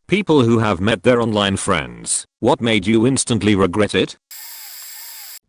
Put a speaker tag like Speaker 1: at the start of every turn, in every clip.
Speaker 1: People who have met their online friends, what made you instantly regret it?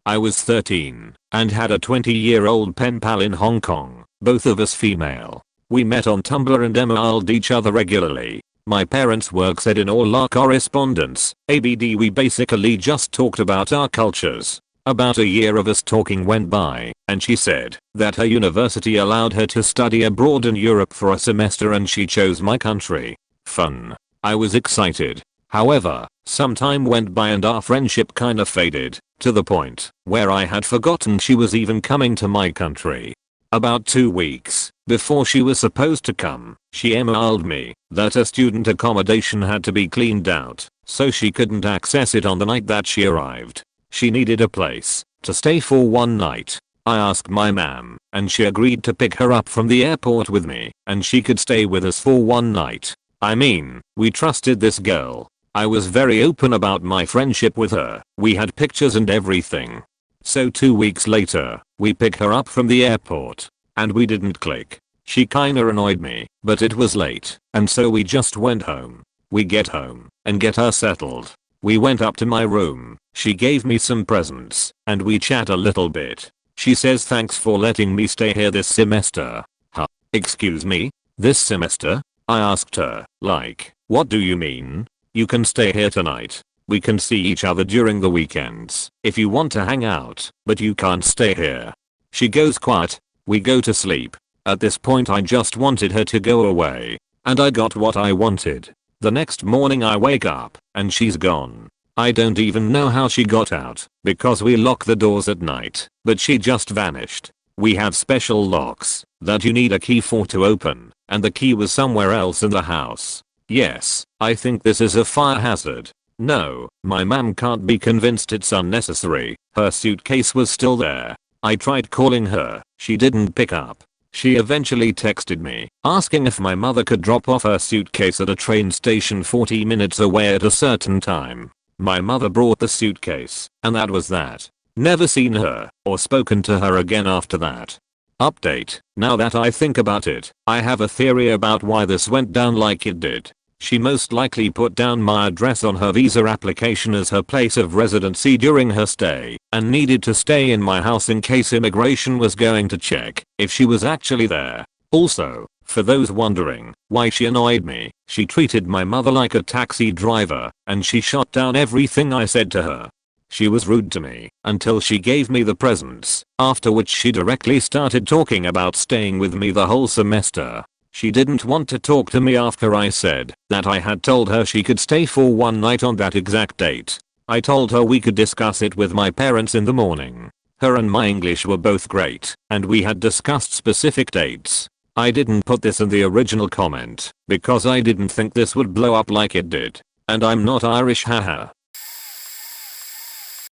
Speaker 1: I was 13 and had a 20-year-old pen pal in Hong Kong, both of us female. We met on Tumblr and emailed each other regularly. My parents' work said in all our correspondence, ABD we basically just talked about our cultures. About a year of us talking went by, and she said that her university allowed her to study abroad in Europe for a semester and she chose my country. Fun. I was excited. However, some time went by and our friendship kinda faded, to the point where I had forgotten she was even coming to my country. About 2 weeks before she was supposed to come, she emailed me that her student accommodation had to be cleaned out, so she couldn't access it on the night that she arrived. She needed a place to stay for one night. I asked my mom, and she agreed to pick her up from the airport with me, and she could stay with us for one night. I mean, we trusted this girl. I was very open about my friendship with her. We had pictures and everything. So 2 weeks later, we pick her up from the airport. And we didn't click. She kinda annoyed me, but it was late, and so we just went home. We get home and get her settled. We went up to my room. She gave me some presents, and we chat a little bit. She says thanks for letting me stay here this semester. Huh? Excuse me? This semester? I asked her, like, what do you mean? You can stay here tonight. We can see each other during the weekends if you want to hang out, but you can't stay here. She goes quiet. We go to sleep. At this point I just wanted her to go away. And I got what I wanted. The next morning I wake up, and she's gone. I don't even know how she got out, because we lock the doors at night, but she just vanished. We have special locks that you need a key for to open, and the key was somewhere else in the house. Yes, I think this is a fire hazard. No, my mom can't be convinced it's unnecessary. Her suitcase was still there. I tried calling her, she didn't pick up. She eventually texted me, asking if my mother could drop off her suitcase at a train station 40 minutes away at a certain time. My mother brought the suitcase, and that was that. Never seen her, or spoken to her again after that. Update, now that I think about it, I have a theory about why this went down like it did. She most likely put down my address on her visa application as her place of residency during her stay, and needed to stay in my house in case immigration was going to check if she was actually there. Also, for those wondering why she annoyed me, she treated my mother like a taxi driver, and she shot down everything I said to her. She was rude to me until she gave me the presents, after which she directly started talking about staying with me the whole semester. She didn't want to talk to me after I said that I had told her she could stay for one night on that exact date. I told her we could discuss it with my parents in the morning. Her and my English were both great, and we had discussed specific dates. I didn't put this in the original comment because I didn't think this would blow up like it did. And I'm not Irish, haha.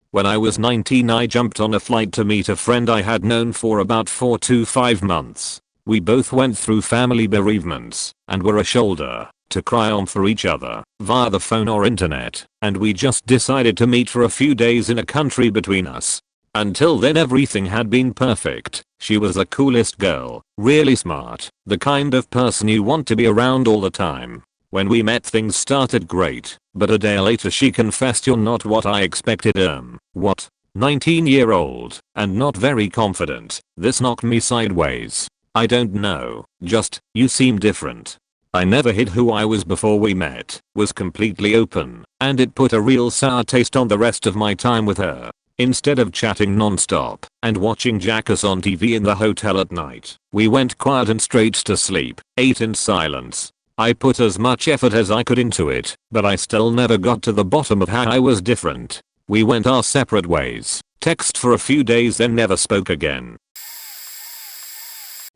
Speaker 1: When I was 19 I jumped on a flight to meet a friend I had known for about 4 to 5 months. We both went through family bereavements and were a shoulder to cry on for each other via the phone or internet, and we just decided to meet for a few days in a country between us. Until then everything had been perfect. She was the coolest girl, really smart, the kind of person you want to be around all the time. When we met things started great, but a day later she confessed, "You're not what I expected." What? 19-year-old, and not very confident. This knocked me sideways. I don't know, just, you seem different. I never hid who I was before we met, was completely open, and it put a real sour taste on the rest of my time with her. Instead of chatting non-stop and watching Jackass on TV in the hotel at night, we went quiet and straight to sleep, ate in silence. I put as much effort as I could into it, but I still never got to the bottom of how I was different. We went our separate ways, text for a few days then never spoke again.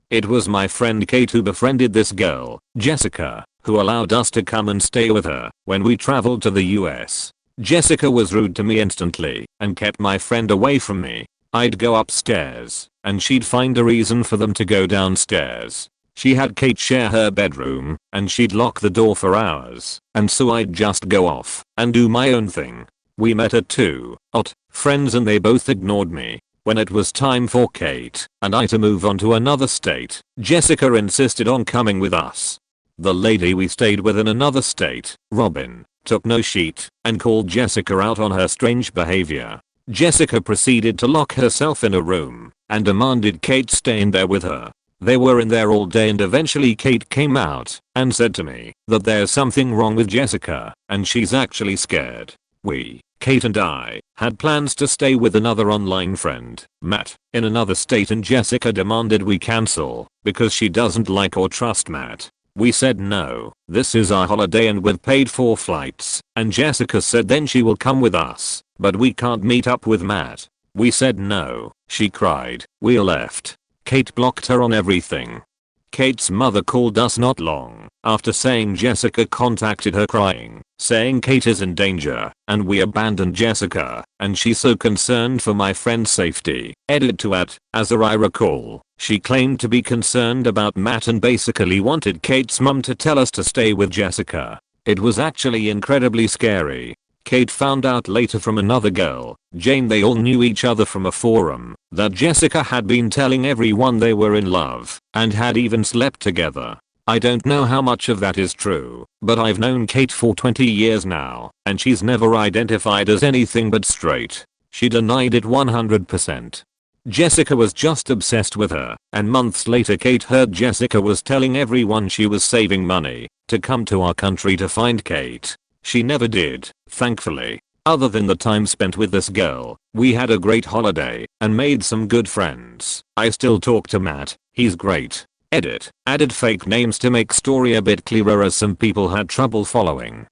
Speaker 1: It was my friend Kate who befriended this girl, Jessica, who allowed us to come and stay with her when we traveled to the US. Jessica was rude to me instantly and kept my friend away from me. I'd go upstairs and she'd find a reason for them to go downstairs. She had Kate share her bedroom and she'd lock the door for hours, and so I'd just go off and do my own thing. We met at 2 friends and they both ignored me. When it was time for Kate and I to move on to another state, Jessica insisted on coming with us. The lady we stayed with in another state, Robin, took no shit and called Jessica out on her strange behavior. Jessica proceeded to lock herself in a room and demanded Kate stay in there with her. They were in there all day and eventually Kate came out and said to me that there's something wrong with Jessica and she's actually scared. We, Kate and I, had plans to stay with another online friend, Matt, in another state and Jessica demanded we cancel because she doesn't like or trust Matt. We said no, this is our holiday and we've paid for flights, and Jessica said then she will come with us, but we can't meet up with Matt. We said no, she cried, we left. Kate blocked her on everything. Kate's mother called us not long after saying Jessica contacted her crying, saying Kate is in danger, and we abandoned Jessica, and she's so concerned for my friend's safety. Edit to at, as I recall, she claimed to be concerned about Matt and basically wanted Kate's mum to tell us to stay with Jessica. It was actually incredibly scary. Kate found out later from another girl, Jane, they all knew each other from a forum, that Jessica had been telling everyone they were in love and had even slept together. I don't know how much of that is true, but I've known Kate for 20 years now and she's never identified as anything but straight. She denied it 100%. Jessica was just obsessed with her, and months later Kate heard Jessica was telling everyone she was saving money to come to our country to find Kate. She never did, thankfully. Other than the time spent with this girl, we had a great holiday and made some good friends. I still talk to Matt, he's great. Edit, added fake names to make story a bit clearer as some people had trouble following.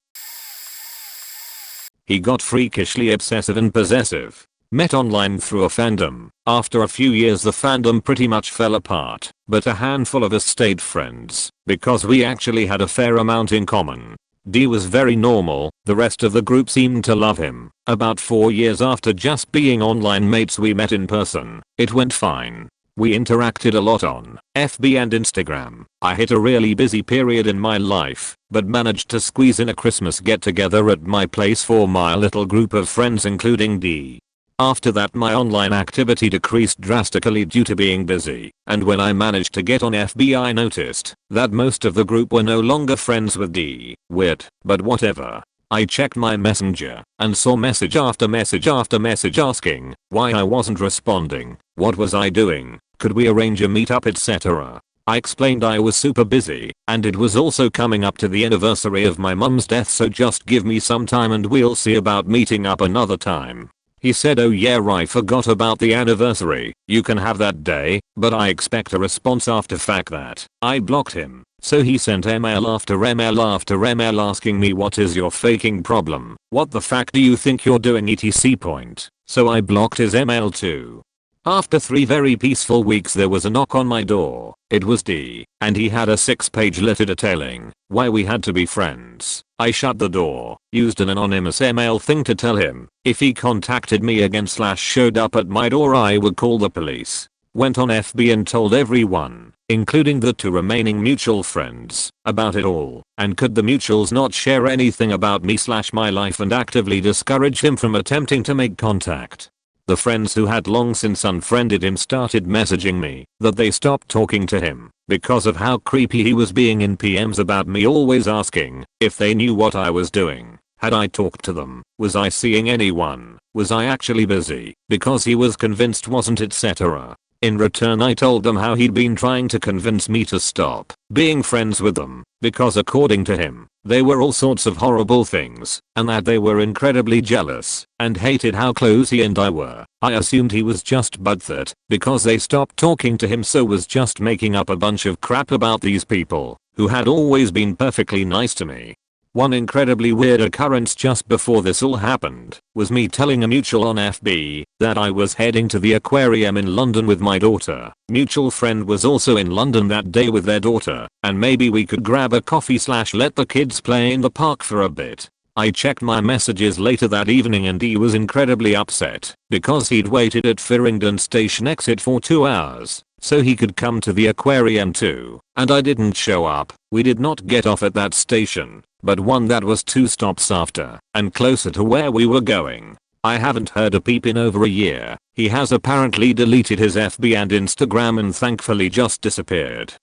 Speaker 1: He got freakishly obsessive and possessive. Met online through a fandom. After a few years the fandom pretty much fell apart, but a handful of us stayed friends because we actually had a fair amount in common. D was very normal, the rest of the group seemed to love him. About 4 years after just being online mates we met in person. It went fine. We interacted a lot on FB and Instagram. I hit a really busy period in my life, but managed to squeeze in a Christmas get together at my place for my little group of friends including D. After that my online activity decreased drastically due to being busy, and when I managed to get on FB I noticed that most of the group were no longer friends with D. Weird, but whatever. I checked my messenger and saw message after message after message asking why I wasn't responding, what was I doing, could we arrange a meetup etc. I explained I was super busy, and it was also coming up to the anniversary of my mum's death so just give me some time and we'll see about meeting up another time. He said oh yeah I forgot about the anniversary, you can have that day, but I expect a response after fact that I blocked him. So he sent email after email after email asking me what is your faking problem, what the fuck do you think you're doing etc. point. So I blocked his email too. After 3 very peaceful weeks there was a knock on my door. It was D, and he had a 6-page letter detailing why we had to be friends. I shut the door, used an anonymous email thing to tell him if he contacted me again / showed up at my door I would call the police. Went on FB and told everyone, including the 2 remaining mutual friends, about it all, and could the mutuals not share anything about me / my life and actively discourage him from attempting to make contact. The friends who had long since unfriended him started messaging me that they stopped talking to him because of how creepy he was being in PMs about me, always asking if they knew what I was doing. Had I talked to them? Was I seeing anyone? Was I actually busy? Because he was convinced wasn't etc. In return I told them how he'd been trying to convince me to stop being friends with them because according to him, they were all sorts of horrible things and that they were incredibly jealous and hated how close he and I were. I assumed he was just butthurt because they stopped talking to him so was just making up a bunch of crap about these people who had always been perfectly nice to me. One incredibly weird occurrence just before this all happened was me telling a mutual on FB that I was heading to the aquarium in London with my daughter. Mutual friend was also in London that day with their daughter, and maybe we could grab a coffee / let the kids play in the park for a bit. I checked my messages later that evening and he was incredibly upset because he'd waited at Farringdon station exit for 2 hours so he could come to the aquarium too, and I didn't show up. We did not get off at that station, but one that was 2 stops after and closer to where we were going. I haven't heard a peep in over a year. He has apparently deleted his FB and Instagram and thankfully just disappeared.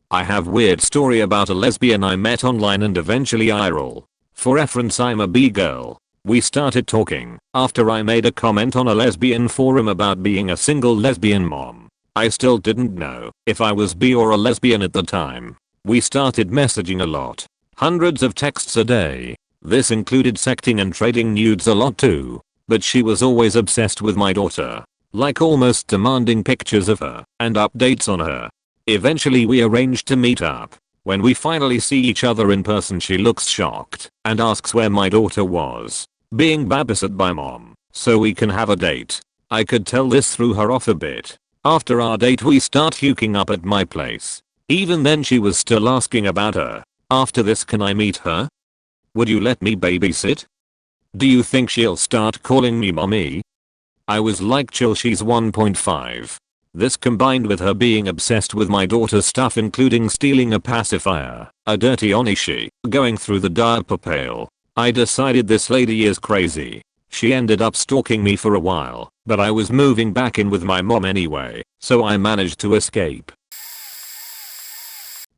Speaker 1: I have weird story about a lesbian I met online and eventually IRL. For reference, I'm a B girl. We started talking after I made a comment on a lesbian forum about being a single lesbian mom. I still didn't know if I was bi or a lesbian at the time. We started messaging a lot. Hundreds of texts a day. This included sexting and trading nudes a lot too. But she was always obsessed with my daughter. Like almost demanding pictures of her and updates on her. Eventually we arranged to meet up. When we finally see each other in person, she looks shocked and asks where my daughter was being babysat by mom so we can have a date. I could tell this threw her off a bit. After our date we start hooking up at my place. Even then she was still asking about her. After this, can I meet her? Would you let me babysit? Do you think she'll start calling me mommy? I was like, chill, she's 1.5. This combined with her being obsessed with my daughter's stuff, including stealing a pacifier, a dirty Onishi, going through the diaper pail. I decided this lady is crazy. She ended up stalking me for a while, but I was moving back in with my mom anyway, so I managed to escape.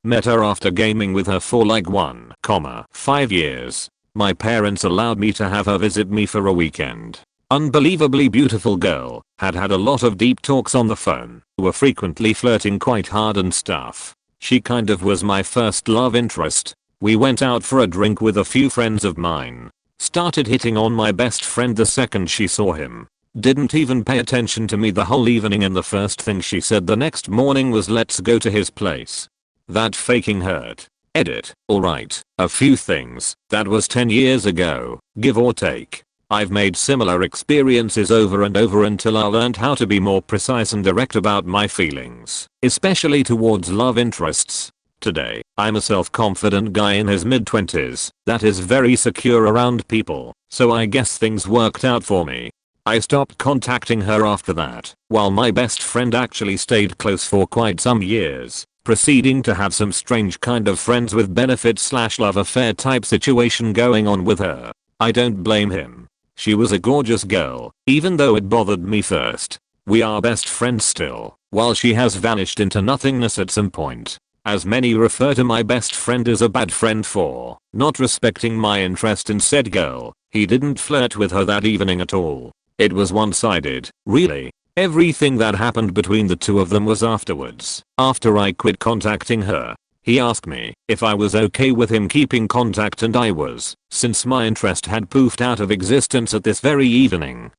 Speaker 1: Met her after gaming with her for like 1,5 years. My parents allowed me to have her visit me for a weekend. Unbelievably beautiful girl, had a lot of deep talks on the phone, were frequently flirting quite hard and stuff. She kind of was my first love interest. We went out for a drink with a few friends of mine. Started hitting on my best friend the second she saw him. Didn't even pay attention to me the whole evening, and the first thing she said the next morning was, let's go to his place. That faking hurt. Edit. Alright, a few things. That was 10 years ago, give or take. I've made similar experiences over and over until I learned how to be more precise and direct about my feelings, especially towards love interests. Today, I'm a self-confident guy in his mid-20s that is very secure around people, so I guess things worked out for me. I stopped contacting her after that, while my best friend actually stayed close for quite some years, proceeding to have some strange kind of friends with benefits / love affair type situation going on with her. I don't blame him. She was a gorgeous girl, even though it bothered me first. We are best friends still, while she has vanished into nothingness at some point. As many refer to my best friend as a bad friend for not respecting my interest in said girl. He didn't flirt with her that evening at all. It was one-sided, really. Everything that happened between the two of them was afterwards. After I quit contacting her, he asked me if I was okay with him keeping contact, and I was, since my interest had poofed out of existence at this very evening.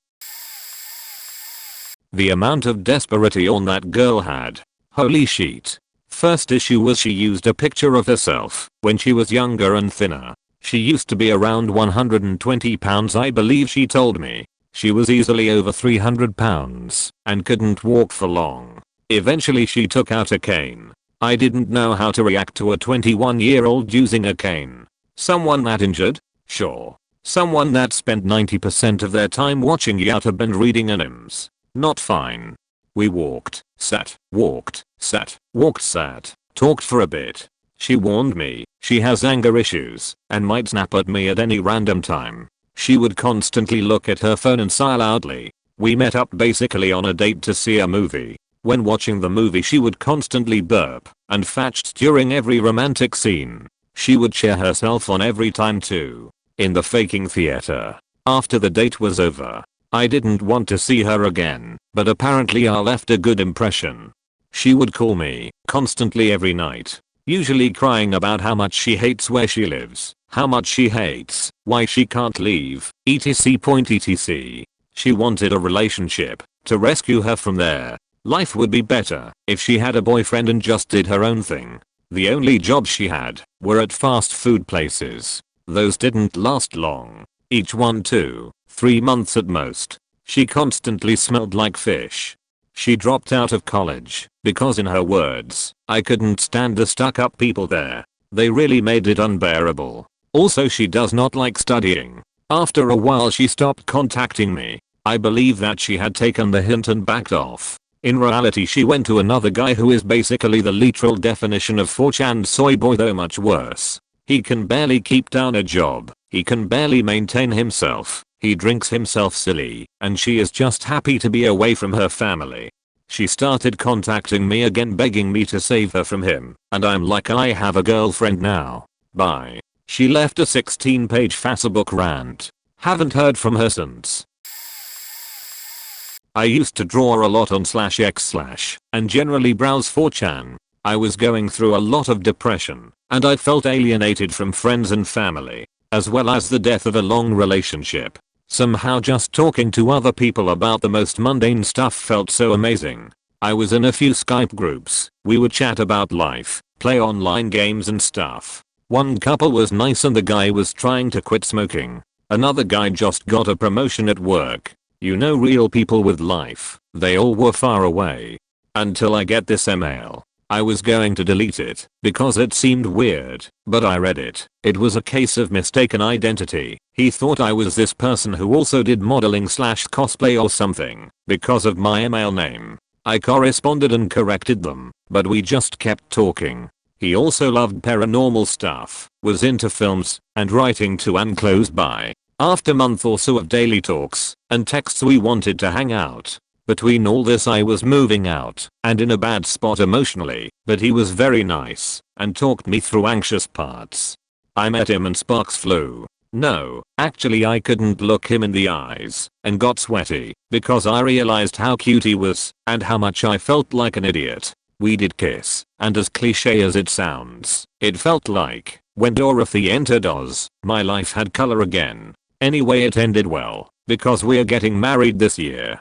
Speaker 1: The amount of desperation on that girl had. Holy shit. First issue was she used a picture of herself when she was younger and thinner. She used to be around 120 pounds, I believe she told me. She was easily over 300 pounds and couldn't walk for long. Eventually she took out a cane. I didn't know how to react to a 21-year-old using a cane. Someone that injured? Sure. Someone that spent 90% of their time watching YouTube and reading animes? Not fine. We walked, sat, walked, sat, walked, sat, talked for a bit. She warned me she has anger issues and might snap at me at any random time. She would constantly look at her phone and sigh loudly. We met up basically on a date to see a movie. When watching the movie she would constantly burp and fetched during every romantic scene. She would cheer herself on every time too. In the faking theater. After the date was over, I didn't want to see her again, but apparently I left a good impression. She would call me constantly every night, usually crying about how much she hates where she lives, how much she hates, why she can't leave, etc. She wanted a relationship to rescue her from there. Life would be better if she had a boyfriend and just did her own thing. The only jobs she had were at fast food places. Those didn't last long. Each 1 to 3 months at most. She constantly smelled like fish. She dropped out of college because, in her words, I couldn't stand the stuck-up people there. They really made it unbearable. Also, she does not like studying. After a while she stopped contacting me. I believe that she had taken the hint and backed off. In reality she went to another guy who is basically the literal definition of 4chan soy boy, though much worse. He can barely keep down a job. He can barely maintain himself. He drinks himself silly, and she is just happy to be away from her family. She started contacting me again begging me to save her from him, and I'm like, I have a girlfriend now. Bye. She left a 16-page Facebook rant. Haven't heard from her since. I used to draw a lot on /x/ and generally browse 4chan. I was going through a lot of depression, and I felt alienated from friends and family, as well as the death of a long relationship. Somehow just talking to other people about the most mundane stuff felt so amazing. I was in a few Skype groups. We would chat about life, play online games and stuff. One couple was nice and the guy was trying to quit smoking. Another guy just got a promotion at work. You know, real people with life. They all were far away. Until I get this email. I was going to delete it because it seemed weird, but I read it. It was a case of mistaken identity. He thought I was this person who also did modeling/cosplay or something because of my email name. I corresponded and corrected them, but we just kept talking. He also loved paranormal stuff, was into films, and writing too, and close by. After a month or so of daily talks and texts we wanted to hang out. Between all this I was moving out and in a bad spot emotionally, but he was very nice and talked me through anxious parts. I met him and sparks flew. No, actually I couldn't look him in the eyes and got sweaty because I realized how cute he was and how much I felt like an idiot. We did kiss, and as cliche as it sounds, it felt like when Dorothy entered Oz, my life had color again. Anyway, it ended well because we're getting married this year.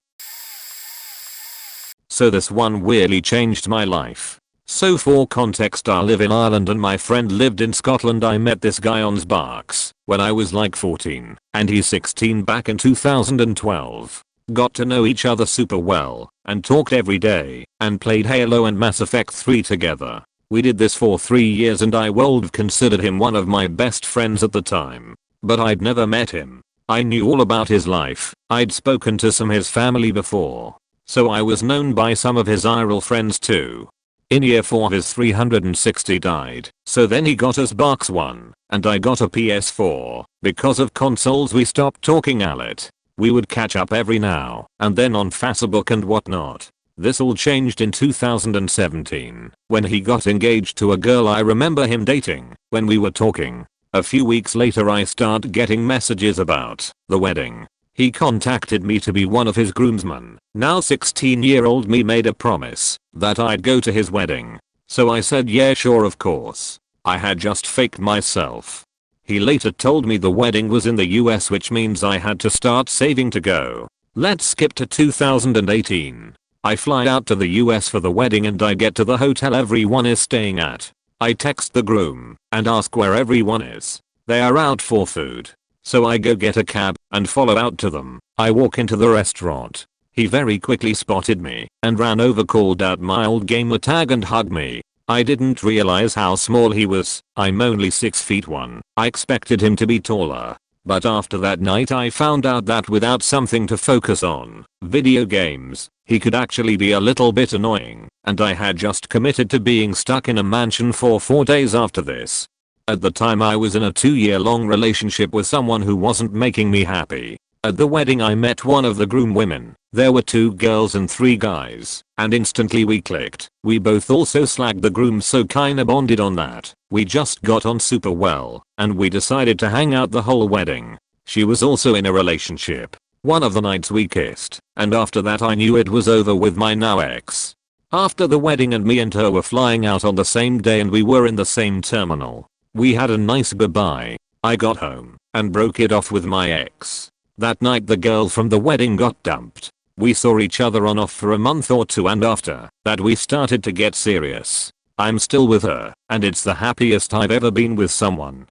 Speaker 1: So this one really changed my life. So for context, I live in Ireland and my friend lived in Scotland. I met this guy on Sparks when I was like 14 and he's 16 back in 2012. Got to know each other super well and talked every day and played Halo and Mass Effect 3 together. We did this for 3 years and I would have considered him one of my best friends at the time. But I'd never met him. I knew all about his life. I'd spoken to some of his family before. So I was known by some of his IRL friends too. In year 4 his 360 died, so then he got us Xbox One, and I got a PS4. Because of consoles we stopped talking a lot. We would catch up every now and then on Facebook and whatnot. This all changed in 2017, when he got engaged to a girl I remember him dating, when we were talking. A few weeks later I started getting messages about the wedding. He contacted me to be one of his groomsmen. Now 16-year-old me made a promise that I'd go to his wedding. So I said yeah, sure, of course. I had just faked myself. He later told me the wedding was in the US, which means I had to start saving to go. Let's skip to 2018. I fly out to the US for the wedding and I get to the hotel everyone is staying at. I text the groom and ask where everyone is. They are out for food. So I go get a cab and follow out to them. I walk into the restaurant. He very quickly spotted me and ran over, called out my old gamer tag and hugged me. I didn't realize how small he was. I'm only 6'1". I expected him to be taller. But after that night I found out that without something to focus on, video games, he could actually be a little bit annoying, and I had just committed to being stuck in a mansion for 4 days after this. At the time I was in a 2-year-long relationship with someone who wasn't making me happy. At the wedding I met one of the groom women. There were 2 girls and 3 guys, and instantly we clicked. We both also slagged the groom, so kinda bonded on that. We just got on super well, and we decided to hang out the whole wedding. She was also in a relationship. One of the nights we kissed, and after that I knew it was over with my now ex. After the wedding and me and her were flying out on the same day and we were in the same terminal. We had a nice bye-bye. I got home and broke it off with my ex. That night the girl from the wedding got dumped. We saw each other on off for a month or 2 and after that we started to get serious. I'm still with her and it's the happiest I've ever been with someone.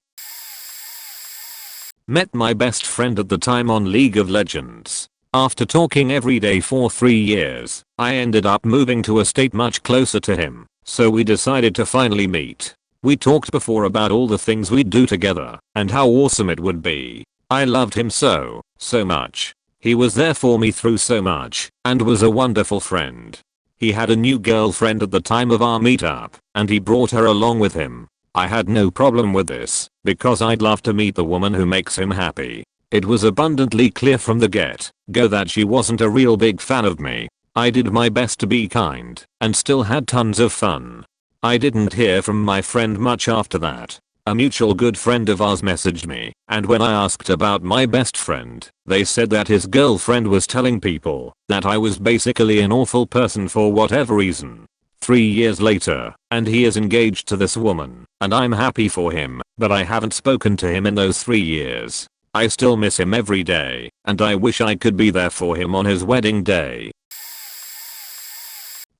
Speaker 1: Met my best friend at the time on League of Legends. After talking every day for 3 years, I ended up moving to a state much closer to him, so we decided to finally meet. We talked before about all the things we'd do together and how awesome it would be. I loved him so much. He was there for me through so much and was a wonderful friend. He had a new girlfriend at the time of our meetup and he brought her along with him. I had no problem with this because I'd love to meet the woman who makes him happy. It was abundantly clear from the get-go that she wasn't a real big fan of me. I did my best to be kind and still had tons of fun. I didn't hear from my friend much after that. A mutual good friend of ours messaged me, and when I asked about my best friend, they said that his girlfriend was telling people that I was basically an awful person for whatever reason. 3 years later, and he is engaged to this woman, and I'm happy for him, but I haven't spoken to him in those 3 years. I still miss him every day, and I wish I could be there for him on his wedding day.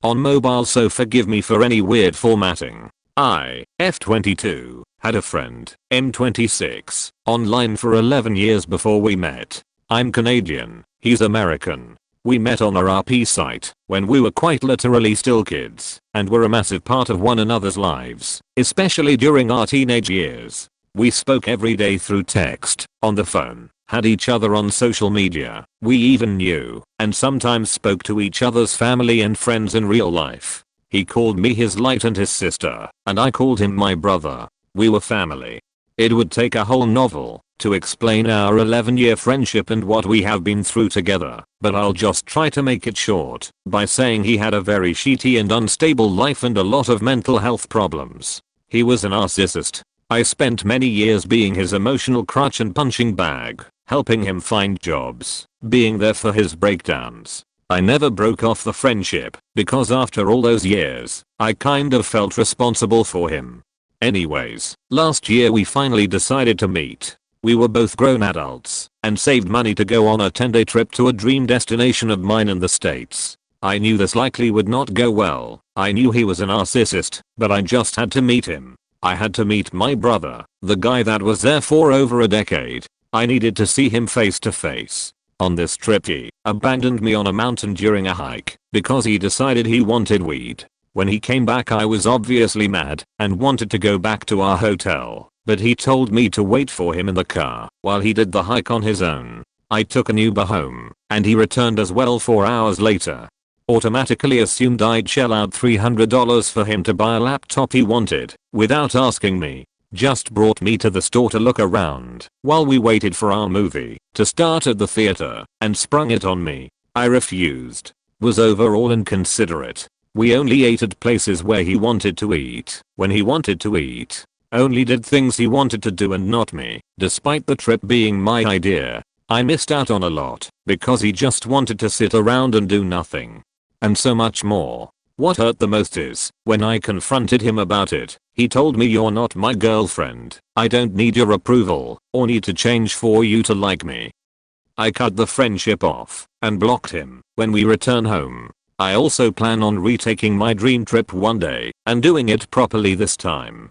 Speaker 1: On mobile, so forgive me for any weird formatting. I, F22, had a friend, M26, online for 11 years before we met. I'm Canadian, he's American. We met on a RP site when we were quite literally still kids and were a massive part of one another's lives, especially during our teenage years. We spoke every day through text, on the phone, had each other on social media, we even knew and sometimes spoke to each other's family and friends in real life. He called me his light and his sister, and I called him my brother. We were family. It would take a whole novel to explain our 11-year friendship and what we have been through together, but I'll just try to make it short by saying he had a very shitty and unstable life and a lot of mental health problems. He was a narcissist. I spent many years being his emotional crutch and punching bag, helping him find jobs, being there for his breakdowns. I never broke off the friendship because after all those years, I kind of felt responsible for him. Anyways, last year we finally decided to meet. We were both grown adults and saved money to go on a 10-day trip to a dream destination of mine in the States. I knew this likely would not go well. I knew he was a narcissist, but I just had to meet him. I had to meet my brother, the guy that was there for over a decade. I needed to see him face to face. On this trip he abandoned me on a mountain during a hike because he decided he wanted weed. When he came back I was obviously mad and wanted to go back to our hotel, but he told me to wait for him in the car while he did the hike on his own. I took an Uber home and he returned as well 4 hours later. Automatically assumed I'd shell out $300 for him to buy a laptop he wanted without asking me. Just brought me to the store to look around while we waited for our movie to start at the theater and sprung it on me. I refused. Was overall inconsiderate. We only ate at places where he wanted to eat, when he wanted to eat. Only did things he wanted to do and not me, despite the trip being my idea. I missed out on a lot because he just wanted to sit around and do nothing. And so much more. What hurt the most is, when I confronted him about it, he told me you're not my girlfriend, I don't need your approval, or need to change for you to like me. I cut the friendship off, and blocked him. When we return home, I also plan on retaking my dream trip one day, and doing it properly this time.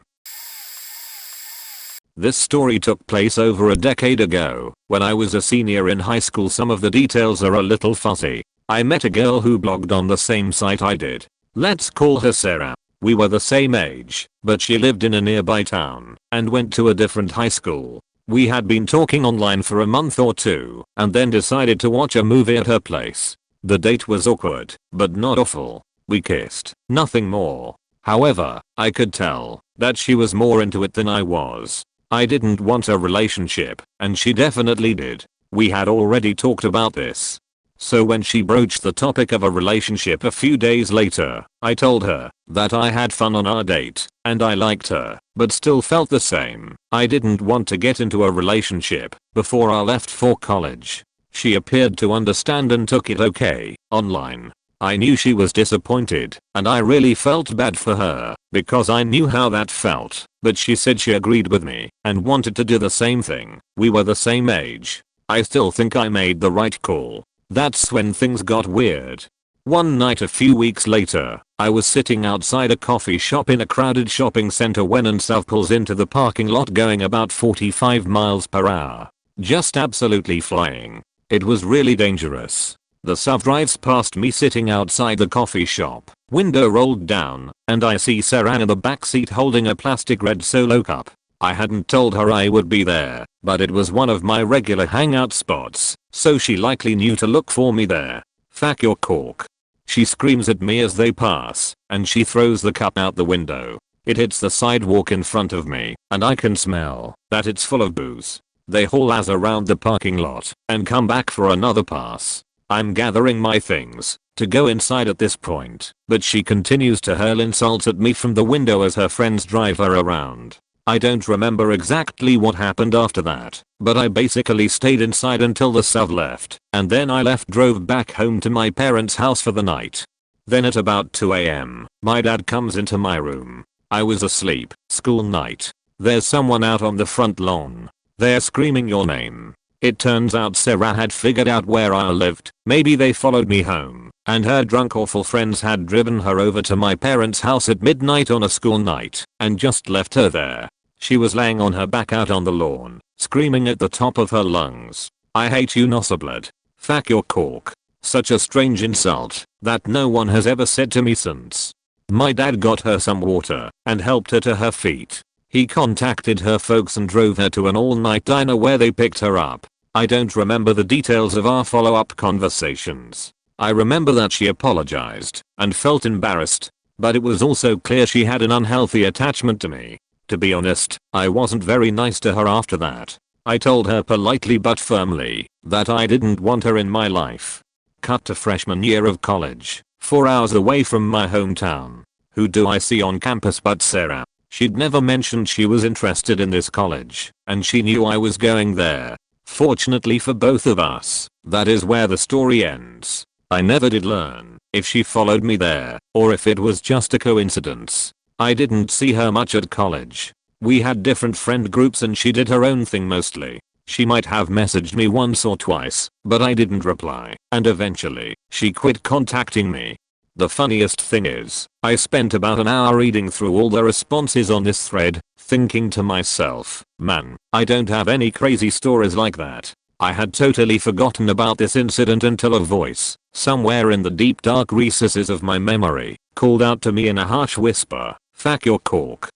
Speaker 1: This story took place over a decade ago, when I was a senior in high school. Some of the details are a little fuzzy. I met a girl who blogged on the same site I did. Let's call her Sarah. We were the same age, but she lived in a nearby town and went to a different high school. We had been talking online for a month or two and then decided to watch a movie at her place. The date was awkward, but not awful. We kissed, nothing more. However, I could tell that she was more into it than I was. I didn't want a relationship, and she definitely did. We had already talked about this. So when she broached the topic of a relationship a few days later, I told her that I had fun on our date and I liked her, but still felt the same. I didn't want to get into a relationship before I left for college. She appeared to understand and took it okay. Online, I knew she was disappointed and I really felt bad for her because I knew how that felt, but she said she agreed with me and wanted to do the same thing. We were the same age. I still think I made the right call. That's when things got weird. One night a few weeks later, I was sitting outside a coffee shop in a crowded shopping center when an South pulls into the parking lot going about 45 miles per hour. Just absolutely flying. It was really dangerous. The South drives past me sitting outside the coffee shop, window rolled down, and I see Sarah in the backseat holding a plastic red Solo cup. I hadn't told her I would be there, but it was one of my regular hangout spots, so she likely knew to look for me there. "Fuck your cork." She screams at me as they pass, and she throws the cup out the window. It hits the sidewalk in front of me, and I can smell that it's full of booze. They haul ass around the parking lot and come back for another pass. I'm gathering my things to go inside at this point, but she continues to hurl insults at me from the window as her friends drive her around. I don't remember exactly what happened after that, but I basically stayed inside until the sub left, and then I drove back home to my parents' house for the night. Then at about 2 AM, my dad comes into my room. I was asleep, school night. There's someone out on the front lawn. They're screaming your name. It turns out Sarah had figured out where I lived. Maybe they followed me home, and her drunk awful friends had driven her over to my parents' house at midnight on a school night and just left her there. She was laying on her back out on the lawn, screaming at the top of her lungs, "I hate you Nossoblood. Fuck your cork." Such a strange insult that no one has ever said to me since. My dad got her some water and helped her to her feet. He contacted her folks and drove her to an all-night diner where they picked her up. I don't remember the details of our follow-up conversations. I remember that she apologized and felt embarrassed, but it was also clear she had an unhealthy attachment to me. To be honest, I wasn't very nice to her after that. I told her politely but firmly that I didn't want her in my life. Cut to freshman year of college, 4 hours away from my hometown. Who do I see on campus but Sarah? She'd never mentioned she was interested in this college, and she knew I was going there. Fortunately for both of us, that is where the story ends. I never did learn if she followed me there, or if it was just a coincidence. I didn't see her much at college. We had different friend groups and she did her own thing mostly. She might have messaged me once or twice, but I didn't reply, and eventually, she quit contacting me. The funniest thing is, I spent about an hour reading through all the responses on this thread, thinking to myself, man, I don't have any crazy stories like that. I had totally forgotten about this incident until a voice, somewhere in the deep dark recesses of my memory, called out to me in a harsh whisper, "Fuck your cork."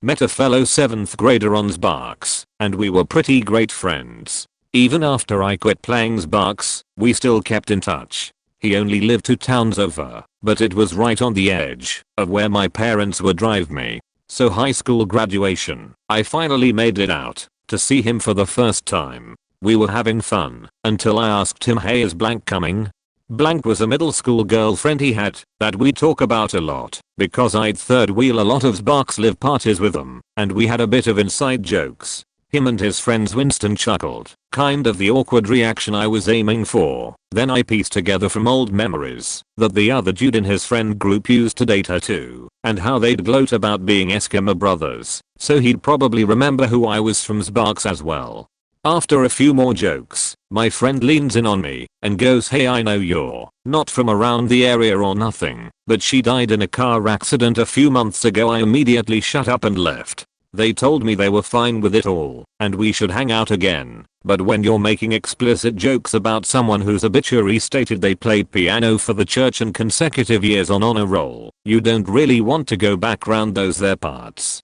Speaker 1: Met a fellow 7th grader on Xbox, and we were pretty great friends. Even after I quit playing Xbox, we still kept in touch. He only lived 2 towns over, but it was right on the edge of where my parents would drive me. So high school graduation, I finally made it out to see him for the first time. We were having fun until I asked him, "Hey, is blank coming?" Blank was a middle school girlfriend he had that we talk about a lot because I'd third wheel a lot of Xbox live parties with them, and we had a bit of inside jokes. Him and his friends Winston chuckled, kind of the awkward reaction I was aiming for. Then I pieced together from old memories that the other dude in his friend group used to date her too, and how they'd gloat about being Eskimo brothers, so he'd probably remember who I was from Xbox as well. After a few more jokes, my friend leans in on me and goes, "Hey, I know you're not from around the area or nothing, but she died in a car accident a few months ago." I immediately shut up and left. They told me they were fine with it all and we should hang out again, but when you're making explicit jokes about someone whose obituary stated they played piano for the church and consecutive years on honor roll, you don't really want to go back round those there parts.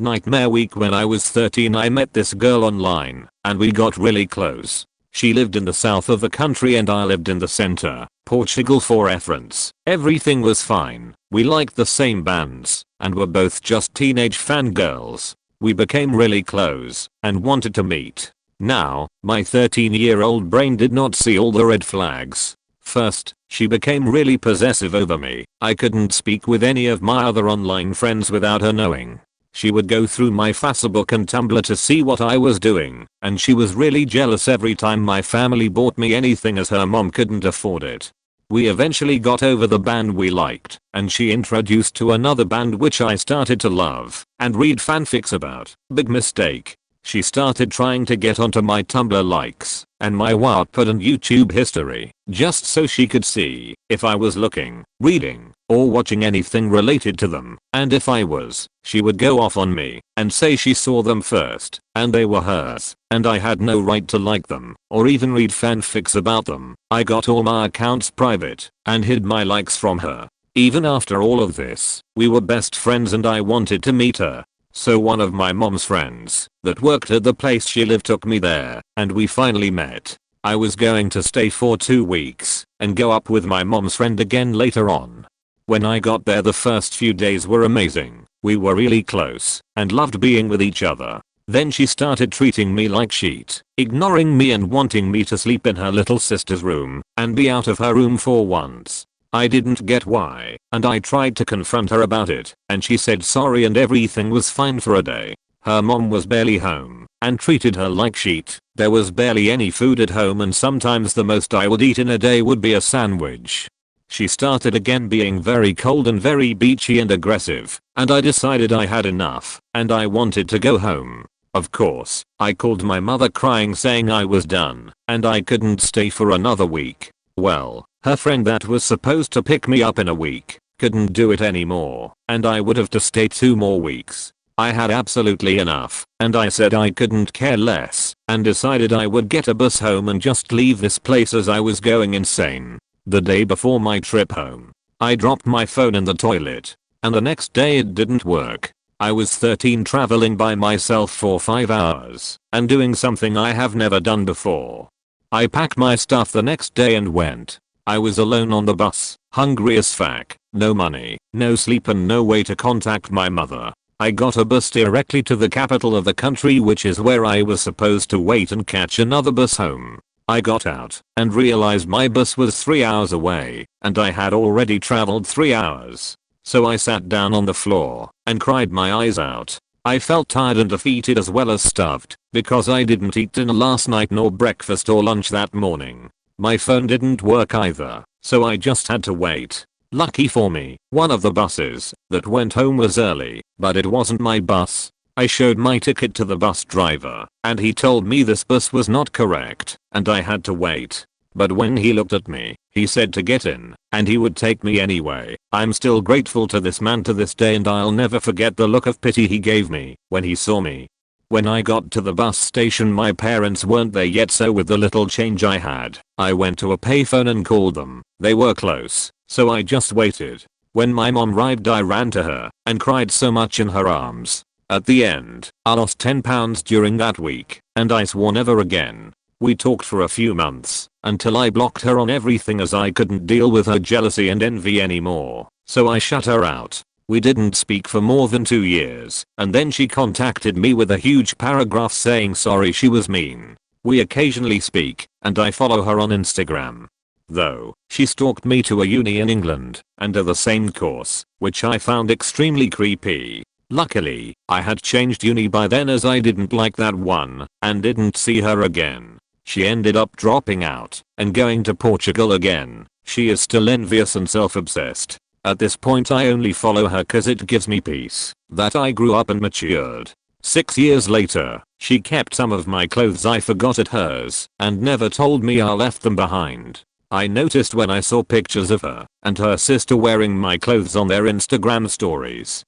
Speaker 1: Nightmare week. When I was 13, I met this girl online and we got really close. She lived in the south of the country and I lived in the center, Portugal for reference. Everything was fine. We liked the same bands and were both just teenage fangirls. We became really close and wanted to meet. Now, my 13-year-old brain did not see all the red flags. First, she became really possessive over me. I couldn't speak with any of my other online friends without her knowing. She would go through my Facebook and Tumblr to see what I was doing, and she was really jealous every time my family bought me anything as her mom couldn't afford it. We eventually got over the band we liked, and she introduced to another band which I started to love and read fanfics about. Big mistake. She started trying to get onto my Tumblr likes and my Wattpad and YouTube history just so she could see if I was looking, reading, or watching anything related to them, and if I was, she would go off on me and say she saw them first and they were hers and I had no right to like them or even read fanfics about them. I got all my accounts private and hid my likes from her. Even after all of this, we were best friends and I wanted to meet her. So one of my mom's friends that worked at the place she lived took me there and we finally met. I was going to stay for 2 weeks and go up with my mom's friend again later on. When I got there, the first few days were amazing. We were really close and loved being with each other. Then she started treating me like shit, ignoring me and wanting me to sleep in her little sister's room and be out of her room for once. I didn't get why, and I tried to confront her about it, and she said sorry and everything was fine for a day. Her mom was barely home and treated her like shit. There was barely any food at home and sometimes the most I would eat in a day would be a sandwich. She started again being very cold and very beachy and aggressive, and I decided I had enough and I wanted to go home. Of course, I called my mother crying saying I was done and I couldn't stay for another week. Well, her friend that was supposed to pick me up in a week couldn't do it anymore and I would have to stay 2 more weeks. I had absolutely enough and I said I couldn't care less and decided I would get a bus home and just leave this place as I was going insane. The day before my trip home, I dropped my phone in the toilet and the next day it didn't work. I was 13 traveling by myself for 5 hours and doing something I have never done before. I packed my stuff the next day and went. I was alone on the bus, hungry as fuck, no money, no sleep and no way to contact my mother. I got a bus directly to the capital of the country, which is where I was supposed to wait and catch another bus home. I got out and realized my bus was 3 hours away and I had already traveled 3 hours. So I sat down on the floor and cried my eyes out. I felt tired and defeated as well as stuffed because I didn't eat dinner last night nor breakfast or lunch that morning. My phone didn't work either, so I just had to wait. Lucky for me, one of the buses that went home was early, but it wasn't my bus. I showed my ticket to the bus driver and he told me this bus was not correct and I had to wait. But when he looked at me, he said to get in and he would take me anyway. I'm still grateful to this man to this day and I'll never forget the look of pity he gave me when he saw me. When I got to the bus station my parents weren't there yet, so with the little change I had, I went to a payphone and called them. They were close, so I just waited. When my mom arrived I ran to her and cried so much in her arms. At the end, I lost 10 pounds during that week and I swore never again. We talked for a few months until I blocked her on everything as I couldn't deal with her jealousy and envy anymore, so I shut her out. We didn't speak for more than 2 years and then she contacted me with a huge paragraph saying sorry she was mean. We occasionally speak and I follow her on Instagram. Though, she stalked me to a uni in England and to the same course, which I found extremely creepy. Luckily, I had changed uni by then as I didn't like that one and didn't see her again. She ended up dropping out and going to Portugal again. She is still envious and self-obsessed. At this point I only follow her cause it gives me peace that I grew up and matured. 6 years later, she kept some of my clothes I forgot at hers and never told me I left them behind. I noticed when I saw pictures of her and her sister wearing my clothes on their Instagram stories.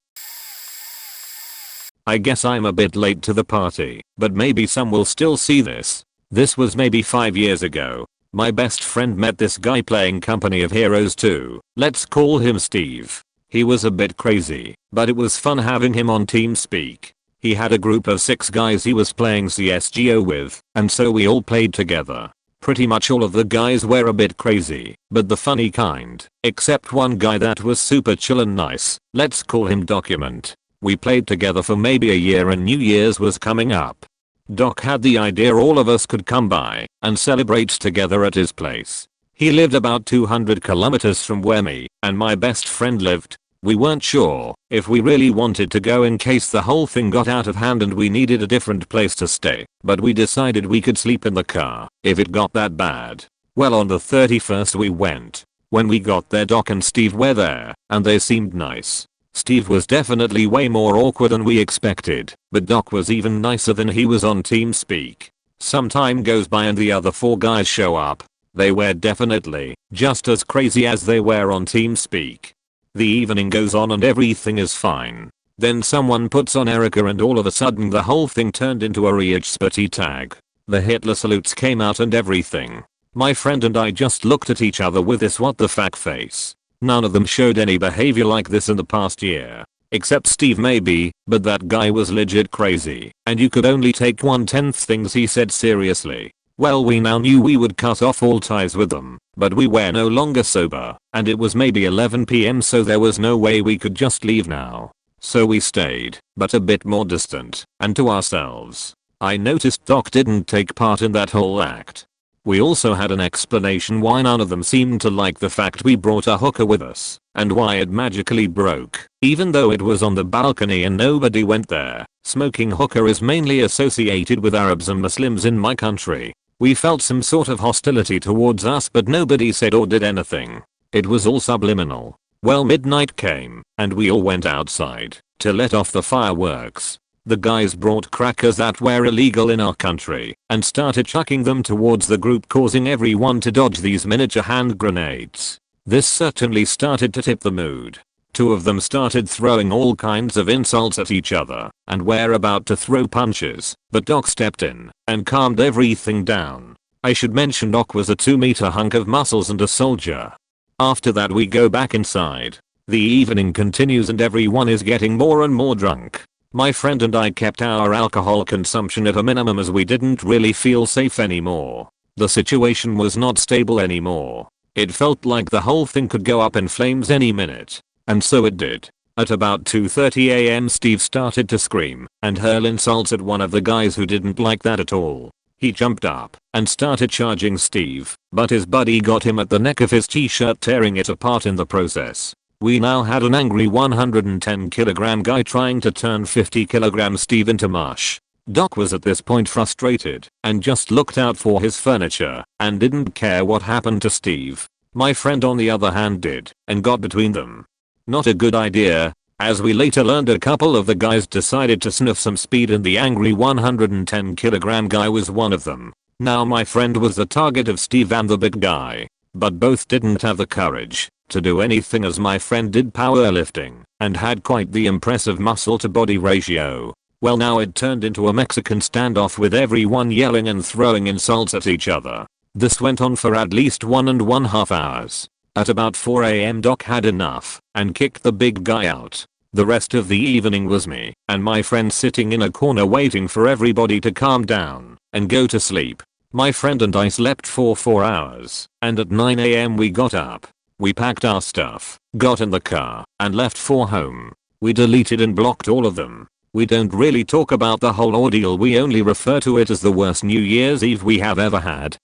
Speaker 1: I guess I'm a bit late to the party, but maybe some will still see this. This was maybe 5 years ago. My best friend met this guy playing Company of Heroes 2. Let's call him Steve. He was a bit crazy, but it was fun having him on TeamSpeak. He had a group of 6 guys he was playing CSGO with, and so we all played together. Pretty much all of the guys were a bit crazy, but the funny kind, except one guy that was super chill and nice. Let's call him Document. We played together for maybe a year and New Year's was coming up. Doc had the idea all of us could come by and celebrate together at his place. He lived about 200 kilometers from where me and my best friend lived. We weren't sure if we really wanted to go in case the whole thing got out of hand and we needed a different place to stay, but we decided we could sleep in the car if it got that bad. Well, on the 31st we went. When we got there Doc and Steve were there and they seemed nice. Steve was definitely way more awkward than we expected, but Doc was even nicer than he was on TeamSpeak. Some time goes by and the other 4 guys show up. They were definitely just as crazy as they were on TeamSpeak. The evening goes on and everything is fine. Then someone puts on Erica and all of a sudden the whole thing turned into a Reichsparty tag. The Hitler salutes came out and everything. My friend and I just looked at each other with this what the fuck face. None of them showed any behavior like this in the past year. Except Steve maybe, but that guy was legit crazy, and you could only take 1/10 things he said seriously. Well, we now knew we would cut off all ties with them, but we were no longer sober, and it was maybe 11 PM so there was no way we could just leave now. So we stayed, but a bit more distant, and to ourselves. I noticed Doc didn't take part in that whole act. We also had an explanation why none of them seemed to like the fact we brought a hooker with us, and why it magically broke, even though it was on the balcony and nobody went there. Smoking hookah is mainly associated with Arabs and Muslims in my country. We felt some sort of hostility towards us, but nobody said or did anything. It was all subliminal. Well, midnight came, and we all went outside to let off the fireworks. The guys brought crackers that were illegal in our country and started chucking them towards the group, causing everyone to dodge these miniature hand grenades. This certainly started to tip the mood. Two of them started throwing all kinds of insults at each other and were about to throw punches, but Doc stepped in and calmed everything down. I should mention Doc was a 2-meter hunk of muscles and a soldier. After that we go back inside. The evening continues and everyone is getting more and more drunk. My friend and I kept our alcohol consumption at a minimum as we didn't really feel safe anymore. The situation was not stable anymore. It felt like the whole thing could go up in flames any minute. And so it did. At about 2:30 AM Steve started to scream and hurl insults at one of the guys who didn't like that at all. He jumped up and started charging Steve, but his buddy got him at the neck of his t-shirt, tearing it apart in the process. We now had an angry 110-kilogram guy trying to turn 50-kilogram Steve into mush. Doc was at this point frustrated and just looked out for his furniture and didn't care what happened to Steve. My friend on the other hand did and got between them. Not a good idea. As we later learned, a couple of the guys decided to sniff some speed and the angry 110-kilogram guy was one of them. Now my friend was the target of Steve and the big guy, but both didn't have the courage to do anything as my friend did powerlifting and had quite the impressive muscle to body ratio. Well, now it turned into a Mexican standoff with everyone yelling and throwing insults at each other. This went on for at least 1.5 hours. At about 4 AM Doc had enough and kicked the big guy out. The rest of the evening was me and my friend sitting in a corner waiting for everybody to calm down and go to sleep. My friend and I slept for 4 hours, and at 9 AM we got up. We packed our stuff, got in the car, and left for home. We deleted and blocked all of them. We don't really talk about the whole ordeal, we only refer to it as the worst New Year's Eve we have ever had.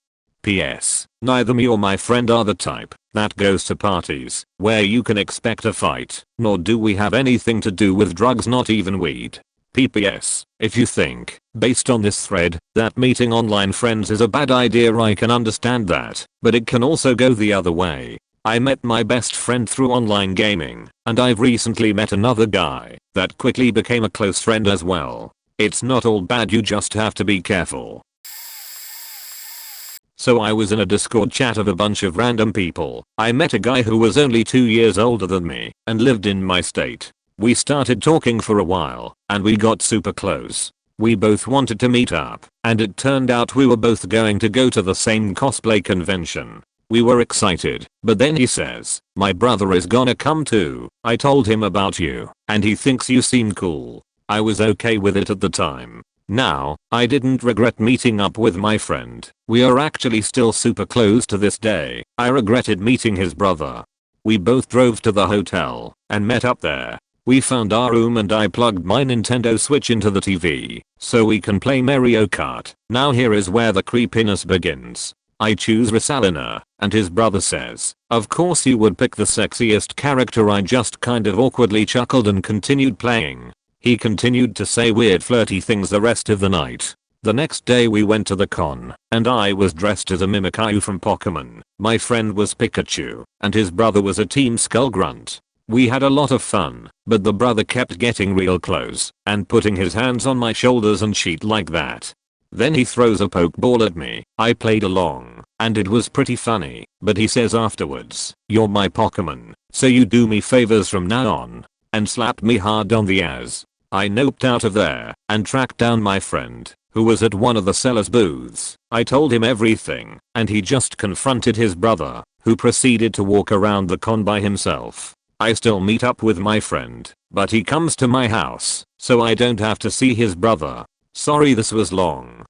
Speaker 1: P.S. Neither me or my friend are the type that goes to parties where you can expect a fight, nor do we have anything to do with drugs, not even weed. P.P.S. If you think, based on this thread, that meeting online friends is a bad idea, I can understand that, but it can also go the other way. I met my best friend through online gaming, and I've recently met another guy that quickly became a close friend as well. It's not all bad, you just have to be careful. So I was in a Discord chat of a bunch of random people. I met a guy who was only 2 years older than me and lived in my state. We started talking for a while and we got super close. We both wanted to meet up, and it turned out we were both going to go to the same cosplay convention. We were excited, but then he says, "My brother is gonna come too. I told him about you, and he thinks you seem cool." I was okay with it at the time. Now, I didn't regret meeting up with my friend. We are actually still super close to this day. I regretted meeting his brother. We both drove to the hotel and met up there. We found our room and I plugged my Nintendo Switch into the TV so we can play Mario Kart. Now here is where the creepiness begins. I choose Rosalina, and his brother says, "Of course you would pick the sexiest character." I just kind of awkwardly chuckled and continued playing. He continued to say weird flirty things the rest of the night. The next day we went to the con, and I was dressed as a Mimikyu from Pokemon. My friend was Pikachu, and his brother was a Team Skull Grunt. We had a lot of fun, but the brother kept getting real close and putting his hands on my shoulders and shit like that. Then he throws a pokeball at me. I played along, and it was pretty funny, but he says afterwards, "You're my Pokemon, so you do me favors from now on," and slapped me hard on the ass. I noped out of there and tracked down my friend, who was at one of the seller's booths. I told him everything, and he just confronted his brother, who proceeded to walk around the con by himself. I still meet up with my friend, but he comes to my house, so I don't have to see his brother. Sorry this was long.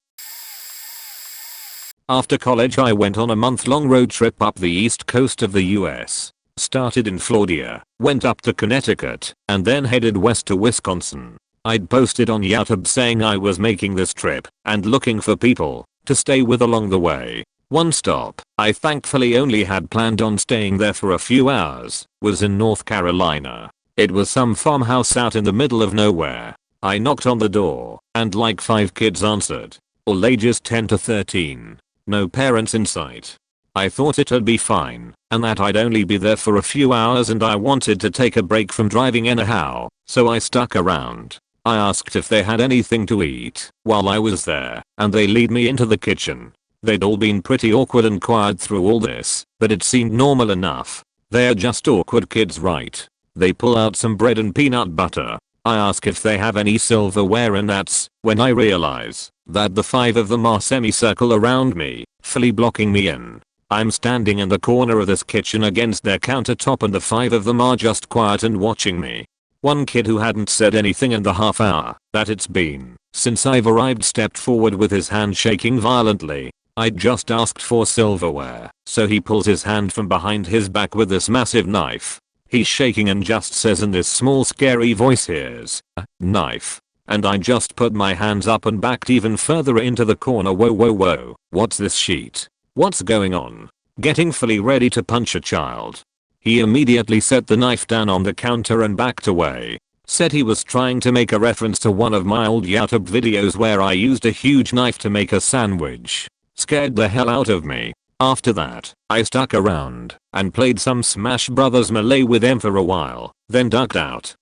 Speaker 1: After college I went on a month-long road trip up the east coast of the US. Started in Florida, went up to Connecticut, and then headed west to Wisconsin. I'd posted on YouTube saying I was making this trip and looking for people to stay with along the way. One stop I thankfully only had planned on staying there for a few hours was in North Carolina. It was some farmhouse out in the middle of nowhere. I knocked on the door and like 5 kids answered, all ages 10 to 13. No parents in sight. I thought it'd be fine and that I'd only be there for a few hours and I wanted to take a break from driving anyhow, so I stuck around. I asked if they had anything to eat while I was there and they lead me into the kitchen. They'd all been pretty awkward and quiet through all this, but it seemed normal enough. They're just awkward kids, right? They pull out some bread and peanut butter. I ask if they have any silverware and that's when I realize that the 5 of them are semicircle around me, fully blocking me in. I'm standing in the corner of this kitchen against their countertop and the 5 of them are just quiet and watching me. One kid who hadn't said anything in the half hour that it's been since I've arrived stepped forward with his hand shaking violently. I'd just asked for silverware, so he pulls his hand from behind his back with this massive knife. He's shaking and just says in this small scary voice, "Here's a knife." And I just put my hands up and backed even further into the corner. Whoa, what's this sheet? What's going on? Getting fully ready to punch a child. He immediately set the knife down on the counter and backed away. Said he was trying to make a reference to one of my old YouTube videos where I used a huge knife to make a sandwich. Scared the hell out of me. After that, I stuck around and played some Smash Brothers Melee with him for a while, then ducked out.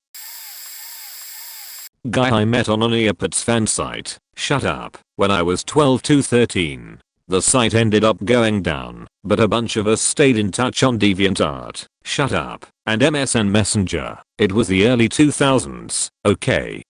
Speaker 1: Guy I met on an Neopets fan site. Shut up. When I was 12 to 13. The site ended up going down, but a bunch of us stayed in touch on DeviantArt. Shut up. And MSN Messenger. It was the early 2000s, okay?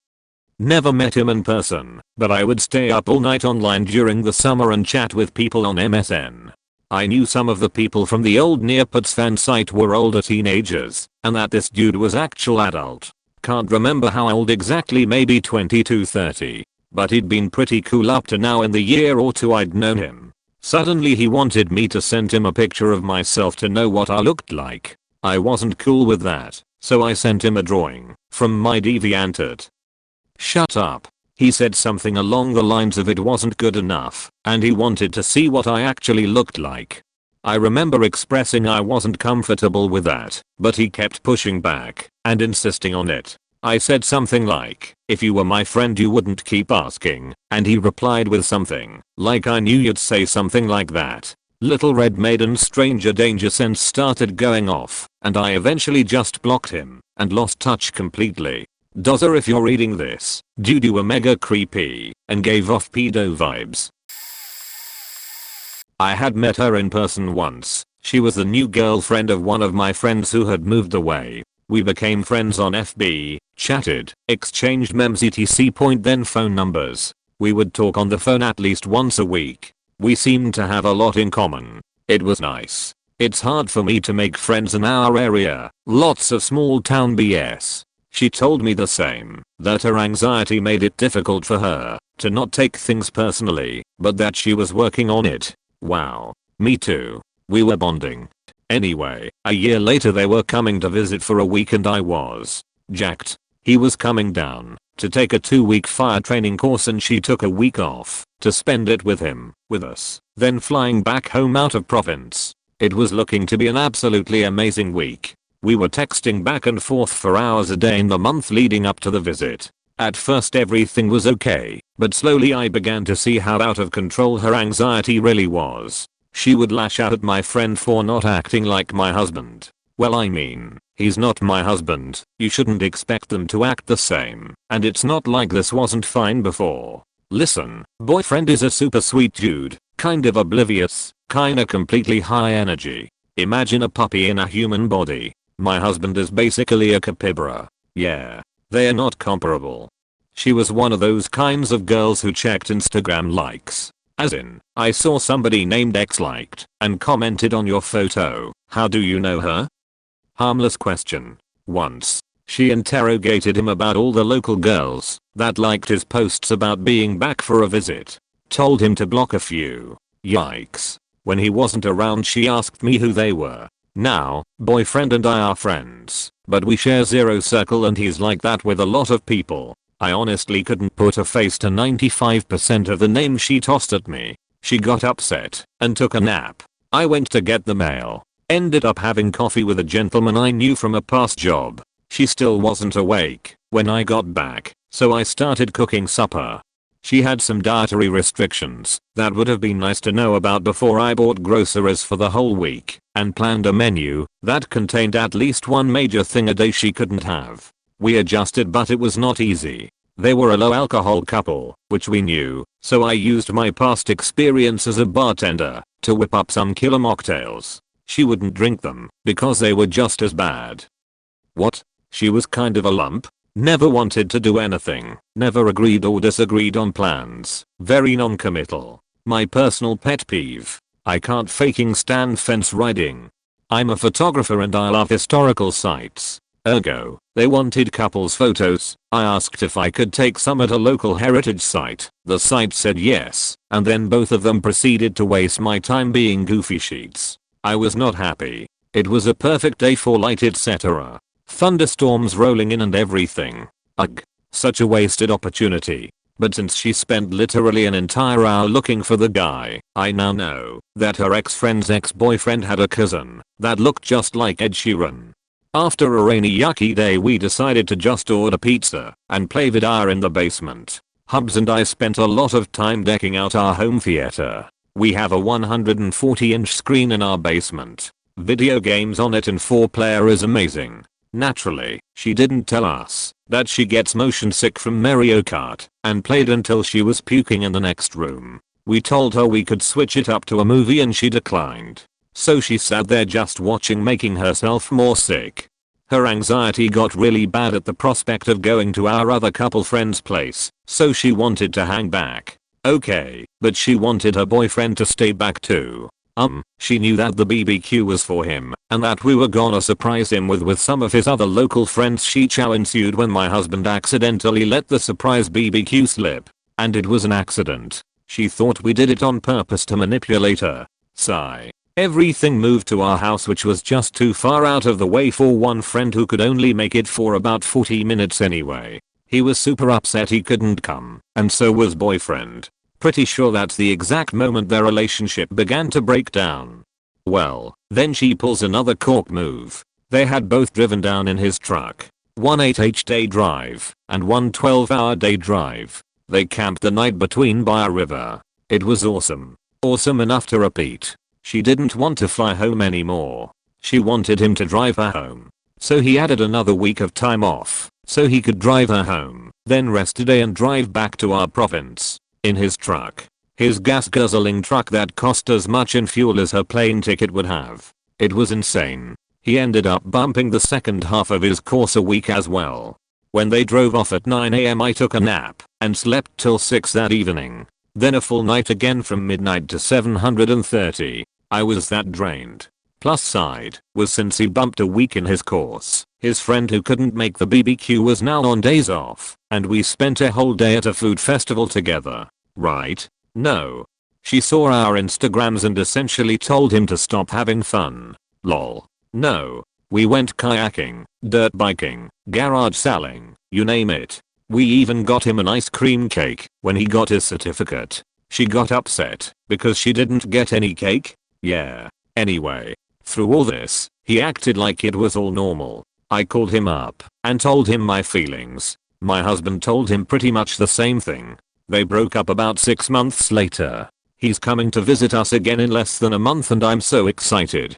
Speaker 1: Never met him in person, but I would stay up all night online during the summer and chat with people on MSN. I knew some of the people from the old Neopets fan site were older teenagers, and that this dude was actual adult. Can't remember how old exactly, maybe 20 to 30. But he'd been pretty cool up to now in the year or 2 I'd known him. Suddenly he wanted me to send him a picture of myself to know what I looked like. I wasn't cool with that, so I sent him a drawing from my DeviantArt. Shut up. He said something along the lines of it wasn't good enough, and he wanted to see what I actually looked like. I remember expressing I wasn't comfortable with that, but he kept pushing back and insisting on it. I said something like, "If you were my friend you wouldn't keep asking," and he replied with something like, "I knew you'd say something like that." Little Red Maiden Stranger Danger Sense started going off, and I eventually just blocked him and lost touch completely. Dozer, if you're reading this, dude, you were mega creepy and gave off pedo vibes. I had met her in person once. She was the new girlfriend of one of my friends who had moved away. We became friends on FB, chatted, exchanged memes etc. Then phone numbers. We would talk on the phone at least once a week. We seemed to have a lot in common. It was nice. It's hard for me to make friends in our area. Lots of small town BS. She told me the same, that her anxiety made it difficult for her to not take things personally, but that she was working on it. Wow. Me too. We were bonding. Anyway, a year later they were coming to visit for a week and I was jacked. He was coming down to take a 2-week fire training course and she took a week off to spend it with him, with us, then flying back home out of province. It was looking to be an absolutely amazing week. We were texting back and forth for hours a day in the month leading up to the visit. At first everything was okay, but slowly I began to see how out of control her anxiety really was. She would lash out at my friend for not acting like my husband. Well, I mean, he's not my husband. You shouldn't expect them to act the same. And it's not like this wasn't fine before. Listen, boyfriend is a super sweet dude, kind of oblivious, kinda completely high energy. Imagine a puppy in a human body. My husband is basically a capybara. Yeah, they are not comparable. She was one of those kinds of girls who checked Instagram likes. As in, I saw somebody named X liked and commented on your photo. How do you know her? Harmless question. Once, she interrogated him about all the local girls that liked his posts about being back for a visit. Told him to block a few. Yikes. When he wasn't around she asked me who they were. Now, boyfriend and I are friends, but we share zero circle and he's like that with a lot of people. I honestly couldn't put a face to 95% of the names she tossed at me. She got upset and took a nap. I went to get the mail. Ended up having coffee with a gentleman I knew from a past job. She still wasn't awake when I got back, so I started cooking supper. She had some dietary restrictions that would have been nice to know about before I bought groceries for the whole week and planned a menu that contained at least one major thing a day she couldn't have. We adjusted, but it was not easy. They were a low alcohol couple, which we knew, so I used my past experience as a bartender to whip up some killer mocktails. She wouldn't drink them because they were just as bad. What? She was kind of a lump. Never wanted to do anything. Never agreed or disagreed on plans. Very non-committal. My personal pet peeve. I can't faking stand fence riding. I'm a photographer and I love historical sites. Ergo, they wanted couples photos. I asked if I could take some at a local heritage site. The site said yes, and then both of them proceeded to waste my time being goofy sheets. I was not happy. It was a perfect day for light, etc. Thunderstorms rolling in and everything. Ugh. Such a wasted opportunity. But since she spent literally an entire hour looking for the guy, I now know that her ex-friend's ex-boyfriend had a cousin that looked just like Ed Sheeran. After a rainy yucky day we decided to just order pizza and play VR in the basement. Hubs and I spent a lot of time decking out our home theater. We have a 140-inch screen in our basement. Video games on it and 4-player is amazing. Naturally, she didn't tell us that she gets motion sick from Mario Kart and played until she was puking in the next room. We told her we could switch it up to a movie and she declined. So she sat there just watching, making herself more sick. Her anxiety got really bad at the prospect of going to our other couple friend's place, so she wanted to hang back. Okay, but she wanted her boyfriend to stay back too. She knew that the BBQ was for him and that we were gonna surprise him with some of his other local friends. She chow ensued when my husband accidentally let the surprise BBQ slip. And it was an accident. She thought we did it on purpose to manipulate her. Sigh. Everything moved to our house, which was just too far out of the way for one friend who could only make it for about 40 minutes anyway. He was super upset he couldn't come, and so was boyfriend. Pretty sure that's the exact moment their relationship began to break down. Well, then she pulls another cork move. They had both driven down in his truck. One 8-hour day drive and one 12-hour day drive. They camped the night between by a river. It was awesome. Awesome enough to repeat. She didn't want to fly home anymore. She wanted him to drive her home. So he added another week of time off so he could drive her home, then rest a day and drive back to our province. In his truck. His gas guzzling truck that cost as much in fuel as her plane ticket would have. It was insane. He ended up bumping the second half of his course a week as well. When they drove off at 9 AM I took a nap and slept till 6 that evening. Then a full night again from midnight to 7:30. I was that drained. Plus side was since he bumped a week in his course, his friend who couldn't make the BBQ was now on days off, and we spent a whole day at a food festival together. Right? No. She saw our Instagrams and essentially told him to stop having fun. Lol. No. We went kayaking, dirt biking, garage selling, you name it. We even got him an ice cream cake when he got his certificate. She got upset because she didn't get any cake? Yeah. Anyway. Through all this, he acted like it was all normal. I called him up and told him my feelings. My husband told him pretty much the same thing. They broke up about 6 months later. He's coming to visit us again in less than a month and I'm so excited.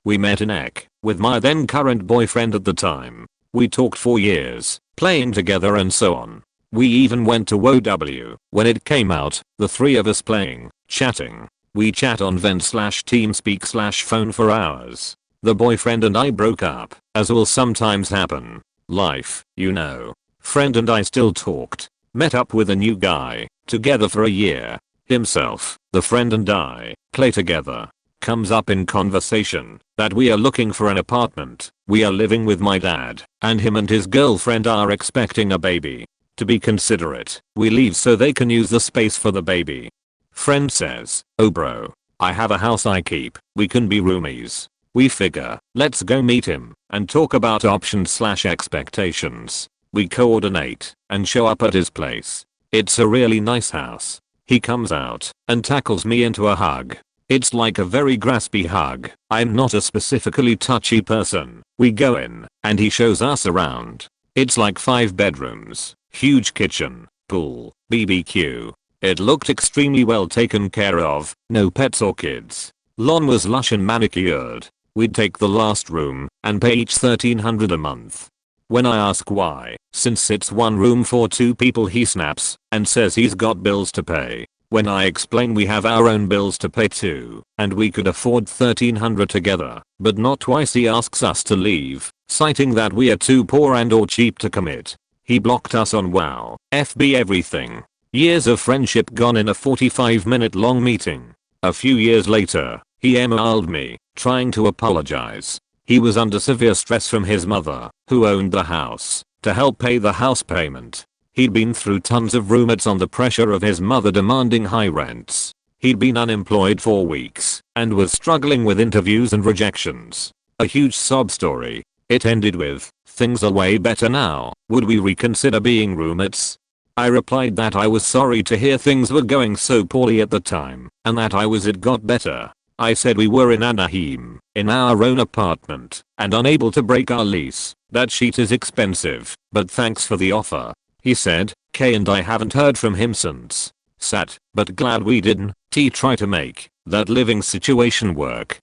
Speaker 1: We met in Ek with my then current boyfriend at the time. We talked for years, playing together and so on. We even went to WoW when it came out, the three of us playing, chatting. We chat on Vent/TeamSpeak/phone for hours. The boyfriend and I broke up, as will sometimes happen. Life, you know. Friend and I still talked. Met up with a new guy, together for a year. Himself, the friend and I, play together. Comes up in conversation that we are looking for an apartment. We are living with my dad, and him and his girlfriend are expecting a baby. To be considerate, we leave so they can use the space for the baby. Friend says, oh bro, I have a house I keep. We can be roomies. We figure, let's go meet him and talk about options/expectations. We coordinate and show up at his place. It's a really nice house. He comes out and tackles me into a hug. It's like a very graspy hug. I'm not a specifically touchy person. We go in and he shows us around. It's like 5 bedrooms, huge kitchen, pool, BBQ. It looked extremely well taken care of, no pets or kids. Lawn was lush and manicured. We'd take the last room and pay each $1,300 a month. When I ask why, since it's one room for 2 people, he snaps and says he's got bills to pay. When I explain we have our own bills to pay too, and we could afford $1,300 together, but not twice, he asks us to leave, citing that we are too poor and or cheap to commit. He blocked us on wow, FB everything. Years of friendship gone in a 45-minute long meeting. A few years later, he emailed me, trying to apologize. He was under severe stress from his mother, who owned the house, to help pay the house payment. He'd been through tons of roommates on the pressure of his mother demanding high rents. He'd been unemployed for weeks and was struggling with interviews and rejections. A huge sob story. It ended with, "Things are way better now. Would we reconsider being roommates?" I replied that I was sorry to hear things were going so poorly at the time and that it got better. I said we were in Anaheim, in our own apartment, and unable to break our lease. That sheet is expensive, but thanks for the offer. He said, K and I haven't heard from him since. Sad, but glad we didn't try to make that living situation work.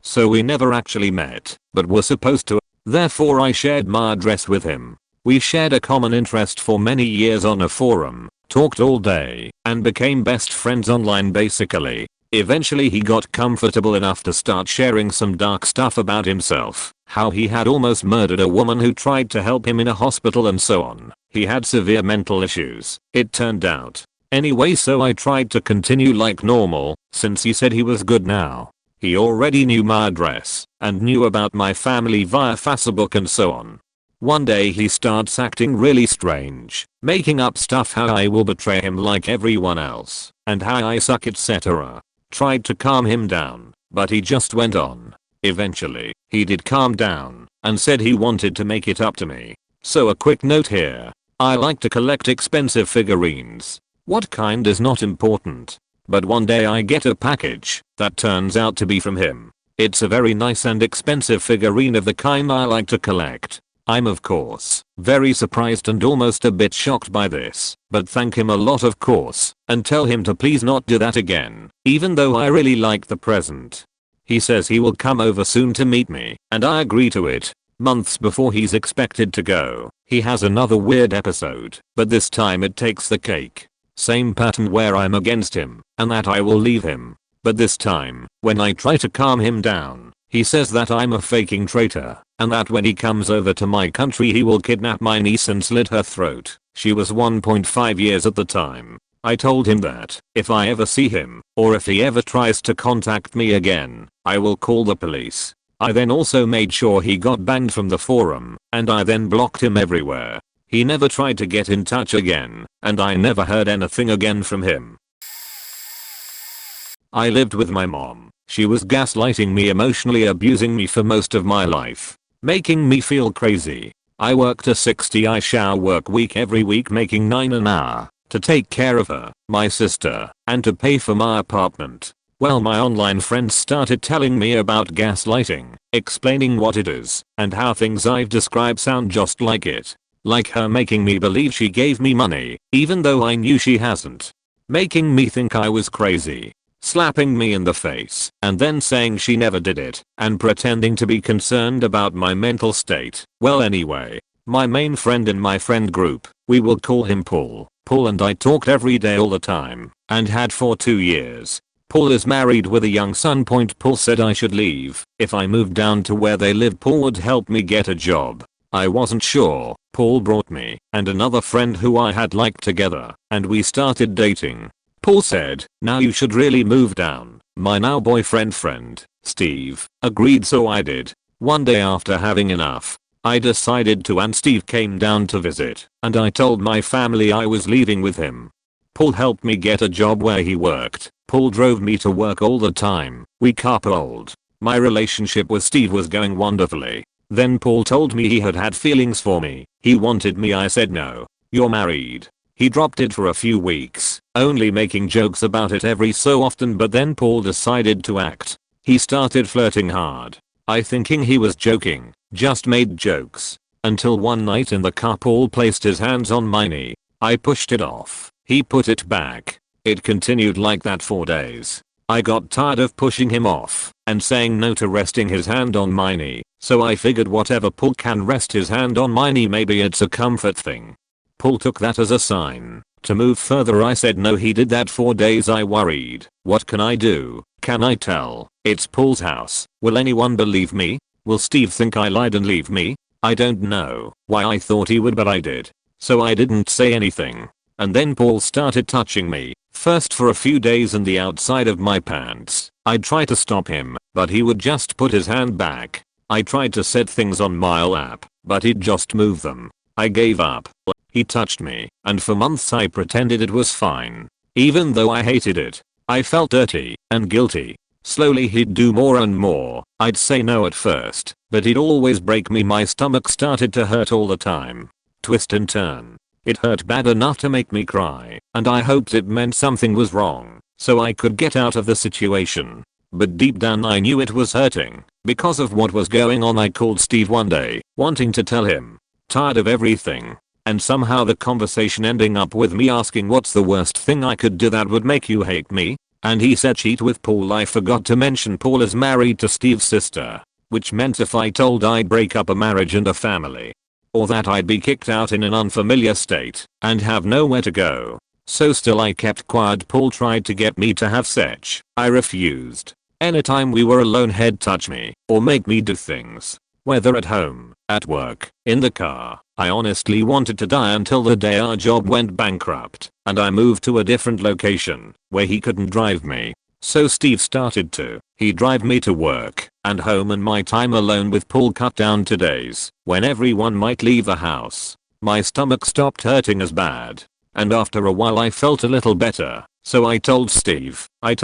Speaker 1: So we never actually met, but were supposed to. Therefore I shared my address with him. We shared a common interest for many years on a forum, talked all day, and became best friends online basically. Eventually he got comfortable enough to start sharing some dark stuff about himself, how he had almost murdered a woman who tried to help him in a hospital and so on. He had severe mental issues, it turned out. Anyway, so I tried to continue like normal, since he said he was good now. He already knew my address, and knew about my family via Facebook and so on. One day he starts acting really strange, making up stuff how I will betray him like everyone else, and how I suck etc. Tried to calm him down, but he just went on. Eventually, he did calm down, and said he wanted to make it up to me. So a quick note here. I like to collect expensive figurines. What kind is not important. But one day I get a package that turns out to be from him. It's a very nice and expensive figurine of the kind I like to collect. I'm of course very surprised and almost a bit shocked by this, but thank him a lot of course, and tell him to please not do that again, even though I really like the present. He says he will come over soon to meet me, and I agree to it. Months before he's expected to go, he has another weird episode, but this time it takes the cake. Same pattern where I'm against him, and that I will leave him. But this time, when I try to calm him down, he says that I'm a faking traitor, and that when he comes over to my country he will kidnap my niece and slit her throat. She was 1.5 years at the time. I told him that if I ever see him, or if he ever tries to contact me again, I will call the police. I then also made sure he got banned from the forum, and I then blocked him everywhere. He never tried to get in touch again, and I never heard anything again from him. I lived with my mom. She was gaslighting me, emotionally abusing me for most of my life, making me feel crazy. I worked a 60-hour work week every week, making $9 an hour, to take care of her, my sister, and to pay for my apartment. Well, my online friends started telling me about gaslighting, explaining what it is, and how things I've described sound just like it. Like her making me believe she gave me money, even though I knew she hasn't. Making me think I was crazy. Slapping me in the face, and then saying she never did it, and pretending to be concerned about my mental state. Well, anyway, my main friend in my friend group, we will call him Paul. Paul and I talked every day all the time, and had for 2 years. Paul is married with a young son. Paul said I should leave. If I moved down to where they live, Paul would help me get a job. I wasn't sure. Paul brought me and another friend who I had liked together, and we started dating. Paul said, now you should really move down. My now boyfriend friend, Steve, agreed, so I did. One day after having enough, I decided to, and Steve came down to visit, and I told my family I was leaving with him. Paul helped me get a job where he worked. Paul drove me to work all the time. We carpooled. My relationship with Steve was going wonderfully. Then Paul told me he had had feelings for me. He wanted me. I said no. You're married. He dropped it for a few weeks, only making jokes about it every so often, but then Paul decided to act. He started flirting hard. I thinking he was joking, just made jokes. Until one night in the car Paul placed his hands on my knee. I pushed it off. He put it back. It continued like that for days. I got tired of pushing him off and saying no to resting his hand on my knee, so I figured whatever Paul can rest his hand on my knee, maybe it's a comfort thing. Paul took that as a sign to move further. I said no. He did that for days. I worried. What can I do? Can I tell? It's Paul's house. Will anyone believe me? Will Steve think I lied and leave me? I don't know why I thought he would, but I did. So I didn't say anything. And then Paul started touching me, first for a few days in the outside of my pants. I'd try to stop him, but he would just put his hand back. I tried to set things on my lap, but he'd just move them. I gave up. He touched me, and for months I pretended it was fine. Even though I hated it, I felt dirty and guilty. Slowly he'd do more and more. I'd say no at first, but he'd always break me. My stomach started to hurt all the time. Twist and turn. It hurt bad enough to make me cry, and I hoped it meant something was wrong, so I could get out of the situation. But deep down I knew it was hurting. Because of what was going on, I called Steve one day, wanting to tell him. Tired of everything. And somehow the conversation ending up with me asking what's the worst thing I could do that would make you hate me? And he said cheat with Paul. I forgot to mention Paul is married to Steve's sister, which meant if I told I'd break up a marriage and a family, or that I'd be kicked out in an unfamiliar state and have nowhere to go. So still I kept quiet. Paul tried to get me to have sex. I refused. Anytime we were alone he'd touch me or make me do things. Whether at home, at work, in the car. I honestly wanted to die until the day our job went bankrupt and I moved to a different location where he couldn't drive me. So Steve started to. He'd drive me to work and home, and my time alone with Paul cut down to days when everyone might leave the house. My stomach stopped hurting as bad, and after a while I felt a little better. So I told Steve I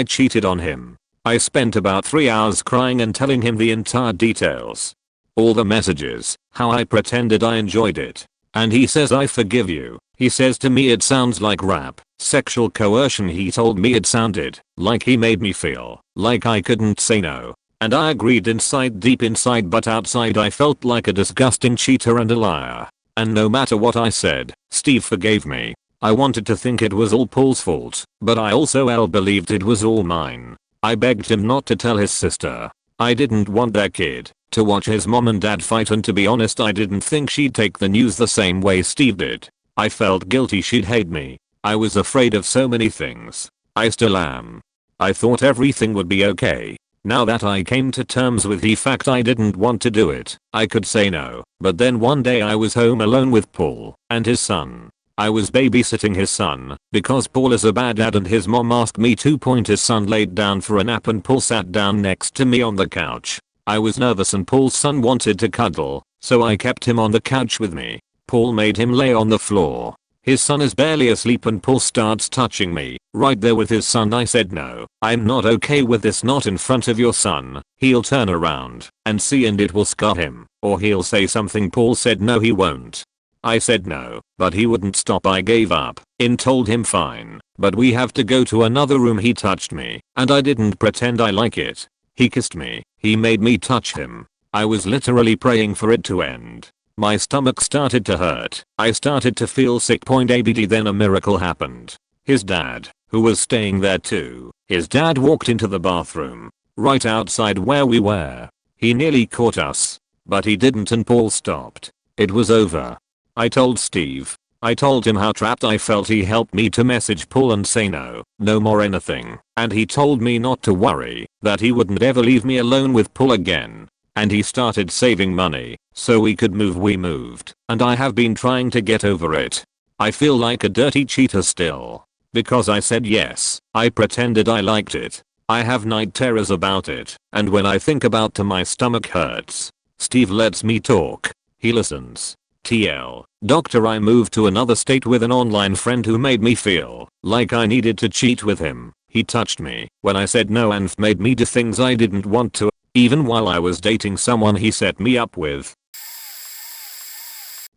Speaker 1: cheated on him. I spent about 3 hours crying and telling him the entire details. All the messages, how I pretended I enjoyed it. And he says I forgive you. He says to me it sounds like rap, sexual coercion. He told me it sounded like he made me feel like I couldn't say no. And I agreed inside, deep inside, but outside I felt like a disgusting cheater and a liar. And no matter what I said, Steve forgave me. I wanted to think it was all Paul's fault, but I also believed it was all mine. I begged him not to tell his sister. I didn't want their kid to watch his mom and dad fight, and to be honest I didn't think she'd take the news the same way Steve did. I felt guilty she'd hate me. I was afraid of so many things. I still am. I thought everything would be okay. Now that I came to terms with the fact I didn't want to do it, I could say no. But then one day I was home alone with Paul and his son. I was babysitting his son because Paul is a bad dad, and his mom asked me to. His son laid down for a nap and Paul sat down next to me on the couch. I was nervous and Paul's son wanted to cuddle, so I kept him on the couch with me. Paul made him lay on the floor. His son is barely asleep and Paul starts touching me right there with his son. I said no, I'm not okay with this, not in front of your son. He'll turn around and see and it will scar him, or he'll say something. Paul said no, he won't. I said no, but he wouldn't stop. I gave up and told him fine, but we have to go to another room. He touched me and I didn't pretend I like it. He kissed me. He made me touch him. I was literally praying for it to end. My stomach started to hurt. I started to feel sick. ABD. Then a miracle happened. His dad, who was staying there too, his dad walked into the bathroom right outside where we were. He nearly caught us, but he didn't and Paul stopped. It was over. I told Steve. I told him how trapped I felt. He helped me to message Paul and say no more anything. And he told me not to worry, that he wouldn't ever leave me alone with Paul again. And he started saving money so we could move. We moved, and I have been trying to get over it. I feel like a dirty cheater still. Because I said yes, I pretended I liked it. I have night terrors about it, and when I think about it my stomach hurts. Steve lets me talk. He listens. TL. Doctor, I moved to another state with an online friend who made me feel like I needed to cheat with him. He touched me when I said no and made me do things I didn't want to, even while I was dating someone he set me up with.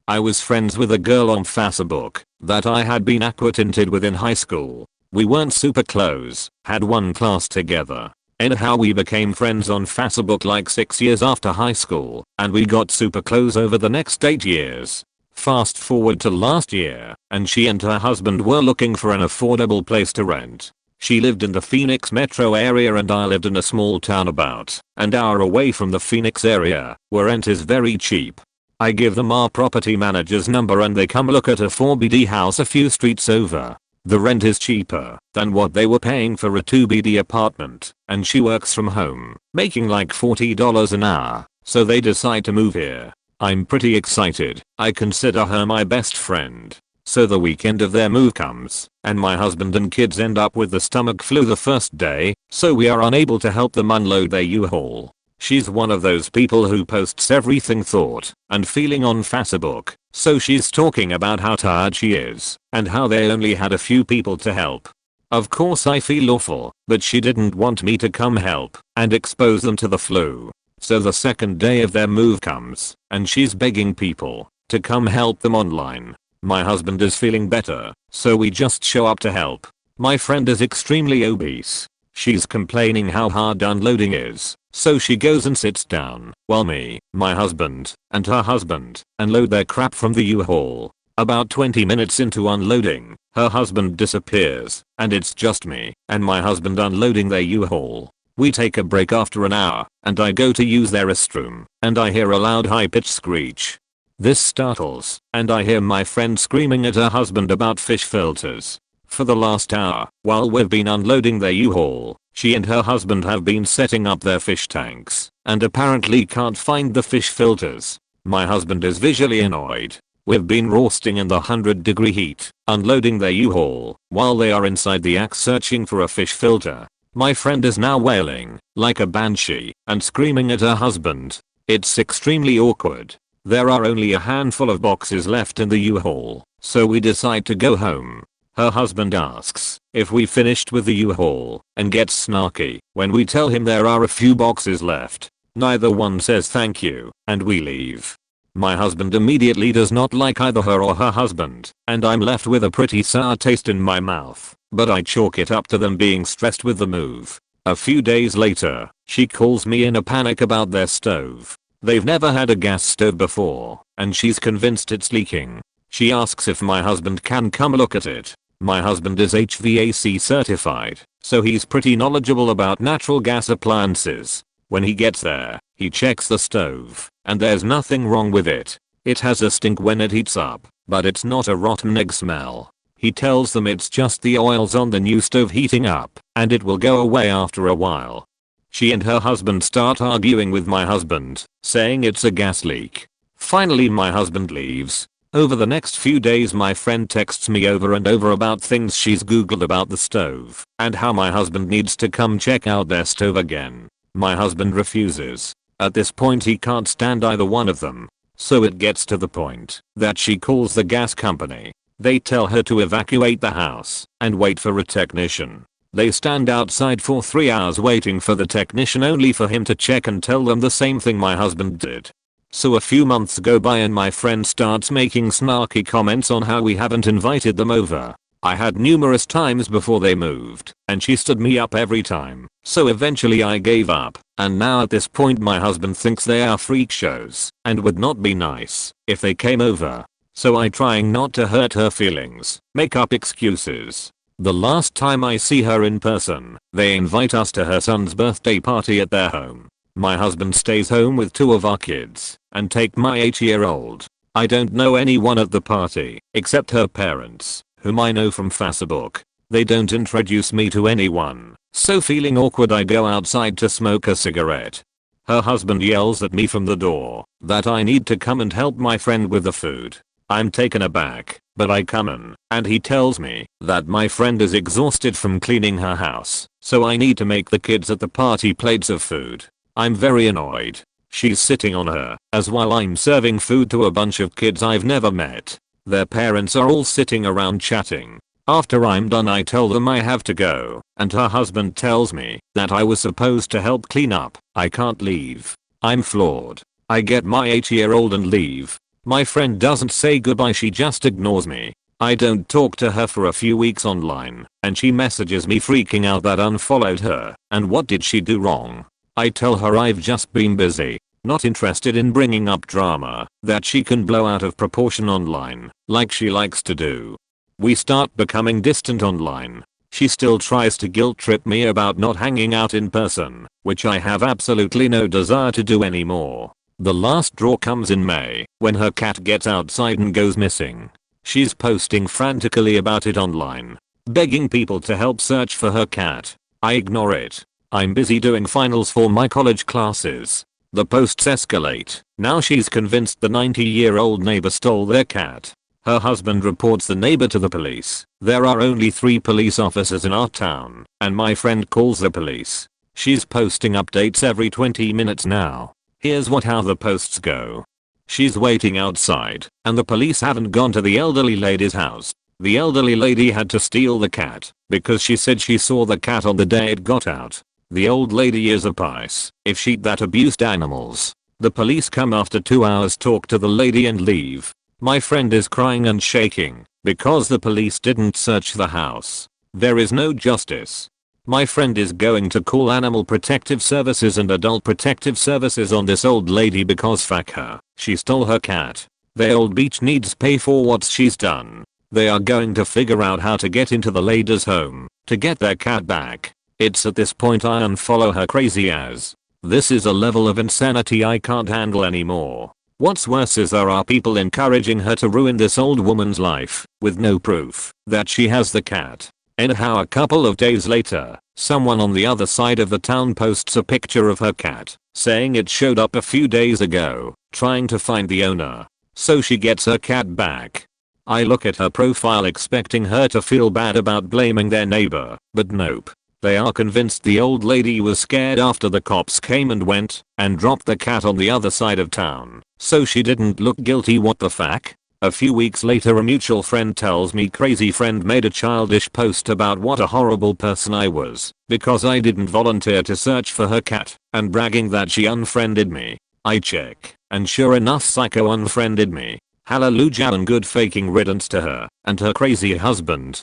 Speaker 1: I was friends with a girl on Facebook that I had been acquainted with in high school. We weren't super close, had one class together. Anyhow, we became friends on Facebook like 6 years after high school, and we got super close over the next 8 years. Fast forward to last year, and she and her husband were looking for an affordable place to rent. She lived in the Phoenix metro area and I lived in a small town about an hour away from the Phoenix area, where rent is very cheap. I give them our property manager's number and they come look at a 4BD house a few streets over. The rent is cheaper than what they were paying for a 2BD apartment, and she works from home, making like $40 an hour, so they decide to move here. I'm pretty excited. I consider her my best friend. So the weekend of their move comes, and my husband and kids end up with the stomach flu the first day, so we are unable to help them unload their U-Haul. She's one of those people who posts everything thought and feeling on Facebook, so she's talking about how tired she is and how they only had a few people to help. Of course I feel awful, but she didn't want me to come help and expose them to the flu. So the second day of their move comes, and she's begging people to come help them online. My husband is feeling better, so we just show up to help. My friend is extremely obese. She's complaining how hard unloading is, so she goes and sits down while me, my husband, and her husband unload their crap from the U-Haul. About 20 minutes into unloading, her husband disappears, and it's just me and my husband unloading their U-Haul. We take a break after an hour, and I go to use their restroom, and I hear a loud high-pitched screech. This startles, and I hear my friend screaming at her husband about fish filters. For the last hour, while we've been unloading their U-Haul, she and her husband have been setting up their fish tanks, and apparently can't find the fish filters. My husband is visually annoyed. We've been roasting in the 100-degree heat, unloading their U-Haul, while they are inside the axe searching for a fish filter. My friend is now wailing, like a banshee, and screaming at her husband. It's extremely awkward. There are only a handful of boxes left in the U-Haul, so we decide to go home. Her husband asks if we finished with the U-Haul and gets snarky when we tell him there are a few boxes left. Neither one says thank you, and we leave. My husband immediately does not like either her or her husband, and I'm left with a pretty sour taste in my mouth, but I chalk it up to them being stressed with the move. A few days later, she calls me in a panic about their stove. They've never had a gas stove before, and she's convinced it's leaking. She asks if my husband can come look at it. My husband is HVAC certified, so he's pretty knowledgeable about natural gas appliances. When he gets there, he checks the stove, and there's nothing wrong with it. It has a stink when it heats up, but it's not a rotten egg smell. He tells them it's just the oils on the new stove heating up, and it will go away after a while. She and her husband start arguing with my husband, saying it's a gas leak. Finally my husband leaves. Over the next few days my friend texts me over and over about things she's googled about the stove, and how my husband needs to come check out their stove again. My husband refuses. At this point he can't stand either one of them. So it gets to the point that she calls the gas company. They tell her to evacuate the house and wait for a technician. They stand outside for 3 hours waiting for the technician only for him to check and tell them the same thing my husband did. So a few months go by and my friend starts making snarky comments on how we haven't invited them over. I had numerous times before they moved, and she stood me up every time, so eventually I gave up, and now at this point my husband thinks they are freak shows, and would not be nice if they came over. So I, trying not to hurt her feelings, make up excuses. The last time I see her in person, they invite us to her son's birthday party at their home. My husband stays home with 2 of our kids, and take my 8-year-old. I don't know anyone at the party, except her parents, whom I know from Facebook. They don't introduce me to anyone, so feeling awkward I go outside to smoke a cigarette. Her husband yells at me from the door that I need to come and help my friend with the food. I'm taken aback, but I come in, and he tells me that my friend is exhausted from cleaning her house, so I need to make the kids at the party plates of food. I'm very annoyed. She's sitting on her as while I'm serving food to a bunch of kids I've never met. Their parents are all sitting around chatting. After I'm done I tell them I have to go, and her husband tells me that I was supposed to help clean up. I can't leave. I'm floored. I get my 8-year-old and leave. My friend doesn't say goodbye, she just ignores me. I don't talk to her for a few weeks online, and she messages me freaking out that unfollowed her, and what did she do wrong? I tell her I've just been busy, not interested in bringing up drama that she can blow out of proportion online, like she likes to do. We start becoming distant online. She still tries to guilt trip me about not hanging out in person, which I have absolutely no desire to do anymore. The last straw comes in May, when her cat gets outside and goes missing. She's posting frantically about it online, begging people to help search for her cat. I ignore it. I'm busy doing finals for my college classes. The posts escalate. Now she's convinced the 90-year-old neighbor stole their cat. Her husband reports the neighbor to the police. There are only 3 police officers in our town, and my friend calls the police. She's posting updates every 20 minutes now. Here's how the posts go. She's waiting outside, and the police haven't gone to the elderly lady's house. The elderly lady had to steal the cat, because she said she saw the cat on the day it got out. The old lady is a piece if she'd that abused animals. The police come after 2 hours, talk to the lady and leave. My friend is crying and shaking because the police didn't search the house. There is no justice. My friend is going to call Animal Protective Services and Adult Protective Services on this old lady because fuck her. She stole her cat. The old beach needs pay for what she's done. They are going to figure out how to get into the lady's home to get their cat back. It's at this point I unfollow her crazy as. This is a level of insanity I can't handle anymore. What's worse is there are people encouraging her to ruin this old woman's life with no proof that she has the cat. Anyhow, a couple of days later, someone on the other side of the town posts a picture of her cat, saying it showed up a few days ago, trying to find the owner. So she gets her cat back. I look at her profile expecting her to feel bad about blaming their neighbor, but nope. They are convinced the old lady was scared after the cops came and went and dropped the cat on the other side of town, so she didn't look guilty. What the fuck? A few weeks later, a mutual friend tells me crazy friend made a childish post about what a horrible person I was because I didn't volunteer to search for her cat and bragging that she unfriended me. I check, and sure enough, psycho unfriended me. Hallelujah and good faking riddance to her and her crazy husband.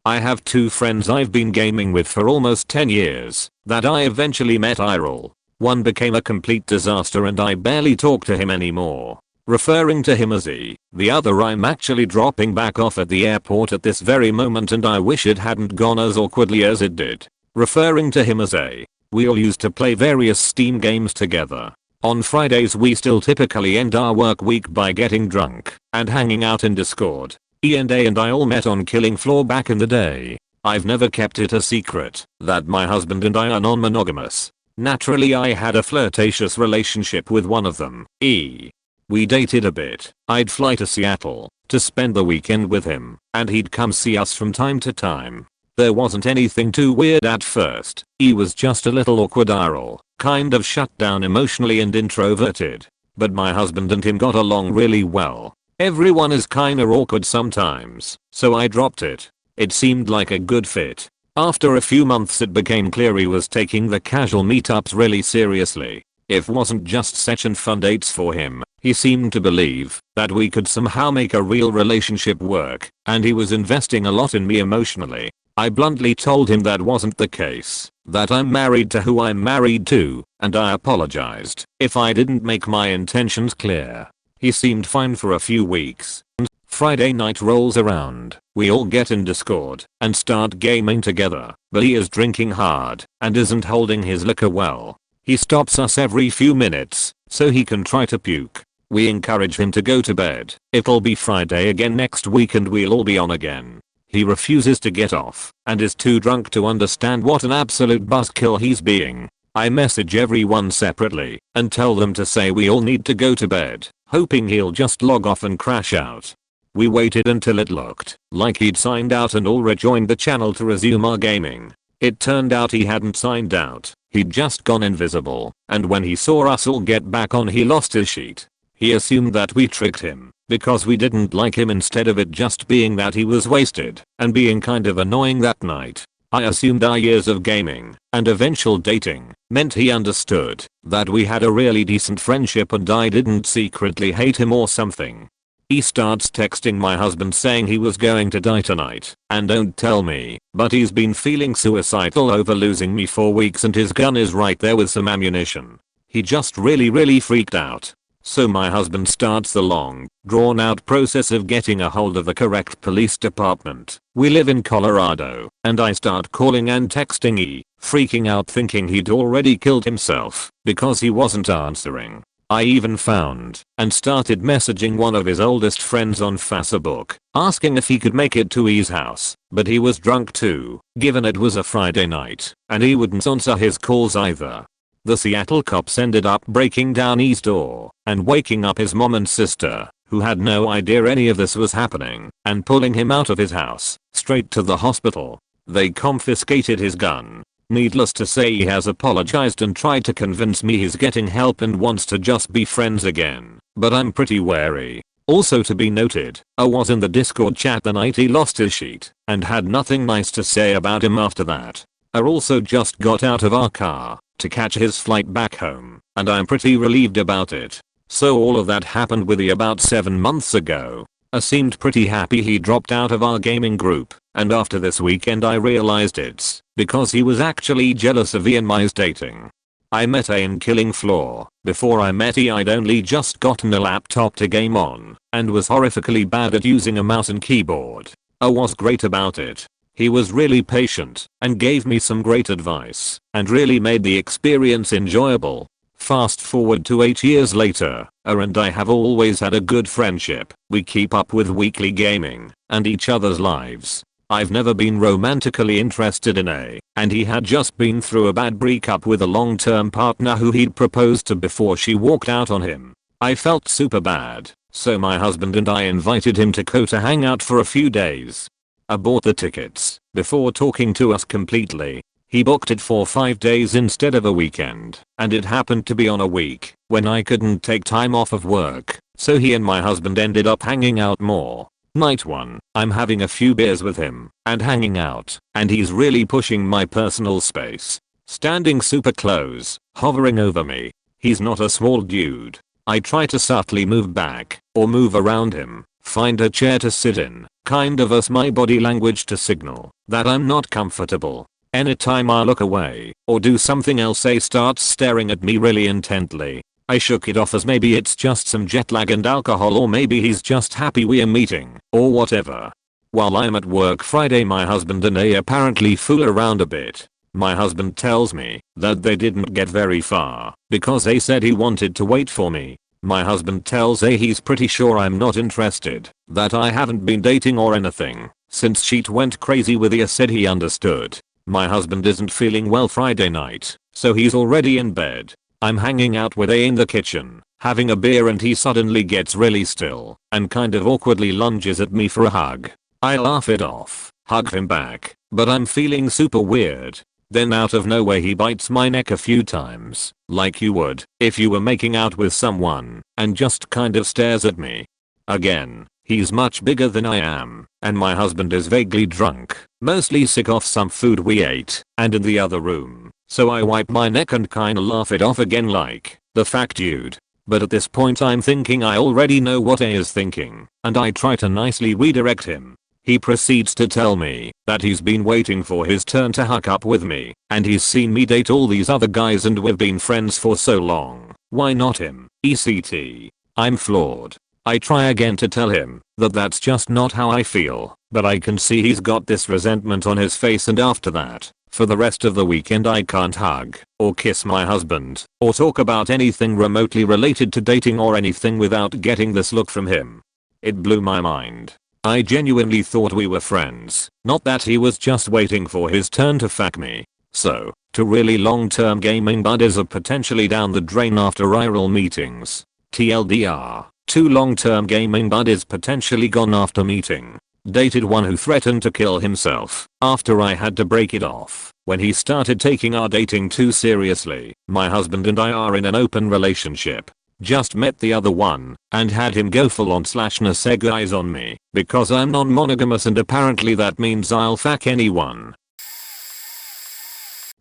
Speaker 1: I have 2 friends I've been gaming with for almost 10 years that I eventually met IRL. One became a complete disaster and I barely talk to him anymore. Referring to him as E. The other I'm actually dropping back off at the airport at this very moment and I wish it hadn't gone as awkwardly as it did. Referring to him as A. We all used to play various Steam games together. On Fridays we still typically end our work week by getting drunk and hanging out in Discord. E and A and I all met on Killing Floor back in the day. I've never kept it a secret that my husband and I are non-monogamous. Naturally I had a flirtatious relationship with one of them, E. We dated a bit. I'd fly to Seattle to spend the weekend with him, and he'd come see us from time to time. There wasn't anything too weird at first. E was just a little awkward IRL, kind of shut down emotionally and introverted. But my husband and him got along really well. Everyone is kinda awkward sometimes, so I dropped it. It seemed like a good fit. After a few months it became clear he was taking the casual meetups really seriously. It wasn't just such and fun dates for him. He seemed to believe that we could somehow make a real relationship work, and he was investing a lot in me emotionally. I bluntly told him that wasn't the case, that I'm married to who I'm married to, and I apologized if I didn't make my intentions clear. He seemed fine for a few weeks. Friday night rolls around, we all get in Discord and start gaming together, but he is drinking hard and isn't holding his liquor well. He stops us every few minutes so he can try to puke. We encourage him to go to bed. It'll be Friday again next week and we'll all be on again. He refuses to get off and is too drunk to understand what an absolute buzzkill he's being. I message everyone separately and tell them to say we all need to go to bed, hoping he'll just log off and crash out. We waited until it looked like he'd signed out and all rejoined the channel to resume our gaming. It turned out he hadn't signed out, he'd just gone invisible, and when he saw us all get back on he lost his shit. He assumed that we tricked him because we didn't like him instead of it just being that he was wasted and being kind of annoying that night. I assumed our years of gaming and eventual dating meant he understood that we had a really decent friendship and I didn't secretly hate him or something. He starts texting my husband saying he was going to die tonight and don't tell me, but he's been feeling suicidal over losing me for weeks and his gun is right there with some ammunition. He just really freaked out. So my husband starts the long, drawn out process of getting a hold of the correct police department. We live in Colorado, and I start calling and texting freaking out thinking he'd already killed himself because he wasn't answering. I even found and started messaging one of his oldest friends on Facebook, asking if he could make it to E's house, but he was drunk too, given it was a Friday night, and he wouldn't answer his calls either. The Seattle cops ended up breaking down E's door and waking up his mom and sister, who had no idea any of this was happening, and pulling him out of his house, straight to the hospital. They confiscated his gun. Needless to say he has apologized and tried to convince me he's getting help and wants to just be friends again, but I'm pretty wary. Also to be noted, I was in the Discord chat the night he lost his sheet and had nothing nice to say about him after that. I also just got out of our car to catch his flight back home, and I'm pretty relieved about it. So all of that happened with about 7 months ago. I seemed pretty happy he dropped out of our gaming group, and after this weekend I realized it's because he was actually jealous of E and my dating. I met A in Killing Floor. Before I met E I'd only just gotten a laptop to game on, and was horrifically bad at using a mouse and keyboard. I was great about it. He was really patient and gave me some great advice and really made the experience enjoyable. Fast forward to 8 years later, A and I have always had a good friendship. We keep up with weekly gaming and each other's lives. I've never been romantically interested in A, and he had just been through a bad breakup with a long-term partner who he'd proposed to before she walked out on him. I felt super bad, so my husband and I invited him to go to hang out for a few days. I bought the tickets before talking to us completely. He booked it for 5 days instead of a weekend, and it happened to be on a week when I couldn't take time off of work, so he and my husband ended up hanging out more. Night 1, I'm having a few beers with him and hanging out, and he's really pushing my personal space, standing super close, hovering over me. He's not a small dude. I try to subtly move back or move around him, find a chair to sit in, kind of as my body language to signal that I'm not comfortable. Anytime I look away or do something else, he starts staring at me really intently. I shook it off as maybe it's just some jet lag and alcohol, or maybe he's just happy we're meeting, or whatever. While I'm at work Friday, my husband and A apparently fool around a bit. My husband tells me that they didn't get very far because A said he wanted to wait for me. My husband tells A he's pretty sure I'm not interested, that I haven't been dating or anything since she went crazy with A. Said he understood. My husband isn't feeling well Friday night, so he's already in bed. I'm hanging out with A in the kitchen, having a beer, and he suddenly gets really still and kind of awkwardly lunges at me for a hug. I laugh it off, hug him back, but I'm feeling super weird. Then out of nowhere he bites my neck a few times, like you would if you were making out with someone, and just kind of stares at me. Again, he's much bigger than I am, and my husband is vaguely drunk, mostly sick off some food we ate, and in the other room. So I wipe my neck and kinda laugh it off again like, the fact dude. But at this point I'm thinking I already know what A is thinking, and I try to nicely redirect him. He proceeds to tell me that he's been waiting for his turn to hook up with me, and he's seen me date all these other guys and we've been friends for so long. Why not him? ECT. I'm floored. I try again to tell him that that's just not how I feel, but I can see he's got this resentment on his face, and after that, for the rest of the weekend I can't hug or kiss my husband or talk about anything remotely related to dating or anything without getting this look from him. It blew my mind. I genuinely thought we were friends, not that he was just waiting for his turn to fuck me. So, two really long-term gaming buddies are potentially down the drain after IRL meetings. TLDR, 2 long-term gaming buddies potentially gone after meeting. Dated one who threatened to kill himself after I had to break it off when he started taking our dating too seriously. My husband and I are in an open relationship. Just met the other one and had him go full on /nase on me because I'm non-monogamous and apparently that means I'll fuck anyone.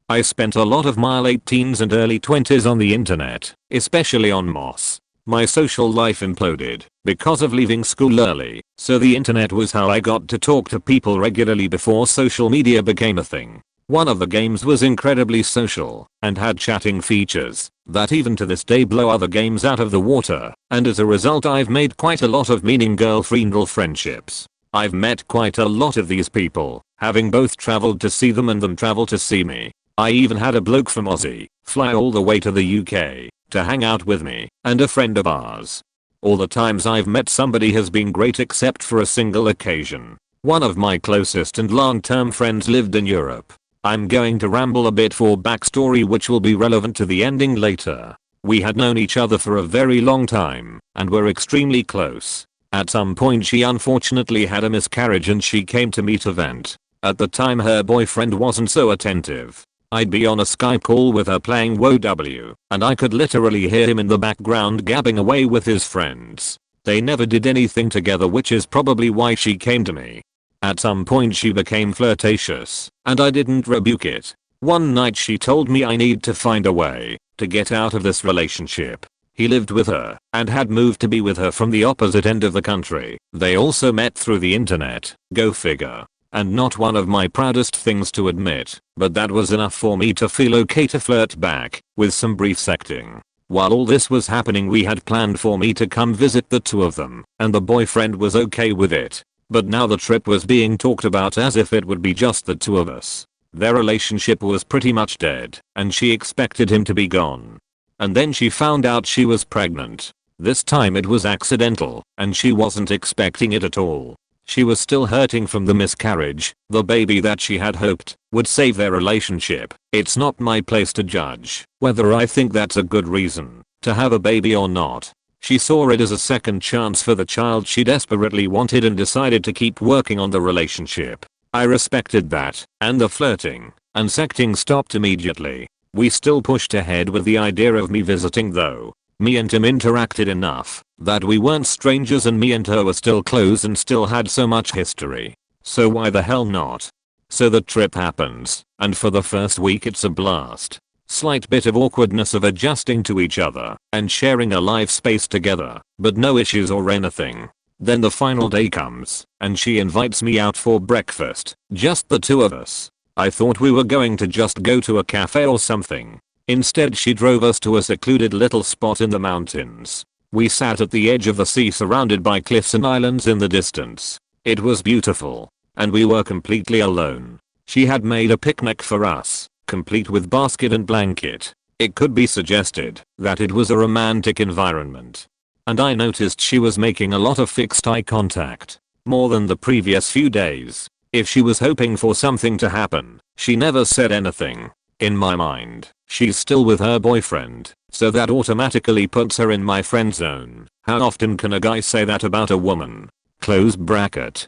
Speaker 1: I spent a lot of my late teens and early 20s on the internet, especially on Moss. My social life imploded because of leaving school early, so the internet was how I got to talk to people regularly before social media became a thing. One of the games was incredibly social and had chatting features that even to this day blow other games out of the water, and as a result I've made quite a lot of meaning girlfriendal friendships. I've met quite a lot of these people, having both traveled to see them and them travel to see me. I even had a bloke from Aussie fly all the way to the UK to hang out with me and a friend of ours. All the times I've met somebody has been great except for a single occasion. One of my closest and long-term friends lived in Europe. I'm going to ramble a bit for backstory which will be relevant to the ending later. We had known each other for a very long time and were extremely close. At some point she unfortunately had a miscarriage and she came to me to vent. At the time her boyfriend wasn't so attentive. I'd be on a Skype call with her playing WoW and I could literally hear him in the background gabbing away with his friends. They never did anything together, which is probably why she came to me. At some point she became flirtatious and I didn't rebuke it. One night she told me I need to find a way to get out of this relationship. He lived with her and had moved to be with her from the opposite end of the country. They also met through the internet, go figure. And not one of my proudest things to admit, but that was enough for me to feel okay to flirt back with some brief sexting. While all this was happening we had planned for me to come visit the two of them and the boyfriend was okay with it. But now the trip was being talked about as if it would be just the two of us. Their relationship was pretty much dead and she expected him to be gone. And then she found out she was pregnant. This time it was accidental and she wasn't expecting it at all. She was still hurting from the miscarriage. The baby that she had hoped would save their relationship. It's not my place to judge whether I think that's a good reason to have a baby or not. She saw it as a second chance for the child she desperately wanted and decided to keep working on the relationship. I respected that, and the flirting and sexting stopped immediately. We still pushed ahead with the idea of me visiting though. Me and him interacted enough that we weren't strangers and me and her were still close and still had so much history. So why the hell not? So the trip happens, and for the first week it's a blast. Slight bit of awkwardness of adjusting to each other and sharing a life space together, but no issues or anything. Then the final day comes, and she invites me out for breakfast, just the two of us. I thought we were going to just go to a cafe or something. Instead she drove us to a secluded little spot in the mountains. We sat at the edge of the sea surrounded by cliffs and islands in the distance. It was beautiful. And we were completely alone. She had made a picnic for us, complete with basket and blanket. It could be suggested that it was a romantic environment. And I noticed she was making a lot of fixed eye contact. More than the previous few days. If she was hoping for something to happen, she never said anything. In my mind, she's still with her boyfriend, so that automatically puts her in my friend zone. How often can a guy say that about a woman? Close bracket.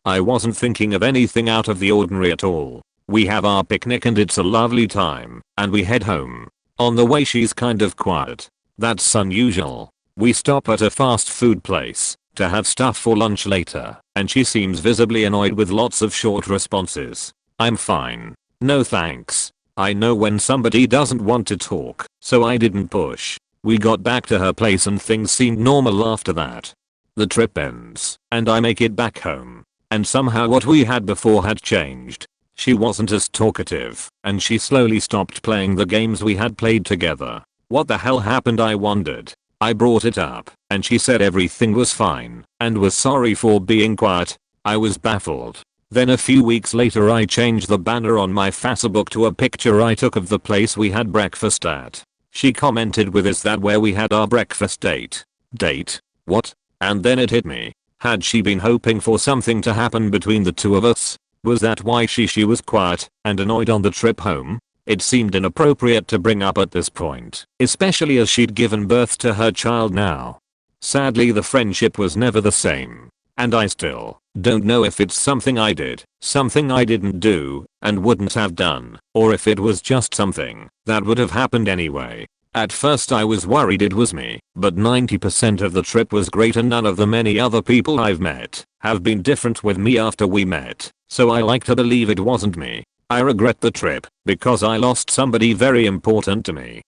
Speaker 1: I wasn't thinking of anything out of the ordinary at all. We have our picnic and it's a lovely time, and we head home. On the way she's kind of quiet. That's unusual. We stop at a fast food place to have stuff for lunch later, and she seems visibly annoyed with lots of short responses. I'm fine. No thanks. I know when somebody doesn't want to talk, so I didn't push. We got back to her place and things seemed normal after that. The trip ends, and I make it back home. And somehow what we had before had changed. She wasn't as talkative, and she slowly stopped playing the games we had played together. What the hell happened, I wondered. I brought it up, and she said everything was fine, and was sorry for being quiet. I was baffled. Then a few weeks later I changed the banner on my Facebook to a picture I took of the place we had breakfast at. She commented with, "Is that where we had our breakfast date?" Date? What? And then it hit me. Had she been hoping for something to happen between the two of us? Was that why she was quiet and annoyed on the trip home? It seemed inappropriate to bring up at this point, especially as she'd given birth to her child now. Sadly the friendship was never the same. And I still don't know if it's something I did, something I didn't do, and wouldn't have done, or if it was just something that would have happened anyway. At first I was worried it was me, but 90% of the trip was great and none of the many other people I've met have been different with me after we met, so I like to believe it wasn't me. I regret the trip because I lost somebody very important to me.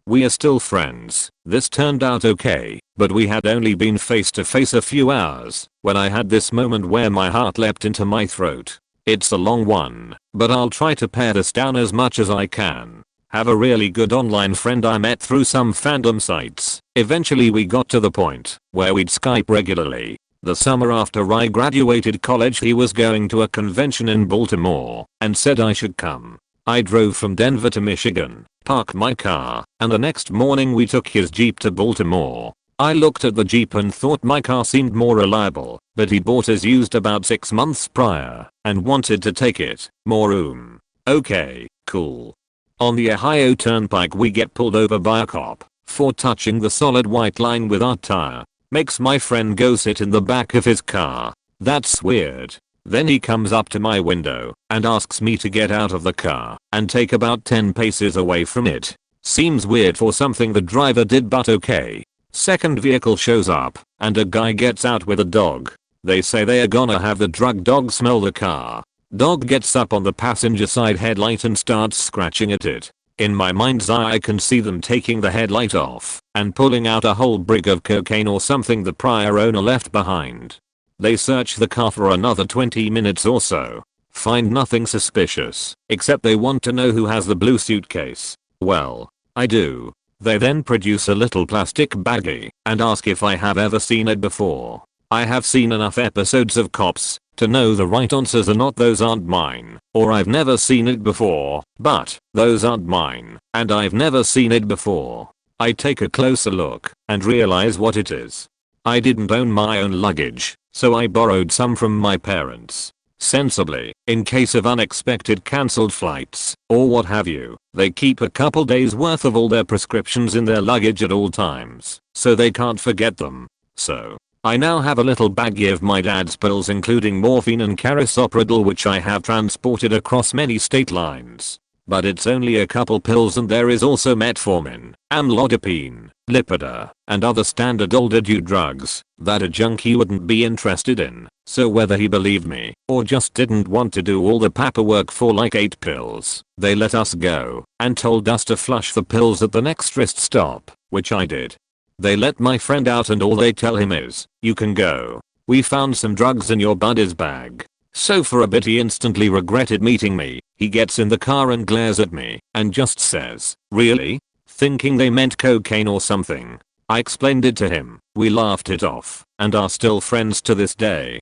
Speaker 1: We are still friends. This turned out okay, but we had only been face to face a few hours when I had this moment where my heart leapt into my throat. It's a long one, but I'll try to pare this down as much as I can. Have a really good online friend I met through some fandom sites. Eventually we got to the point where we'd Skype regularly. The summer after I graduated college he was going to a convention in Baltimore and said I should come. I drove from Denver to Michigan, parked my car, and the next morning we took his Jeep to Baltimore. I looked at the Jeep and thought my car seemed more reliable, but he bought as used about 6 months prior and wanted to take it. More room. Okay, cool. On the Ohio Turnpike we get pulled over by a cop for touching the solid white line with our tire. Makes my friend go sit in the back of his car. That's weird. Then he comes up to my window and asks me to get out of the car and take about 10 paces away from it. Seems weird for something the driver did, but okay. Second vehicle shows up and a guy gets out with a dog. They say they are gonna have the drug dog smell the car. Dog gets up on the passenger side headlight and starts scratching at it. In my mind's eye I can see them taking the headlight off and pulling out a whole brig of cocaine or something the prior owner left behind. They search the car for another 20 minutes or so. Find nothing suspicious, except they want to know who has the blue suitcase. Well, I do. They then produce a little plastic baggie and ask if I have ever seen it before. I have seen enough episodes of Cops to know the right answers are not "those aren't mine" or "I've never seen it before," but "those aren't mine" and "I've never seen it before." I take a closer look and realize what it is. I didn't own my own luggage, so I borrowed some from my parents. Sensibly, in case of unexpected cancelled flights or what have you, they keep a couple days worth of all their prescriptions in their luggage at all times, so they can't forget them. So I now have a little baggie of my dad's pills, including morphine and carisoprodol, which I have transported across many state lines. But it's only a couple pills, and there is also metformin, amlodipine, Lipitor, and other standard older dude drugs that a junkie wouldn't be interested in. So whether he believed me or just didn't want to do all the paperwork for like 8 pills, they let us go and told us to flush the pills at the next rest stop, which I did. They let my friend out and all they tell him is, "You can go. We found some drugs in your buddy's bag." So for a bit he instantly regretted meeting me. He gets in the car and glares at me and just says, "Really?" Thinking they meant cocaine or something. I explained it to him. We laughed it off and are still friends to this day.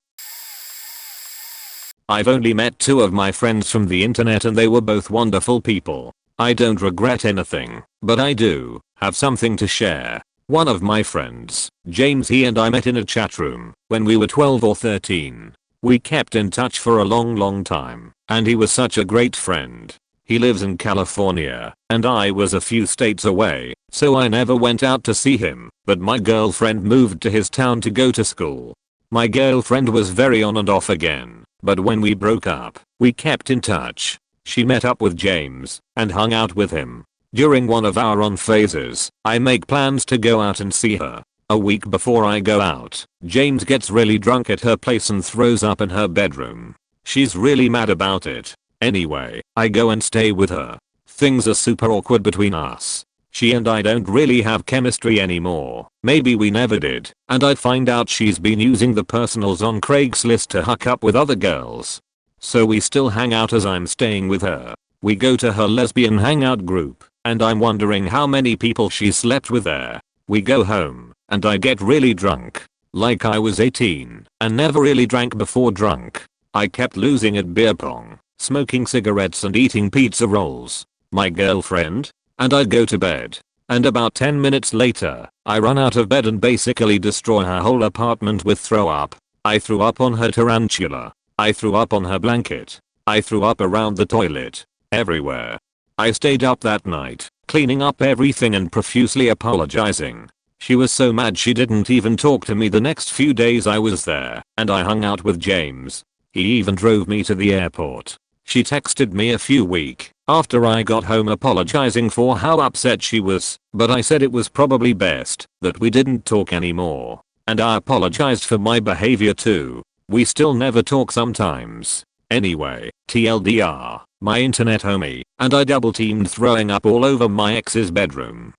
Speaker 1: I've only met 2 of my friends from the internet and they were both wonderful people. I don't regret anything, but I do have something to share. One of my friends, James, he and I met in a chat room when we were 12 or 13. We kept in touch for a long time, and he was such a great friend. He lives in California, and I was a few states away, so I never went out to see him, but my girlfriend moved to his town to go to school. My girlfriend was very on and off again, but when we broke up, we kept in touch. She met up with James and hung out with him. During one of our on phases, I make plans to go out and see her. A week before I go out, James gets really drunk at her place and throws up in her bedroom. She's really mad about it. Anyway, I go and stay with her. Things are super awkward between us. She and I don't really have chemistry anymore. Maybe we never did. And I find out she's been using the personals on Craigslist to hook up with other girls. So we still hang out as I'm staying with her. We go to her lesbian hangout group, and I'm wondering how many people she slept with there. We go home, and I get really drunk. Like I was 18, and never really drank before drunk. I kept losing at beer pong, smoking cigarettes and eating pizza rolls. My girlfriend and I'd go to bed. And about 10 minutes later, I run out of bed and basically destroy her whole apartment with throw up. I threw up on her tarantula. I threw up on her blanket. I threw up around the toilet. Everywhere. I stayed up that night, cleaning up everything and profusely apologizing. She was so mad she didn't even talk to me the next few days I was there, and I hung out with James. He even drove me to the airport. She texted me a few weeks after I got home apologizing for how upset she was, but I said it was probably best that we didn't talk anymore. And I apologized for my behavior too. We still never talk sometimes. Anyway, TLDR, my internet homie, and I double teamed throwing up all over my ex's bedroom.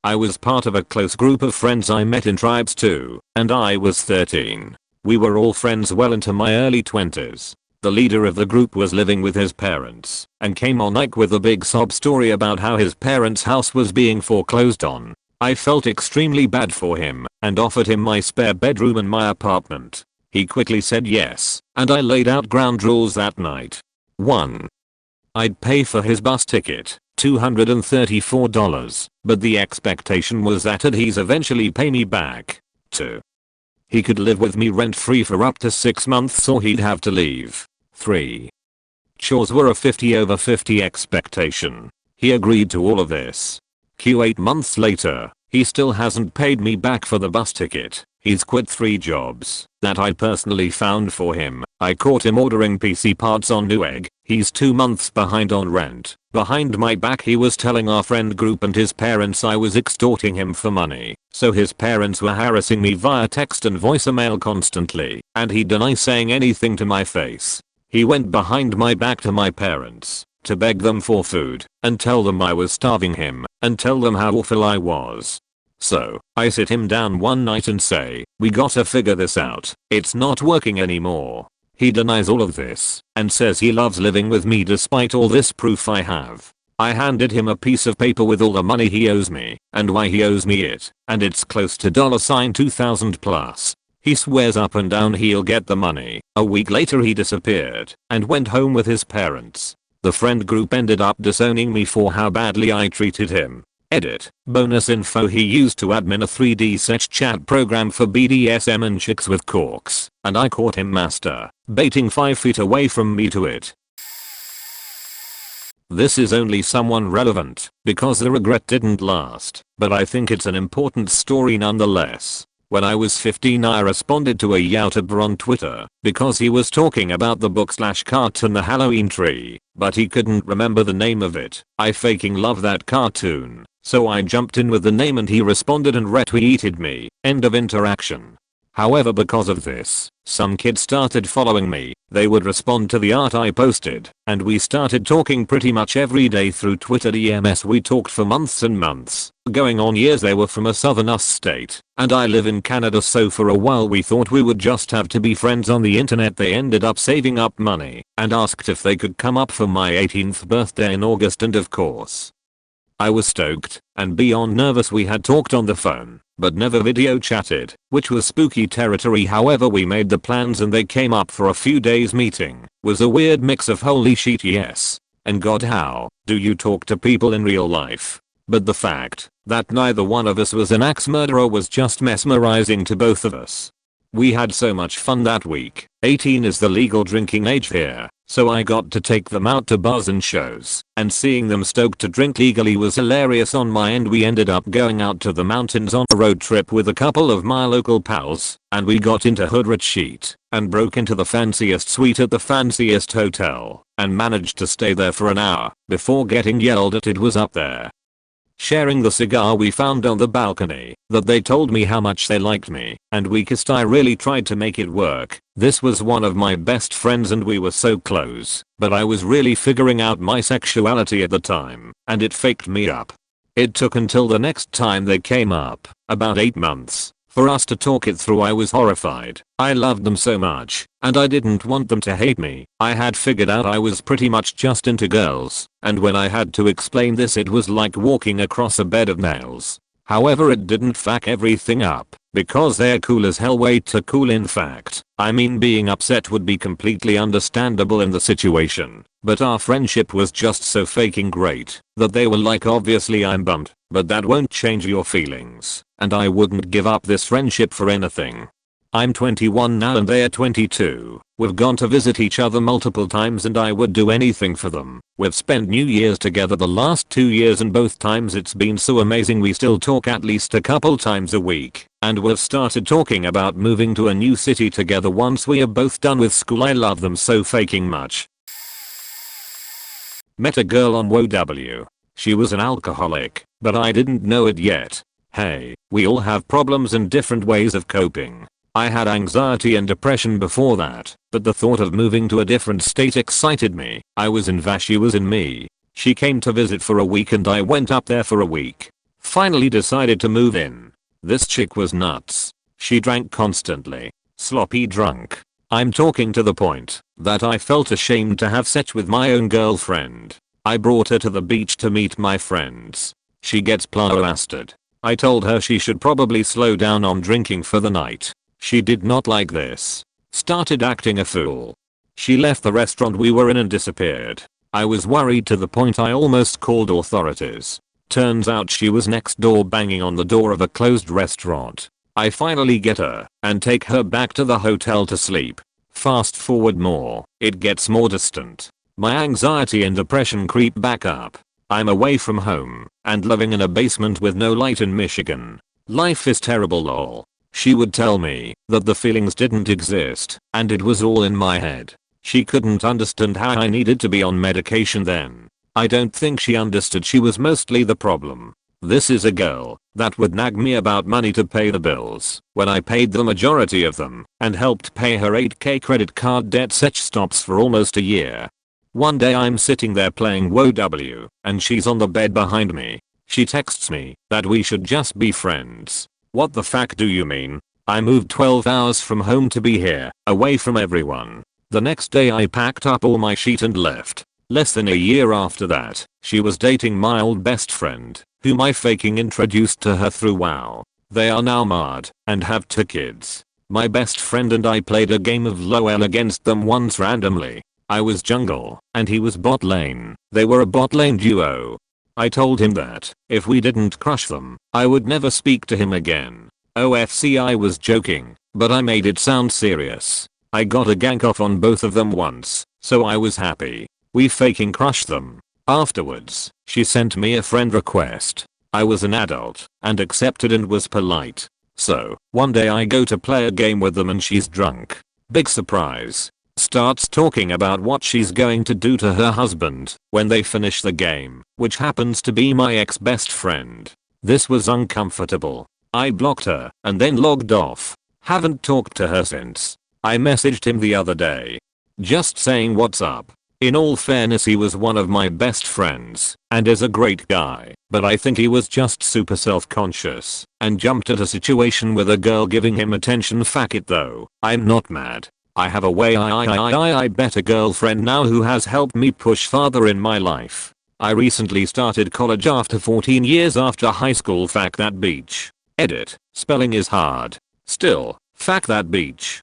Speaker 1: I was part of a close group of friends I met in tribes too, and I was 13. We were all friends well into my early 20s. The leader of the group was living with his parents and came on like with a big sob story about how his parents' house was being foreclosed on. I felt extremely bad for him and offered him my spare bedroom in my apartment. He quickly said yes, and I laid out ground rules that night. 1. I'd pay for his bus ticket, $234, but the expectation was that he'd eventually pay me back. 2. He could live with me rent-free for up to 6 months or he'd have to leave. 3. Chores were a 50/50 expectation. He agreed to all of this. 8 months later, he still hasn't paid me back for the bus ticket. He's quit 3 jobs that I personally found for him. I caught him ordering PC parts on Newegg. He's 2 months behind on rent. Behind my back he was telling our friend group and his parents I was extorting him for money. So his parents were harassing me via text and voicemail constantly, and he denied saying anything to my face. He went behind my back to my parents to beg them for food and tell them I was starving him and tell them how awful I was. So, I sit him down one night and say, we gotta figure this out. It's not working anymore. He denies all of this and says he loves living with me despite all this proof I have. I handed him a piece of paper with all the money he owes me and why he owes me it, and it's close to $2,000 plus. He swears up and down he'll get the money. A week later he disappeared and went home with his parents. The friend group ended up disowning me for how badly I treated him. Edit. Bonus info: he used to admin a 3D sex chat program for BDSM and chicks with corks, and I caught him masturbating 5 feet away from me to it. This is only somewhat relevant because the regret didn't last, but I think it's an important story nonetheless. When I was 15 I responded to a YouTuber on Twitter because he was talking about the book/cartoon The Halloween Tree, but he couldn't remember the name of it. I fucking love that cartoon, so I jumped in with the name and he responded and retweeted me. End of interaction. However, because of this, some kids started following me. They would respond to the art I posted, and we started talking pretty much every day through Twitter DMs. We talked for months and months, going on years. They were from a southern US state, and I live in Canada, so for a while we thought we would just have to be friends on the internet. They ended up saving up money and asked if they could come up for my 18th birthday in August, and of course, I was stoked and beyond nervous. We had talked on the phone, but never video chatted, which was spooky territory. However, we made the plans and they came up for a few days meeting. Was a weird mix of holy shit yes, and god how do you talk to people in real life? But the fact that neither one of us was an axe murderer was just mesmerizing to both of us. We had so much fun that week. 18 is the legal drinking age here, so I got to take them out to bars and shows, and seeing them stoked to drink legally was hilarious on my end. We ended up going out to the mountains on a road trip with a couple of my local pals, and we got into Hood Rich Sheet and broke into the fanciest suite at the fanciest hotel and managed to stay there for an hour before getting yelled at. It was up there sharing the cigar we found on the balcony that they told me how much they liked me, and we kissed. I really tried to make it work. This was one of my best friends and we were so close, but I was really figuring out my sexuality at the time, and it faked me up. It took until the next time they came up, about 8 months, for us to talk it through. I was horrified. I loved them so much, and I didn't want them to hate me. I had figured out I was pretty much just into girls, and when I had to explain this it was like walking across a bed of nails. However, it didn't fuck everything up, because they're cool as hell. Way too cool in fact. I mean, being upset would be completely understandable in the situation, but our friendship was just so fucking great that they were like, obviously I'm bummed, but that won't change your feelings, and I wouldn't give up this friendship for anything. I'm 21 now and they're 22. We've gone to visit each other multiple times and I would do anything for them. We've spent New Year's together the last 2 years and both times it's been so amazing. We still talk at least a couple times a week, and we've started talking about moving to a new city together once we are both done with school. I love them so fucking much. Met a girl on WoW. She was an alcoholic, but I didn't know it yet. Hey, we all have problems and different ways of coping. I had anxiety and depression before that, but the thought of moving to a different state excited me. I was in Vash, she was in me. She came to visit for a week and I went up there for a week. Finally decided to move in. This chick was nuts. She drank constantly. Sloppy drunk. I'm talking to the point that I felt ashamed to have sex with my own girlfriend. I brought her to the beach to meet my friends. She gets plastered. I told her she should probably slow down on drinking for the night. She did not like this. Started acting a fool. She left the restaurant we were in and disappeared. I was worried to the point I almost called authorities. Turns out she was next door banging on the door of a closed restaurant. I finally get her and take her back to the hotel to sleep. Fast forward more, it gets more distant. My anxiety and depression creep back up. I'm away from home and living in a basement with no light in Michigan. Life is terrible lol. She would tell me that the feelings didn't exist and it was all in my head. She couldn't understand how I needed to be on medication then. I don't think she understood she was mostly the problem. This is a girl that would nag me about money to pay the bills when I paid the majority of them and helped pay her 8k credit card debt. Such stops for almost a year. One day I'm sitting there playing WoW and she's on the bed behind me. She texts me that we should just be friends. What the fuck do you mean? I moved 12 hours from home to be here, away from everyone. The next day I packed up all my shit and left. Less than a year after that, she was dating my old best friend, whom I faking introduced to her through WoW. They are now married and have 2 kids. My best friend and I played a game of LoL against them once randomly. I was jungle and he was bot lane. They were a bot lane duo. I told him that if we didn't crush them, I would never speak to him again. OFC, I was joking, but I made it sound serious. I got a gank off on both of them once, so I was happy. We faking crushed them. Afterwards, she sent me a friend request. I was an adult and accepted and was polite. So, one day I go to play a game with them and she's drunk. Big surprise. Starts talking about what she's going to do to her husband when they finish the game, which happens to be my ex-best friend. This was uncomfortable. I blocked her and then logged off. Haven't talked to her since. I messaged him the other day. Just saying what's up. In all fairness, he was one of my best friends and is a great guy, but I think he was just super self-conscious and jumped at a situation with a girl giving him attention. Fuck it though, I'm not mad. I have a way I better girlfriend now who has helped me push farther in my life. I recently started college after 14 years after high school. Fuck that beach. Edit. Spelling is hard. Still, fuck that beach.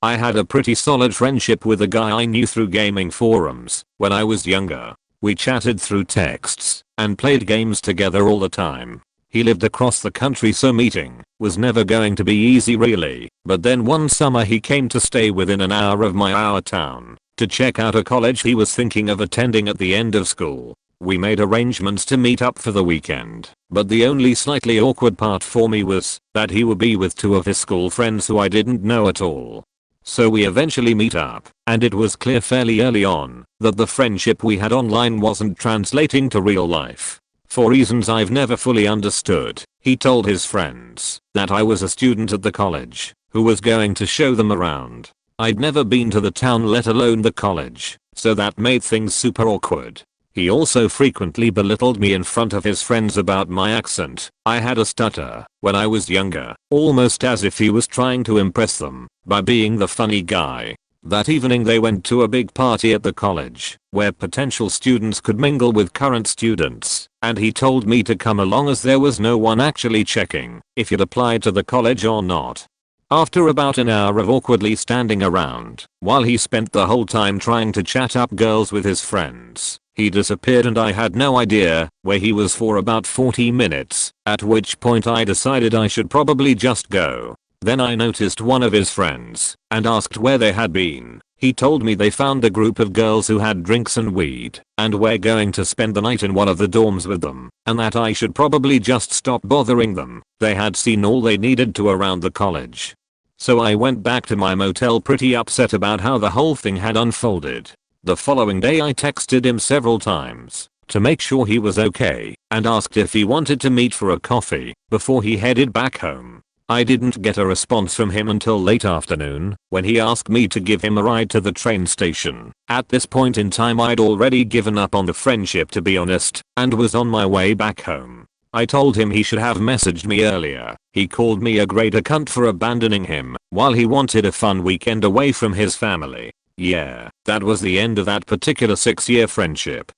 Speaker 1: I had a pretty solid friendship with a guy I knew through gaming forums when I was younger. We chatted through texts and played games together all the time. He lived across the country, so meeting was never going to be easy really, but then one summer he came to stay within an hour of our town to check out a college he was thinking of attending at the end of school. We made arrangements to meet up for the weekend, but the only slightly awkward part for me was that he would be with 2 of his school friends who I didn't know at all. So we eventually meet up, and it was clear fairly early on that the friendship we had online wasn't translating to real life. For reasons I've never fully understood, he told his friends that I was a student at the college who was going to show them around. I'd never been to the town, let alone the college, so that made things super awkward. He also frequently belittled me in front of his friends about my accent. I had a stutter when I was younger, almost as if he was trying to impress them by being the funny guy. That evening they went to a big party at the college where potential students could mingle with current students, and he told me to come along as there was no one actually checking if you'd applied to the college or not. After about an hour of awkwardly standing around while he spent the whole time trying to chat up girls with his friends, he disappeared and I had no idea where he was for about 40 minutes, at which point I decided I should probably just go. Then I noticed one of his friends and asked where they had been. He told me they found a group of girls who had drinks and weed and were going to spend the night in one of the dorms with them, and that I should probably just stop bothering them. They had seen all they needed to around the college. So I went back to my motel pretty upset about how the whole thing had unfolded. The following day I texted him several times to make sure he was okay and asked if he wanted to meet for a coffee before he headed back home. I didn't get a response from him until late afternoon when he asked me to give him a ride to the train station. At this point in time I'd already given up on the friendship, to be honest, and was on my way back home. I told him he should have messaged me earlier. He called me a greater cunt for abandoning him while he wanted a fun weekend away from his family. Yeah, that was the end of that particular 6-year friendship.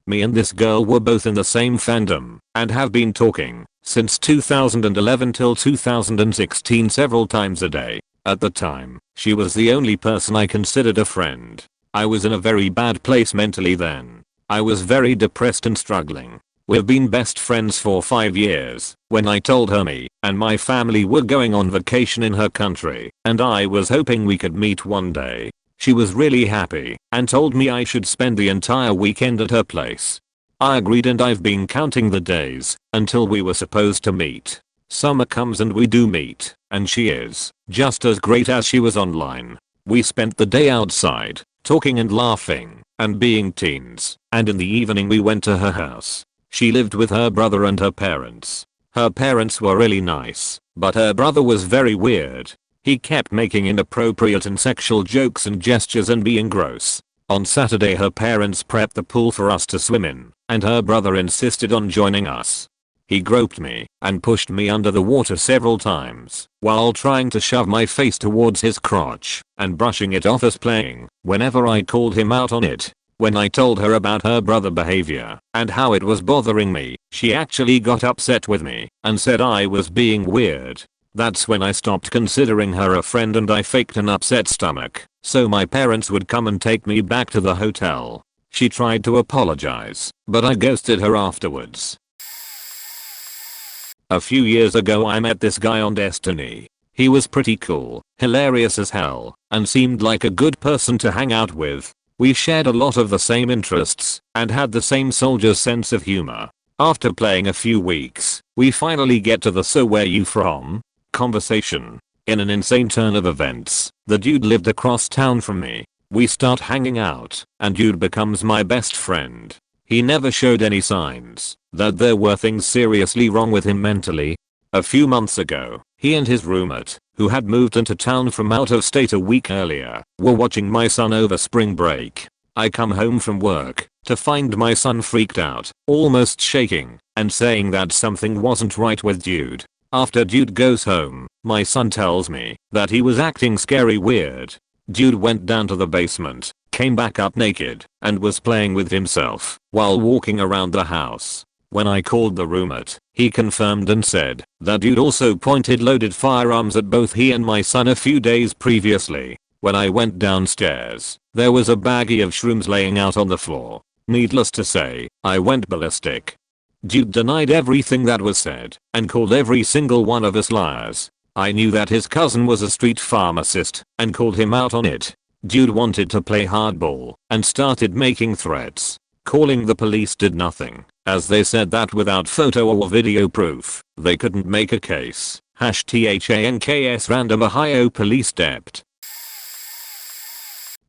Speaker 1: Me and this girl were both in the same fandom and have been talking since 2011 till 2016 several times a day. At the time, she was the only person I considered a friend. I was in a very bad place mentally then. I was very depressed and struggling. We've been best friends for 5 years when I told her me and my family were going on vacation in her country and I was hoping we could meet one day. She was really happy and told me I should spend the entire weekend at her place. I agreed and I've been counting the days until we were supposed to meet. Summer comes and we do meet, and she is just as great as she was online. We spent the day outside, talking and laughing and being teens, and in the evening we went to her house. She lived with her brother and her parents. Her parents were really nice, but her brother was very weird. He kept making inappropriate and sexual jokes and gestures and being gross. On Saturday her parents prepped the pool for us to swim in, and her brother insisted on joining us. He groped me and pushed me under the water several times while trying to shove my face towards his crotch and brushing it off as playing whenever I called him out on it. When I told her about her brother behavior and how it was bothering me, she actually got upset with me and said I was being weird. That's when I stopped considering her a friend and I faked an upset stomach so my parents would come and take me back to the hotel. She tried to apologize, but I ghosted her afterwards. A few years ago I met this guy on Destiny. He was pretty cool, hilarious as hell, and seemed like a good person to hang out with. We shared a lot of the same interests and had the same soldier's sense of humor. After playing a few weeks, we finally get to the "so where you from?" conversation. In an insane turn of events, the dude lived across town from me. We start hanging out, and dude becomes my best friend. He never showed any signs that there were things seriously wrong with him mentally. A few months ago, he and his roommate, who had moved into town from out of state a week earlier, were watching my son over spring break. I come home from work to find my son freaked out, almost shaking, and saying that something wasn't right with dude. After dude goes home, my son tells me that he was acting scary weird. Dude went down to the basement, came back up naked, and was playing with himself while walking around the house. When I called the roommate, he confirmed and said that dude also pointed loaded firearms at both he and my son a few days previously. When I went downstairs, there was a baggie of shrooms laying out on the floor. Needless to say, I went ballistic. Dude denied everything that was said and called every single one of us liars. I knew that his cousin was a street pharmacist and called him out on it. Dude wanted to play hardball and started making threats. Calling the police did nothing, as they said that without photo or video proof, they couldn't make a case. #THANKS random Ohio police dept.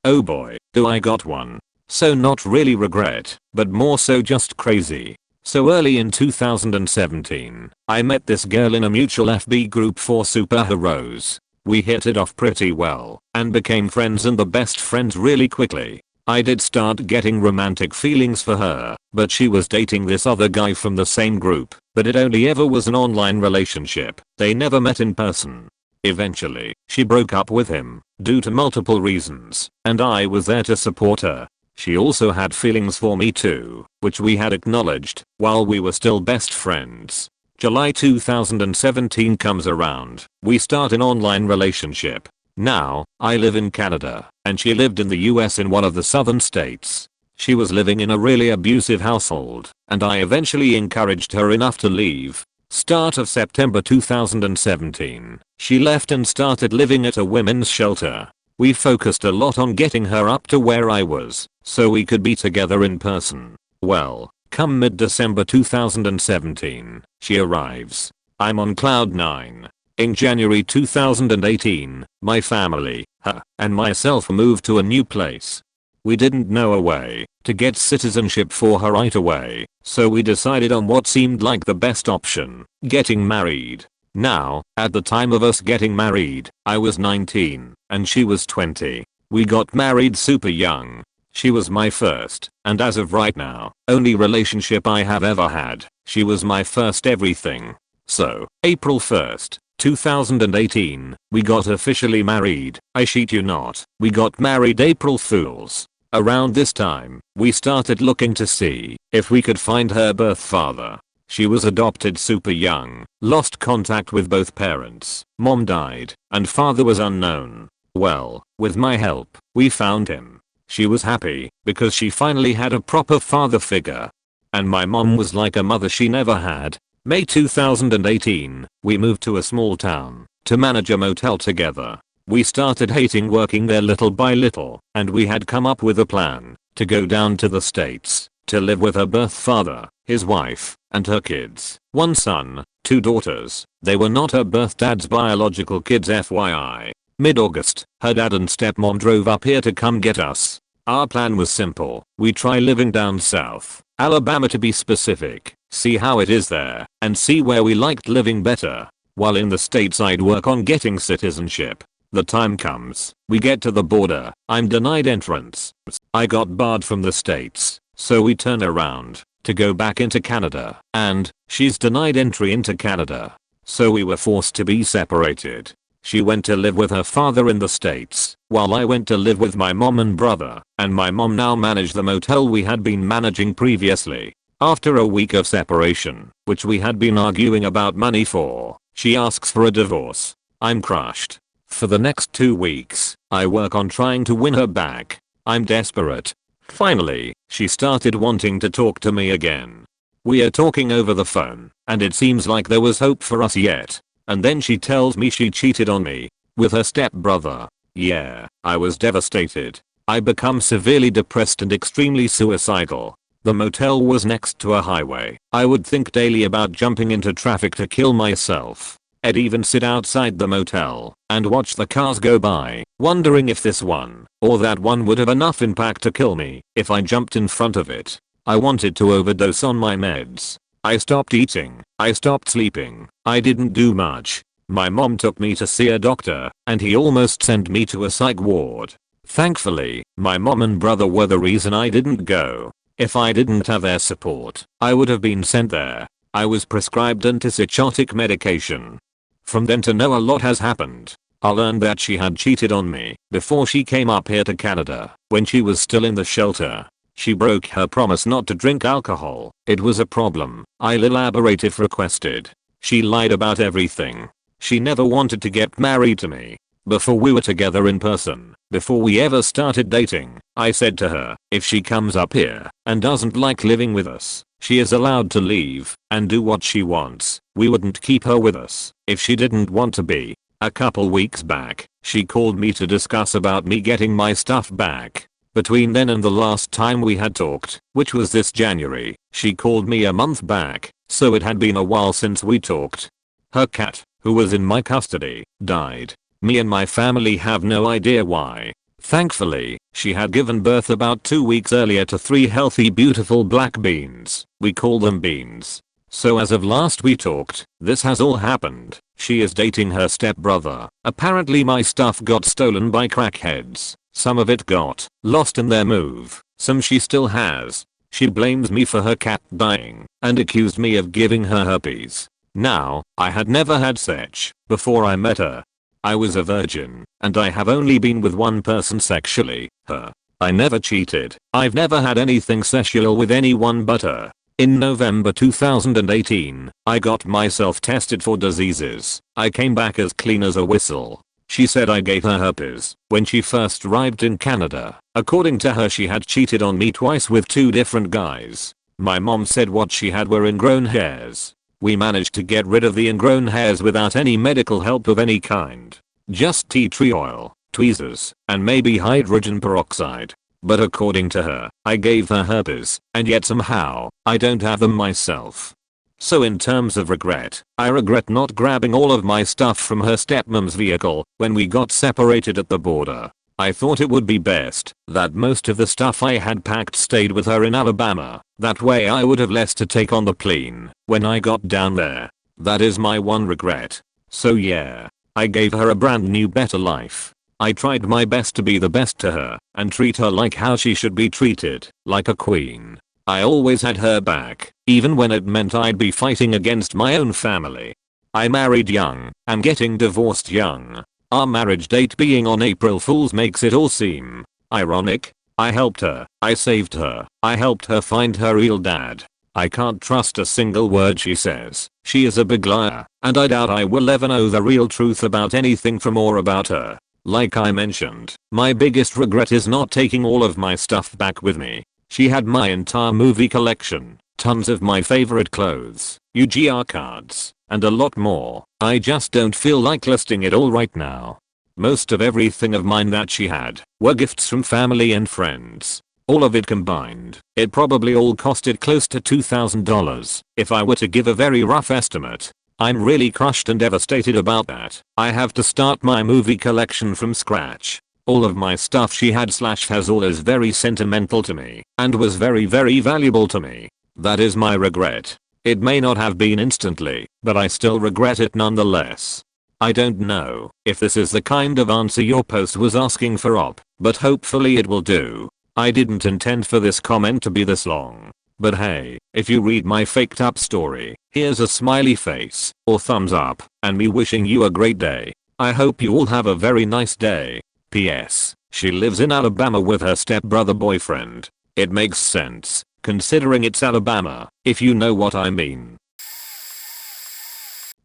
Speaker 1: Oh boy, do I got one. So not really regret, but more so just crazy. So early in 2017, I met this girl in a mutual FB group for superheroes. We hit it off pretty well and became friends and the best friends really quickly. I did start getting romantic feelings for her, but she was dating this other guy from the same group, but it only ever was an online relationship. They never met in person. Eventually, she broke up with him due to multiple reasons, and I was there to support her. She also had feelings for me too, which we had acknowledged while we were still best friends. July 2017 comes around. We start an online relationship. Now, I live in Canada, and she lived in the US in one of the southern states. She was living in a really abusive household, and I eventually encouraged her enough to leave. Start of September 2017, she left and started living at a women's shelter. We focused a lot on getting her up to where I was, so we could be together in person. Well, come mid-December 2017, she arrives. I'm on cloud 9. In January 2018, my family, her, and myself moved to a new place. We didn't know a way to get citizenship for her right away, so we decided on what seemed like the best option, getting married. Now, at the time of us getting married, I was 19 and she was 20. We got married super young. She was my first, and as of right now, only relationship I have ever had. She was my first everything. So, April 1st, 2018, we got officially married. I shit you not, we got married April Fools. Around this time, we started looking to see if we could find her birth father. She was adopted super young, lost contact with both parents, mom died, and father was unknown. Well, with my help, we found him. She was happy because she finally had a proper father figure. And my mom was like a mother she never had. May 2018, we moved to a small town to manage a motel together. We started hating working there little by little, and we had come up with a plan to go down to the States to live with her birth father, his wife, and her kids. One son, two daughters. They were not her birth dad's biological kids FYI. Mid-August, her dad and stepmom drove up here to come get us. Our plan was simple. We try living down south, Alabama to be specific, see how it is there, and see where we liked living better. While in the States I'd work on getting citizenship. The time comes, we get to the border, I'm denied entrance. I got barred from the States, so we turn around to go back into Canada, and she's denied entry into Canada. So we were forced to be separated. She went to live with her father in the States, while I went to live with my mom and brother, and my mom now managed the motel we had been managing previously. After a week of separation, which we had been arguing about money for, she asks for a divorce. I'm crushed. For the next 2 weeks, I work on trying to win her back. I'm desperate. Finally, she started wanting to talk to me again. We are talking over the phone, and it seems like there was hope for us yet. And then she tells me she cheated on me with her stepbrother. Yeah, I was devastated. I become severely depressed and extremely suicidal. The motel was next to a highway. I would think daily about jumping into traffic to kill myself. I'd even sit outside the motel and watch the cars go by, wondering if this one or that one would have enough impact to kill me if I jumped in front of it. I wanted to overdose on my meds. I stopped eating. I stopped sleeping. I didn't do much. My mom took me to see a doctor, and he almost sent me to a psych ward. Thankfully, my mom and brother were the reason I didn't go. If I didn't have their support, I would have been sent there. I was prescribed antipsychotic medication. From then to now a lot has happened. I learned that she had cheated on me before she came up here to Canada, when she was still in the shelter. She broke her promise not to drink alcohol. It was a problem. I'll elaborate if requested. She lied about everything. She never wanted to get married to me. Before we were together in person, before we ever started dating, I said to her, if she comes up here and doesn't like living with us, she is allowed to leave and do what she wants. We wouldn't keep her with us if she didn't want to be. A couple weeks back, she called me to discuss about me getting my stuff back. Between then and the last time we had talked, which was this January, she called me a month back, so it had been a while since we talked. Her cat, who was in my custody, died. Me and my family have no idea why. Thankfully, she had given birth about 2 weeks earlier to 3 healthy beautiful black beans. We call them beans. So as of last we talked, this has all happened. She is dating her stepbrother. Apparently my stuff got stolen by crackheads. Some of it got lost in their move. Some she still has. She blames me for her cat dying and accused me of giving her herpes. Now, I had never had sex before I met her. I was a virgin, and I have only been with one person sexually, her. I never cheated. I've never had anything sexual with anyone but her. In November 2018, I got myself tested for diseases. I came back as clean as a whistle. She said I gave her herpes when she first arrived in Canada. According to her, she had cheated on me twice with 2 different guys. My mom said what she had were ingrown hairs. We managed to get rid of the ingrown hairs without any medical help of any kind. Just tea tree oil, tweezers, and maybe hydrogen peroxide. But according to her, I gave her herpes, and yet somehow, I don't have them myself. So in terms of regret, I regret not grabbing all of my stuff from her stepmom's vehicle when we got separated at the border. I thought it would be best that most of the stuff I had packed stayed with her in Alabama. That way I would have less to take on the plane when I got down there. That is my one regret. So yeah, I gave her a brand new better life. I tried my best to be the best to her and treat her like how she should be treated, like a queen. I always had her back, even when it meant I'd be fighting against my own family. I married young and getting divorced young. Our marriage date being on April Fool's makes it all seem ironic. I helped her, I saved her, I helped her find her real dad. I can't trust a single word she says. She is a big liar, and I doubt I will ever know the real truth about anything from or about her. Like I mentioned, my biggest regret is not taking all of my stuff back with me. She had my entire movie collection, tons of my favorite clothes, UGR cards, and a lot more. I just don't feel like listing it all right now. Most of everything of mine that she had were gifts from family and friends. All of it combined, it probably all costed close to $2,000 if I were to give a very rough estimate. I'm really crushed and devastated about that. I have to start my movie collection from scratch. All of my stuff she had / has all is very sentimental to me and was very valuable to me. That is my regret. It may not have been instantly, but I still regret it nonetheless. I don't know if this is the kind of answer your post was asking for, but hopefully it will do. I didn't intend for this comment to be this long. But hey, if you read my faked up story, here's a smiley face or thumbs up and me wishing you a great day. I hope you all have a very nice day. P.S. She lives in Alabama with her stepbrother boyfriend. It makes sense, considering it's Alabama, if you know what I mean.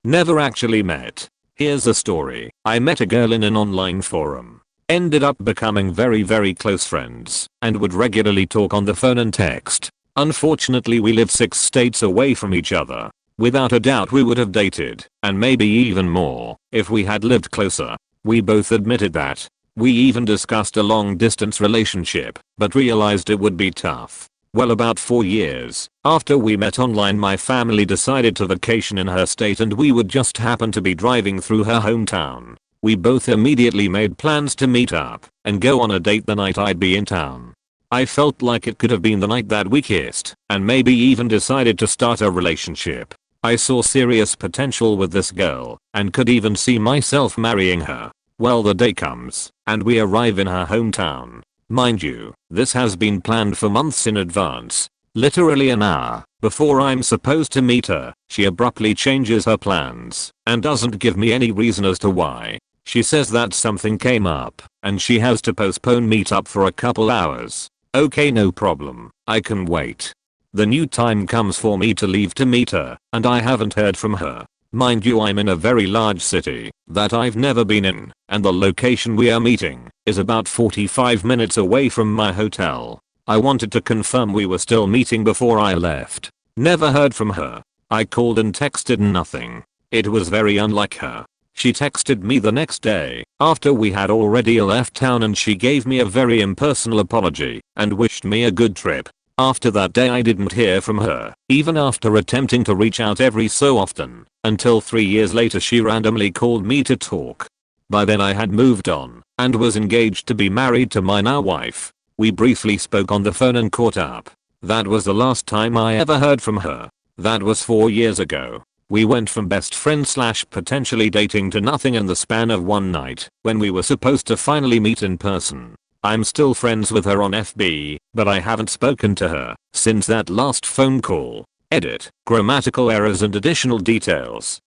Speaker 1: Never actually met. Here's a story. I met a girl in an online forum. Ended up becoming very close friends and would regularly talk on the phone and text. Unfortunately we live 6 states away from each other. Without a doubt we would have dated, and maybe even more, if we had lived closer. We both admitted that. We even discussed a long distance relationship, but realized it would be tough. Well, about 4 years after we met online, my family decided to vacation in her state and we would just happen to be driving through her hometown. We both immediately made plans to meet up and go on a date the night I'd be in town. I felt like it could have been the night that we kissed and maybe even decided to start a relationship. I saw serious potential with this girl and could even see myself marrying her. Well, the day comes and we arrive in her hometown. Mind you, this has been planned for months in advance. Literally an hour before I'm supposed to meet her, she abruptly changes her plans and doesn't give me any reason as to why. She says that something came up and she has to postpone meetup for a couple hours. Okay, no problem, I can wait. The new time comes for me to leave to meet her and I haven't heard from her. Mind you, I'm in a very large city that I've never been in, and the location we are meeting is about 45 minutes away from my hotel. I wanted to confirm we were still meeting before I left. Never heard from her. I called and texted, nothing. It was very unlike her. She texted me the next day after we had already left town and she gave me a very impersonal apology and wished me a good trip. After that day I didn't hear from her, even after attempting to reach out every so often, until 3 years later she randomly called me to talk. By then I had moved on and was engaged to be married to my now wife. We briefly spoke on the phone and caught up. That was the last time I ever heard from her. That was 4 years ago. We went from best friends / potentially dating to nothing in the span of one night when we were supposed to finally meet in person. I'm still friends with her on FB, but I haven't spoken to her since that last phone call. Edit, grammatical errors and additional details.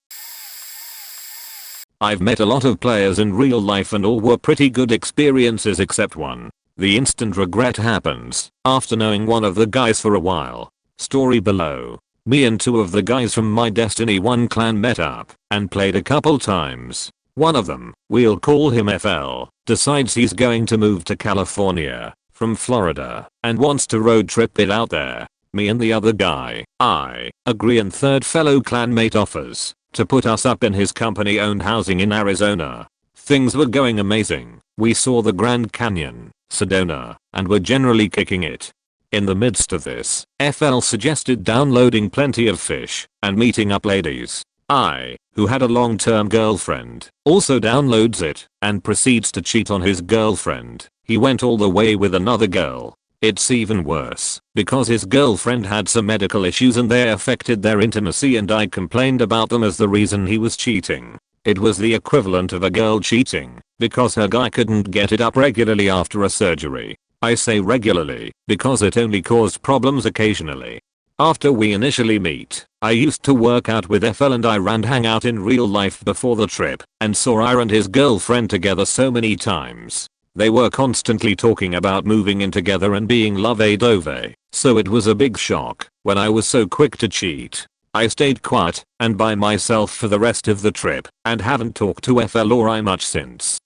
Speaker 1: I've met a lot of players in real life and all were pretty good experiences except one. The instant regret happens after knowing one of the guys for a while. Story below. Me and 2 of the guys from my Destiny 1 clan met up and played a couple times. One of them, we'll call him FL, decides he's going to move to California from Florida and wants to road trip it out there. Me and the other guy, I, agree, and third fellow clanmate offers to put us up in his company owned housing in Arizona. Things were going amazing. We saw the Grand Canyon, Sedona, and were generally kicking it. In the midst of this, FL suggested downloading Plenty of Fish and meeting up ladies. I, who had a long-term girlfriend, also downloads it and proceeds to cheat on his girlfriend. He went all the way with another girl. It's even worse, because his girlfriend had some medical issues and they affected their intimacy, and I complained about them as the reason he was cheating. It was the equivalent of a girl cheating, because her guy couldn't get it up regularly after a surgery. I say regularly, because it only caused problems occasionally. After we initially meet, I used to work out with FL and I ran hang out in real life before the trip and saw Ira and his girlfriend together so many times. They were constantly talking about moving in together and being love-a-dove, so it was a big shock when I was so quick to cheat. I stayed quiet and by myself for the rest of the trip and haven't talked to FL or I much since.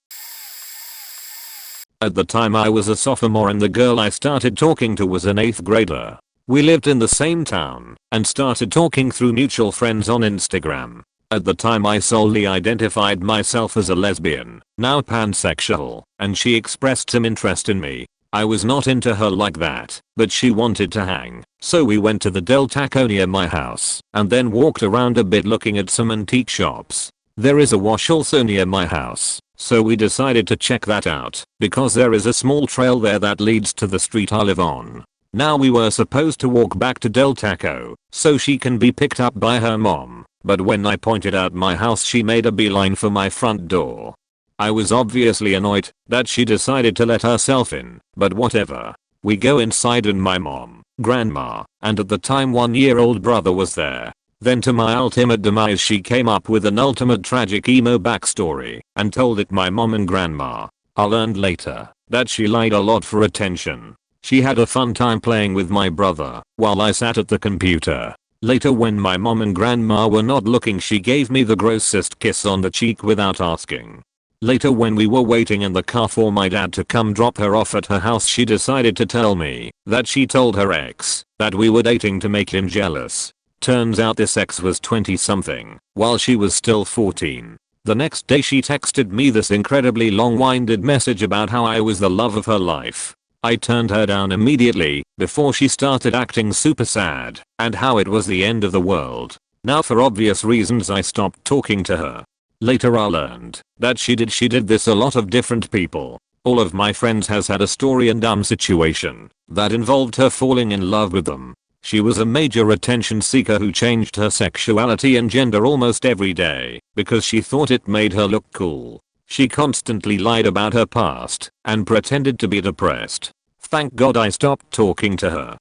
Speaker 1: At the time I was a sophomore and the girl I started talking to was an 8th grader. We lived in the same town and started talking through mutual friends on Instagram. At the time I solely identified myself as a lesbian, now pansexual, and she expressed some interest in me. I was not into her like that, but she wanted to hang, so we went to the Del Taco near my house and then walked around a bit looking at some antique shops. There is a wash also near my house, so we decided to check that out because there is a small trail there that leads to the street I live on. Now we were supposed to walk back to Del Taco so she can be picked up by her mom, but when I pointed out my house she made a beeline for my front door. I was obviously annoyed that she decided to let herself in, but whatever. We go inside and my mom, grandma, and at the time 1-year-old brother was there. Then to my ultimate demise she came up with an ultimate tragic emo backstory and told it my mom and grandma. I learned later that she lied a lot for attention. She had a fun time playing with my brother while I sat at the computer. Later when my mom and grandma were not looking she gave me the grossest kiss on the cheek without asking. Later when we were waiting in the car for my dad to come drop her off at her house she decided to tell me that she told her ex that we were dating to make him jealous. Turns out this ex was 20 something while she was still 14. The next day she texted me this incredibly long-winded message about how I was the love of her life. I turned her down immediately before she started acting super sad and how it was the end of the world. Now for obvious reasons I stopped talking to her. Later I learned that she did this a lot of different people. All of my friends has had a story and dumb situation that involved her falling in love with them. She was a major attention seeker who changed her sexuality and gender almost every day because she thought it made her look cool. She constantly lied about her past and pretended to be depressed. Thank God I stopped talking to her.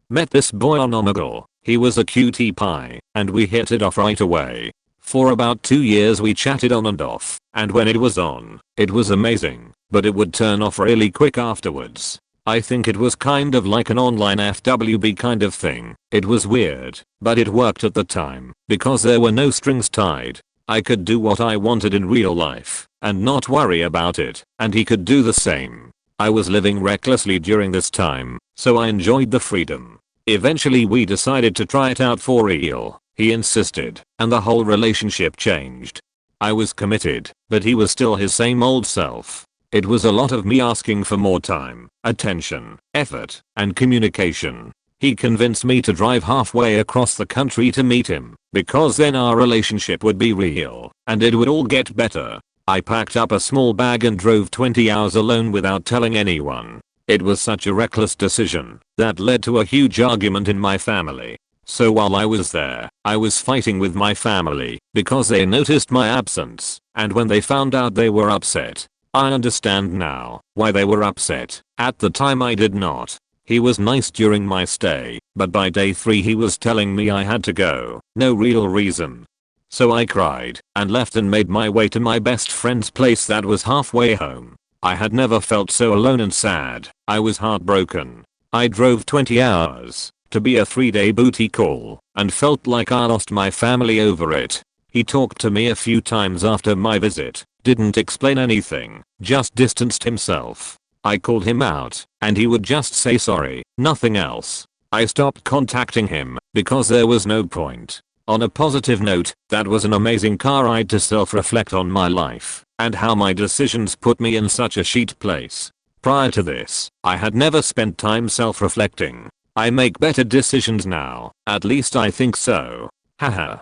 Speaker 1: Met this boy on Omegle. He was a cutie pie and we hit it off right away. For about 2 years we chatted on and off, and when it was on, it was amazing, but it would turn off really quick afterwards. I think it was kind of like an online FWB kind of thing. It was weird, but it worked at the time because there were no strings tied. I could do what I wanted in real life and not worry about it, and he could do the same. I was living recklessly during this time, so I enjoyed the freedom. Eventually we decided to try it out for real. He insisted, and the whole relationship changed. I was committed, but he was still his same old self. It was a lot of me asking for more time, attention, effort, and communication. He convinced me to drive halfway across the country to meet him, because then our relationship would be real, and it would all get better. I packed up a small bag and drove 20 hours alone without telling anyone. It was such a reckless decision that led to a huge argument in my family. So while I was there, I was fighting with my family because they noticed my absence, and when they found out they were upset. I understand now why they were upset. At the time I did not. He was nice during my stay, but by day 3 he was telling me I had to go, no real reason. So I cried and left and made my way to my best friend's place that was halfway home. I had never felt so alone and sad. I was heartbroken. I drove 20 hours to be a 3-day booty call and felt like I lost my family over it. He talked to me a few times after my visit, didn't explain anything, just distanced himself. I called him out and he would just say sorry, nothing else. I stopped contacting him because there was no point. On a positive note, that was an amazing car ride to self-reflect on my life and how my decisions put me in such a shit place. Prior to this, I had never spent time self-reflecting. I make better decisions now, at least I think so. Haha.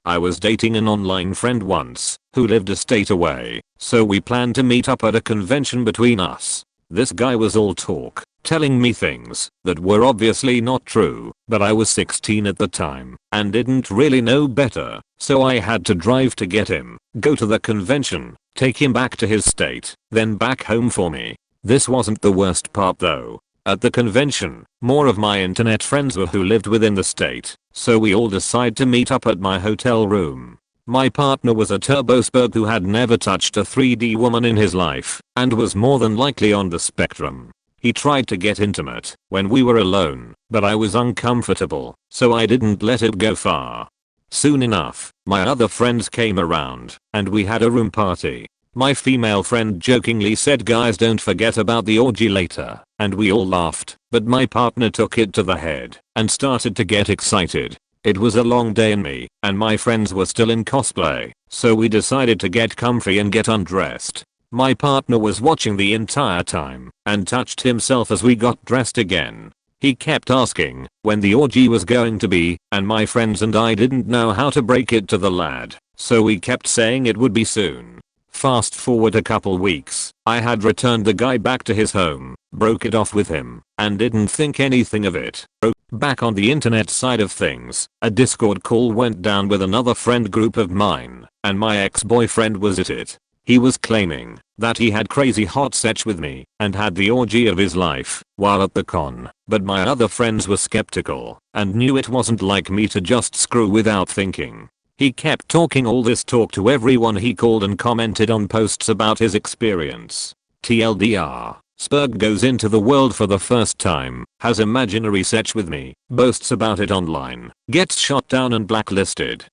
Speaker 1: I was dating an online friend once, who lived a state away, so we planned to meet up at a convention between us. This guy was all talk, telling me things that were obviously not true, but I was 16 at the time, and didn't really know better, so I had to drive to get him, go to the convention, take him back to his state, then back home for me. This wasn't the worst part though. At the convention, more of my internet friends were who lived within the state, so we all decided to meet up at my hotel room. My partner was a turbospurg who had never touched a 3D woman in his life, and was more than likely on the spectrum. He tried to get intimate when we were alone, but I was uncomfortable, so I didn't let it go far. Soon enough, my other friends came around, and we had a room party. My female friend jokingly said, "Guys, don't forget about the orgy later," and we all laughed, but my partner took it to the head and started to get excited. It was a long day and me and my friends were still in cosplay, so we decided to get comfy and get undressed. My partner was watching the entire time and touched himself as we got dressed again. He kept asking when the orgy was going to be, and my friends and I didn't know how to break it to the lad, so we kept saying it would be soon. Fast forward a couple weeks, I had returned the guy back to his home, broke it off with him, and didn't think anything of it. Back on the internet side of things, a Discord call went down with another friend group of mine, and my ex-boyfriend was at it. He was claiming that he had crazy hot sex with me and had the orgy of his life while at the con, but my other friends were skeptical and knew it wasn't like me to just screw without thinking. He kept talking all this talk to everyone he called and commented on posts about his experience. TLDR, Spurg goes into the world for the first time, has imaginary sex with me, boasts about it online, gets shot down and blacklisted.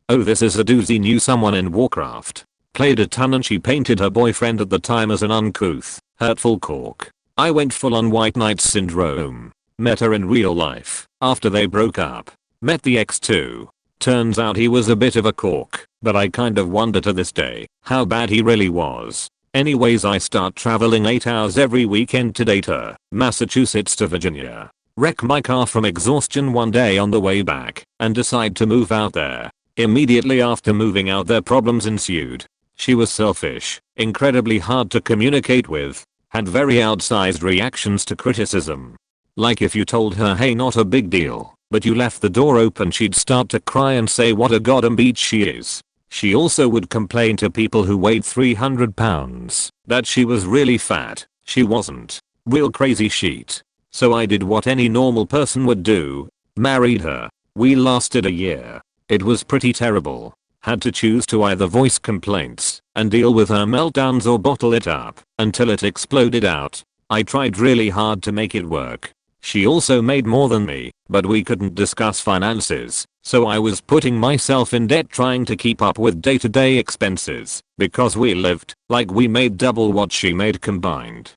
Speaker 1: Oh, this is a doozy. Knew someone in Warcraft. Played a ton and she painted her boyfriend at the time as an uncouth, hurtful cork. I went full on white knight syndrome. Met her in real life after they broke up. Met the ex too. Turns out he was a bit of a cork, but I kind of wonder to this day how bad he really was. Anyways, I start traveling 8 hours every weekend to date her, Massachusetts to Virginia. Wreck my car from exhaustion one day on the way back and decide to move out there. Immediately after moving out there, problems ensued. She was selfish, incredibly hard to communicate with, had very outsized reactions to criticism. Like if you told her, "Hey, not a big deal," but you left the door open, she'd start to cry and say what a goddamn beach she is. She also would complain to people who weighed 300 pounds that she was really fat. She wasn't. Real crazy shit. So I did what any normal person would do. Married her. We lasted a year. It was pretty terrible. Had to choose to either voice complaints and deal with her meltdowns or bottle it up until it exploded out. I tried really hard to make it work. She also made more than me, but we couldn't discuss finances, so I was putting myself in debt trying to keep up with day-to-day expenses, because we lived like we made double what she made combined.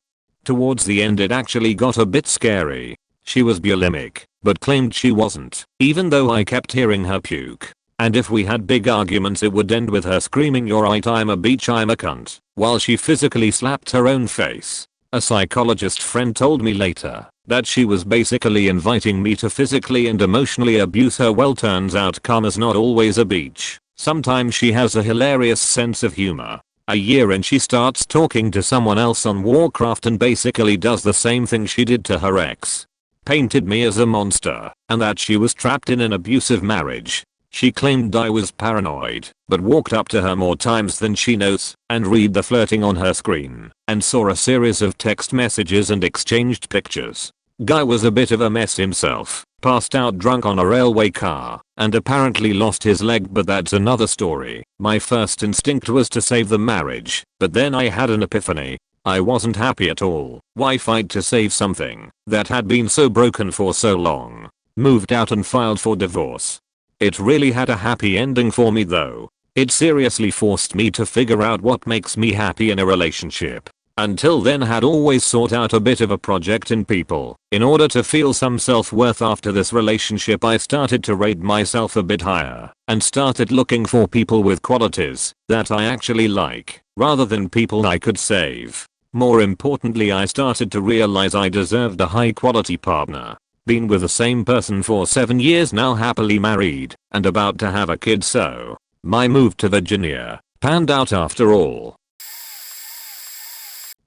Speaker 1: Towards the end it actually got a bit scary. She was bulimic, but claimed she wasn't, even though I kept hearing her puke. And if we had big arguments it would end with her screaming, "You're right, I'm a bitch, I'm a cunt," while she physically slapped her own face. A psychologist friend told me later that she was basically inviting me to physically and emotionally abuse her. Well, turns out karma's not always a bitch. Sometimes she has a hilarious sense of humor. A year in she starts talking to someone else on Warcraft and basically does the same thing she did to her ex. Painted me as a monster and that she was trapped in an abusive marriage. She claimed I was paranoid, but walked up to her more times than she knows and read the flirting on her screen and saw a series of text messages and exchanged pictures. Guy was a bit of a mess himself, passed out drunk on a railway car and apparently lost his leg, but that's another story. My first instinct was to save the marriage, but then I had an epiphany. I wasn't happy at all. Why fight to save something that had been so broken for so long? Moved out and filed for divorce. It really had a happy ending for me though. It seriously forced me to figure out what makes me happy in a relationship. Until then had always sought out a bit of a project in people. In order to feel some self-worth after this relationship, I started to rate myself a bit higher and started looking for people with qualities that I actually like, rather than people I could save. More importantly, I started to realize I deserved a high quality partner. Been with the same person for 7 years now, happily married, and about to have a kid, so my move to Virginia panned out after all.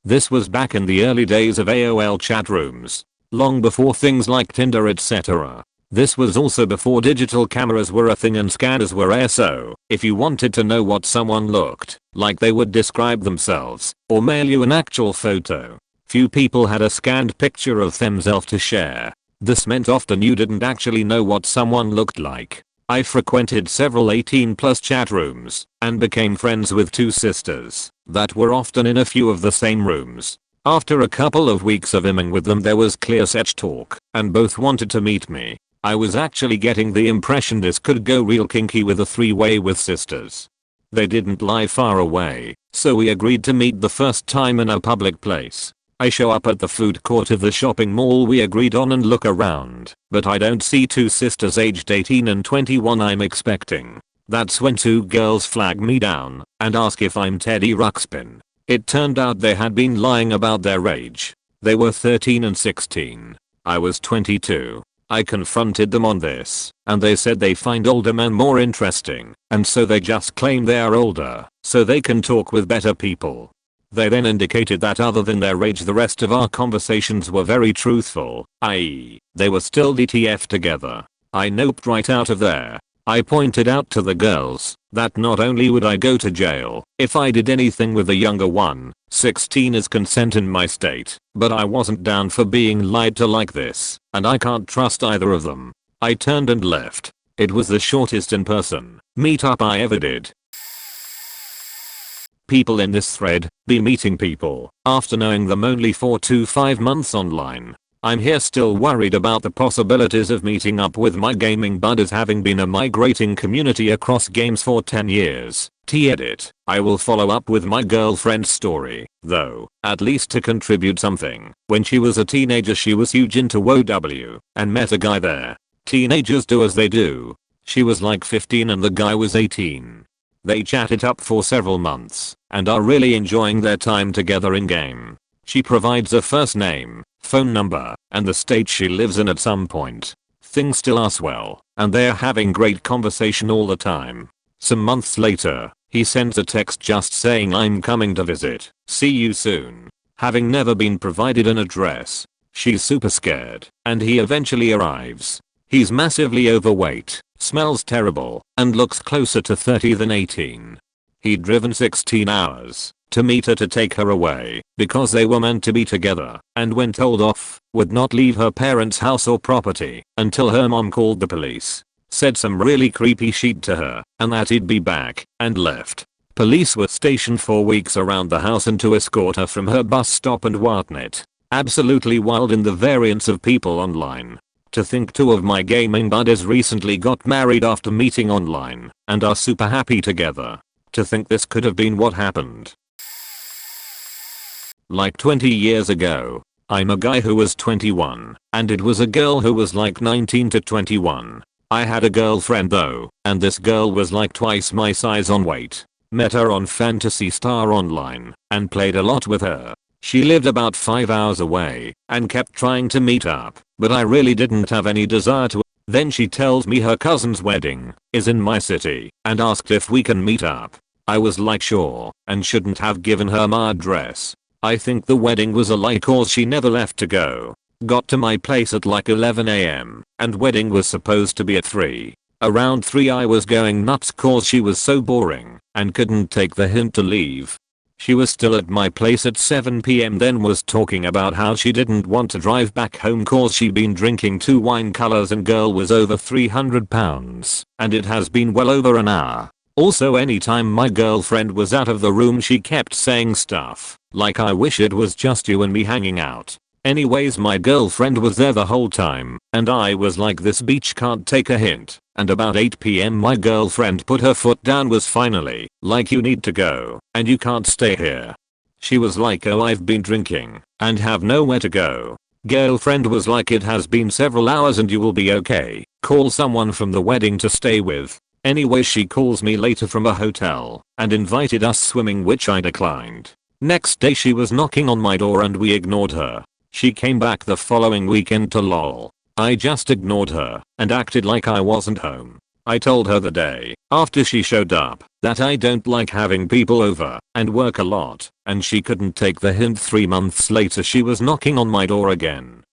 Speaker 1: This was back in the early days of AOL chat rooms, long before things like Tinder etc. This was also before digital cameras were a thing and scanners were rare, so if you wanted to know what someone looked like, they would describe themselves or mail you an actual photo. Few people had a scanned picture of themselves to share. This meant often you didn't actually know what someone looked like. I frequented several 18+ chat rooms and became friends with 2 sisters that were often in a few of the same rooms. After a couple of weeks of imming with them, there was clear such talk and both wanted to meet me. I was actually getting the impression this could go real kinky with a 3-way with sisters. They didn't live far away, so we agreed to meet the first time in a public place. I show up at the food court of the shopping mall we agreed on and look around, but I don't see 2 sisters aged 18 and 21 I'm expecting. That's when 2 girls flag me down and ask if I'm Teddy Ruxpin. It turned out they had been lying about their age. They were 13 and 16. I was 22. I confronted them on this, and they said they find older men more interesting, and so they just claim they are older, so they can talk with better people. They then indicated that other than their age the rest of our conversations were very truthful, i.e., they were still DTF together. I noped right out of there. I pointed out to the girls that not only would I go to jail if I did anything with the younger one, 16 is consent in my state, but I wasn't down for being lied to like this, and I can't trust either of them. I turned and left. It was the shortest in-person meetup I ever did. People in this thread be meeting people after knowing them only for 2 to 5 months online. I'm here still worried about the possibilities of meeting up with my gaming buddies, having been a migrating community across games for 10 years. T-edit. I will follow up with my girlfriend's story, though, at least to contribute something. When she was a teenager she was huge into WoW and met a guy there. Teenagers do as they do. She was like 15 and the guy was 18. They chatted up for several months and are really enjoying their time together in game. She provides a first name, phone number, and the state she lives in at some point. Things still are swell, and they're having great conversation all the time. Some months later, he sends a text just saying I'm coming to visit, see you soon. Having never been provided an address, she's super scared, and he eventually arrives. He's massively overweight, smells terrible, and looks closer to 30 than 18. He'd driven 16 hours to meet her to take her away because they were meant to be together, and when told off, would not leave her parents' house or property until her mom called the police. Said some really creepy shit to her and that he'd be back, and left. Police were stationed for weeks around the house and to escort her from her bus stop and whatnot. Absolutely wild in the variance of people online. To think 2 of my gaming buddies recently got married after meeting online and are super happy together. To think this could have been what happened. Like 20 years ago, I'm a guy who was 21, and it was a girl who was like 19 to 21. I had a girlfriend though, and this girl was like twice my size on weight. Met her on Phantasy Star Online, and played a lot with her. She lived about 5 hours away, and kept trying to meet up, but I really didn't have any desire to. Then she tells me her cousin's wedding is in my city, and asked if we can meet up. I was like sure, and shouldn't have given her my address. I think the wedding was a lie cause she never left to go. Got to my place at like 11 AM, and wedding was supposed to be at 3. Around 3 I was going nuts cause she was so boring, and couldn't take the hint to leave. She was still at my place at 7 PM, then was talking about how she didn't want to drive back home cause she'd been drinking 2 wine colors and girl was over 300 pounds, and it has been well over an hour. Also anytime my girlfriend was out of the room she kept saying stuff like I wish it was just you and me hanging out. Anyways, my girlfriend was there the whole time, and I was like this bitch can't take a hint, and about 8 PM my girlfriend put her foot down, was finally like you need to go, and you can't stay here. She was like oh I've been drinking, and have nowhere to go. Girlfriend was like it has been several hours and you will be okay, call someone from the wedding to stay with. Anyway, she calls me later from a hotel and invited us swimming, which I declined. Next day she was knocking on my door and we ignored her. She came back the following weekend to lol. I just ignored her and acted like I wasn't home. I told her the day after she showed up that I don't like having people over and work a lot, and she couldn't take the hint. 3 months later she was knocking on my door again.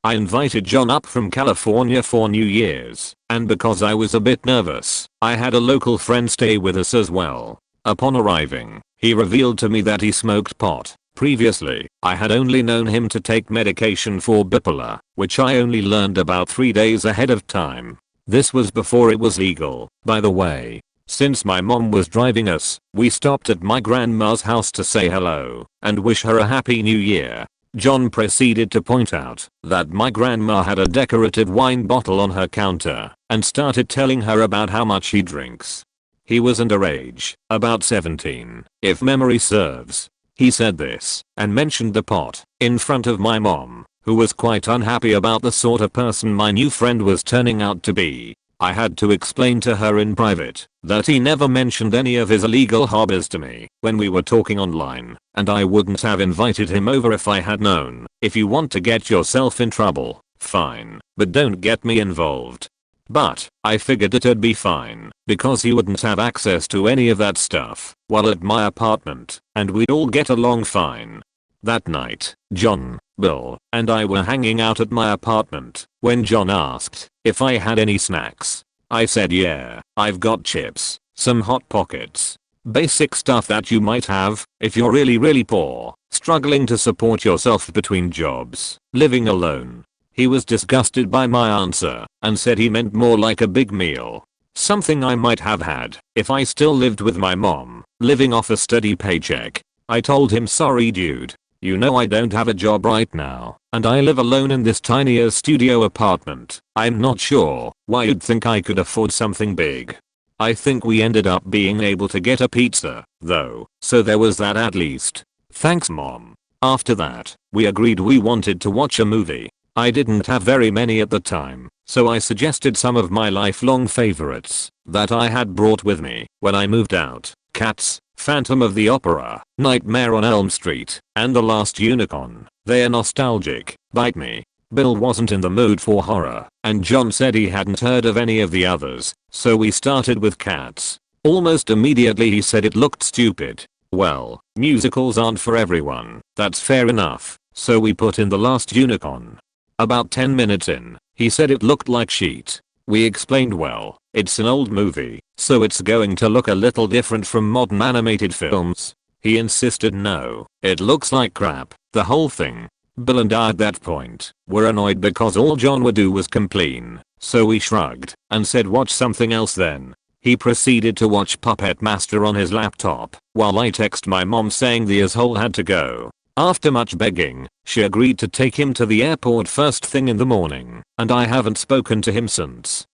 Speaker 1: I invited John up from California for New Year's, and because I was a bit nervous, I had a local friend stay with us as well. Upon arriving, he revealed to me that he smoked pot. Previously, I had only known him to take medication for bipolar, which I only learned about 3 days ahead of time. This was before it was legal, by the way. Since my mom was driving us, we stopped at my grandma's house to say hello and wish her a happy new year. John proceeded to point out that my grandma had a decorative wine bottle on her counter and started telling her about how much he drinks. He was underage, about 17, if memory serves. He said this and mentioned the pot in front of my mom, who was quite unhappy about the sort of person my new friend was turning out to be. I had to explain to her in private that he never mentioned any of his illegal hobbies to me when we were talking online, and I wouldn't have invited him over if I had known. If you want to get yourself in trouble, fine, but don't get me involved. But I figured it'd be fine because he wouldn't have access to any of that stuff while at my apartment, and we'd all get along fine. That night, John, Bill, and I were hanging out at my apartment when John asked if I had any snacks. I said yeah, I've got chips, some Hot Pockets. Basic stuff that you might have if you're really poor, struggling to support yourself between jobs, living alone. He was disgusted by my answer and said he meant more like a big meal. Something I might have had if I still lived with my mom, living off a steady paycheck. I told him, sorry dude. You know I don't have a job right now, and I live alone in this tiny studio apartment. I'm not sure why you'd think I could afford something big. I think we ended up being able to get a pizza, though, so there was that at least. Thanks mom. After that, we agreed we wanted to watch a movie. I didn't have very many at the time, so I suggested some of my lifelong favorites that I had brought with me when I moved out. Cats, Phantom of the Opera, Nightmare on Elm Street, and The Last Unicorn. They're nostalgic. Bite me. Bill wasn't in the mood for horror, and John said he hadn't heard of any of the others, so we started with Cats. Almost immediately he said it looked stupid. Well, musicals aren't for everyone, that's fair enough, so we put in The Last Unicorn. About 10 minutes in, he said it looked like shit. We explained, well, it's an old movie, so it's going to look a little different from modern animated films. He insisted no, it looks like crap, the whole thing. Bill and I at that point were annoyed because all John would do was complain, so we shrugged and said watch something else then. He proceeded to watch Puppet Master on his laptop while I text my mom saying the asshole had to go. After much begging, she agreed to take him to the airport first thing in the morning, and I haven't spoken to him since.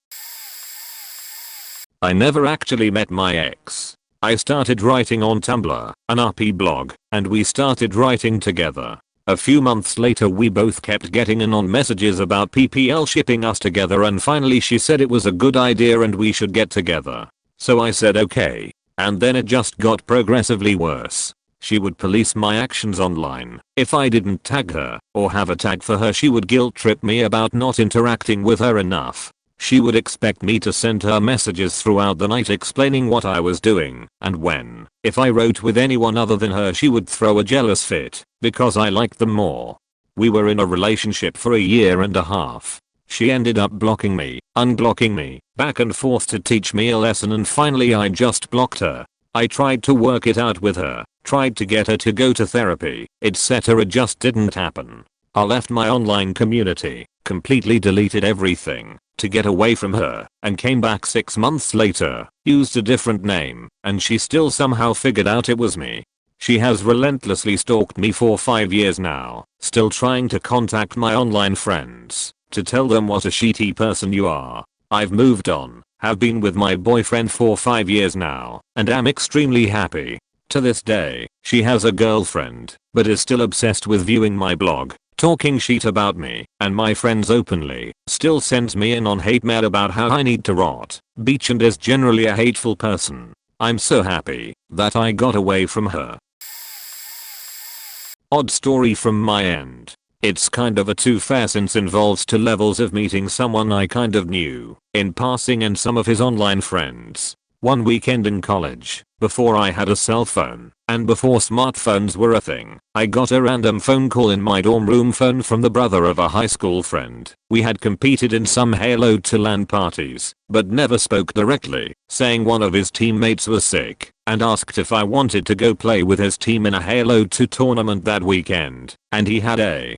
Speaker 1: I never actually met my ex. I started writing on Tumblr, an RP blog, and we started writing together. A few months later we both kept getting in on messages about PPL shipping us together, and finally she said it was a good idea and we should get together. So I said okay. And then it just got progressively worse. She would police my actions online. If I didn't tag her or have a tag for her, she would guilt trip me about not interacting with her enough. She would expect me to send her messages throughout the night explaining what I was doing, and if I wrote with anyone other than her, she would throw a jealous fit because I liked them more. We were in a relationship for a year and a half. She ended up blocking me, unblocking me, back and forth to teach me a lesson, and finally I just blocked her. I tried to work it out with her, tried to get her to go to therapy, etc. It just didn't happen. I left my online community, completely deleted everything to get away from her, and came back 6 months later, used a different name, and she still somehow figured out it was me. She has relentlessly stalked me for 5 years now, still trying to contact my online friends to tell them what a shitty person you are. I've moved on, have been with my boyfriend for 5 years now, and am extremely happy. To this day, she has a girlfriend, but is still obsessed with viewing my blog, talking shit about me and my friends openly, still sends me in on hate mail about how I need to rot beach and is generally a hateful person. I'm so happy that I got away from her. Odd story from my end. It's kind of a two-fare since involves two levels of meeting someone I kind of knew in passing and some of his online friends. One weekend in college, before I had a cell phone, and before smartphones were a thing, I got a random phone call in my dorm room phone from the brother of a high school friend. We had competed in some Halo 2 LAN parties, but never spoke directly, saying one of his teammates was sick, and asked if I wanted to go play with his team in a Halo 2 tournament that weekend, and he had a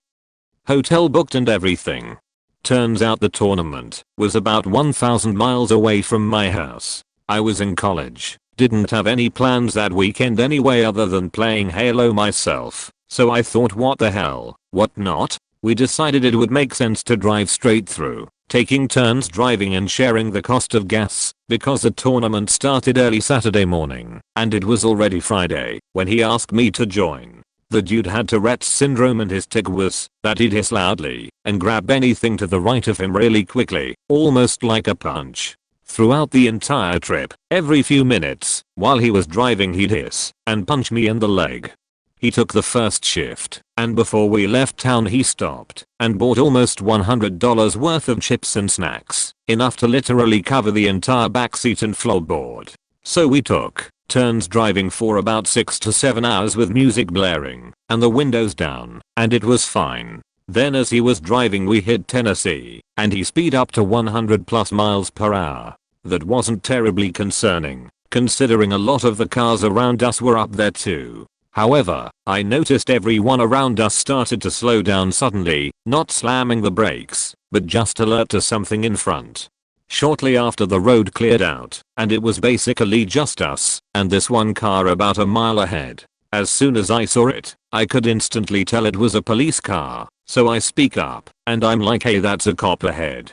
Speaker 1: hotel booked and everything. Turns out the tournament was about 1,000 miles away from my house. I was in college, didn't have any plans that weekend anyway other than playing Halo myself, so I thought what the hell, what not? We decided it would make sense to drive straight through, taking turns driving and sharing the cost of gas, because the tournament started early Saturday morning, and it was already Friday when he asked me to join. The dude had Tourette's syndrome and his tic was that he'd hiss loudly and grab anything to the right of him really quickly, almost like a punch. Throughout the entire trip, every few minutes, while he was driving he'd hiss and punch me in the leg. He took the first shift, and before we left town he stopped and bought almost $100 worth of chips and snacks, enough to literally cover the entire backseat and floorboard. So we took turns driving for about 6 to 7 hours with music blaring and the windows down, and it was fine. Then as he was driving we hit Tennessee, and he speed up to 100 plus miles per hour. That wasn't terribly concerning, considering a lot of the cars around us were up there too. However, I noticed everyone around us started to slow down suddenly, not slamming the brakes, but just alert to something in front. Shortly after the road cleared out, and it was basically just us and this one car about a mile ahead. As soon as I saw it, I could instantly tell it was a police car, so I speak up, and I'm like, hey, that's a cop ahead.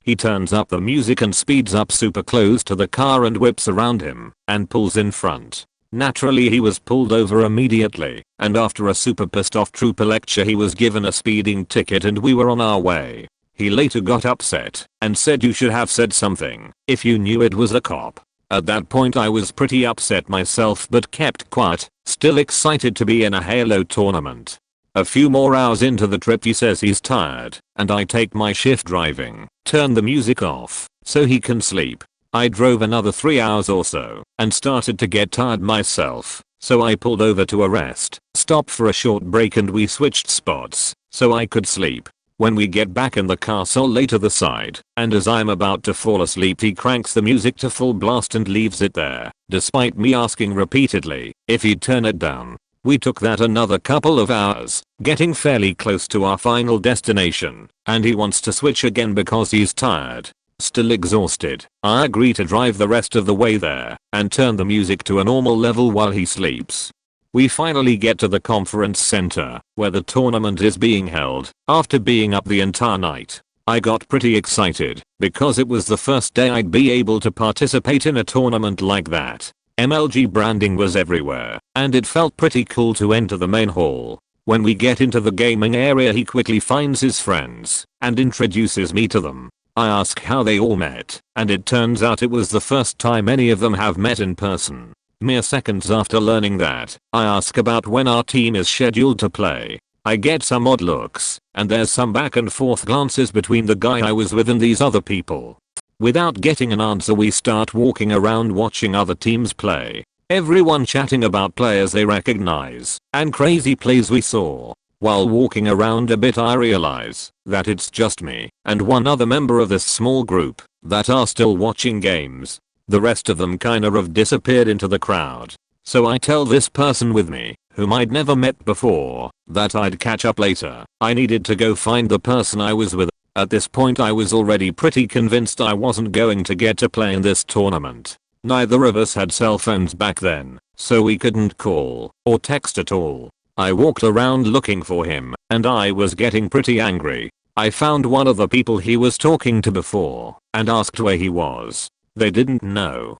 Speaker 1: He turns up the music and speeds up super close to the car and whips around him and pulls in front. Naturally he was pulled over immediately, and after a super pissed off trooper lecture he was given a speeding ticket and we were on our way. He later got upset and said you should have said something if you knew it was a cop. At that point I was pretty upset myself but kept quiet, still excited to be in a Halo tournament. A few more hours into the trip he says he's tired, and I take my shift driving, turn the music off so he can sleep. I drove another 3 hours or so and started to get tired myself, so I pulled over to a rest stop for a short break and we switched spots so I could sleep. When we get back in the car Sol lay to the side, and as I'm about to fall asleep he cranks the music to full blast and leaves it there, despite me asking repeatedly if he'd turn it down. We took that another couple of hours, getting fairly close to our final destination, and he wants to switch again because he's tired. Still exhausted, I agree to drive the rest of the way there and turn the music to a normal level while he sleeps. We finally get to the conference center, where the tournament is being held, after being up the entire night. I got pretty excited, because it was the first day I'd be able to participate in a tournament like that. MLG branding was everywhere, and it felt pretty cool to enter the main hall. When we get into the gaming area he quickly finds his friends, and introduces me to them. I ask how they all met, and it turns out it was the first time any of them have met in person. Mere seconds after learning that, I ask about when our team is scheduled to play. I get some odd looks, and there's some back and forth glances between the guy I was with and these other people. Without getting an answer we start walking around watching other teams play. Everyone chatting about players they recognize, and crazy plays we saw. While walking around a bit I realize that it's just me and one other member of this small group that are still watching games. The rest of them kinda have disappeared into the crowd. So I tell this person with me, whom I'd never met before, that I'd catch up later. I needed to go find the person I was with. At this point I was already pretty convinced I wasn't going to get to play in this tournament. Neither of us had cell phones back then, so we couldn't call or text at all. I walked around looking for him, and I was getting pretty angry. I found one of the people he was talking to before, and asked where he was. They didn't know.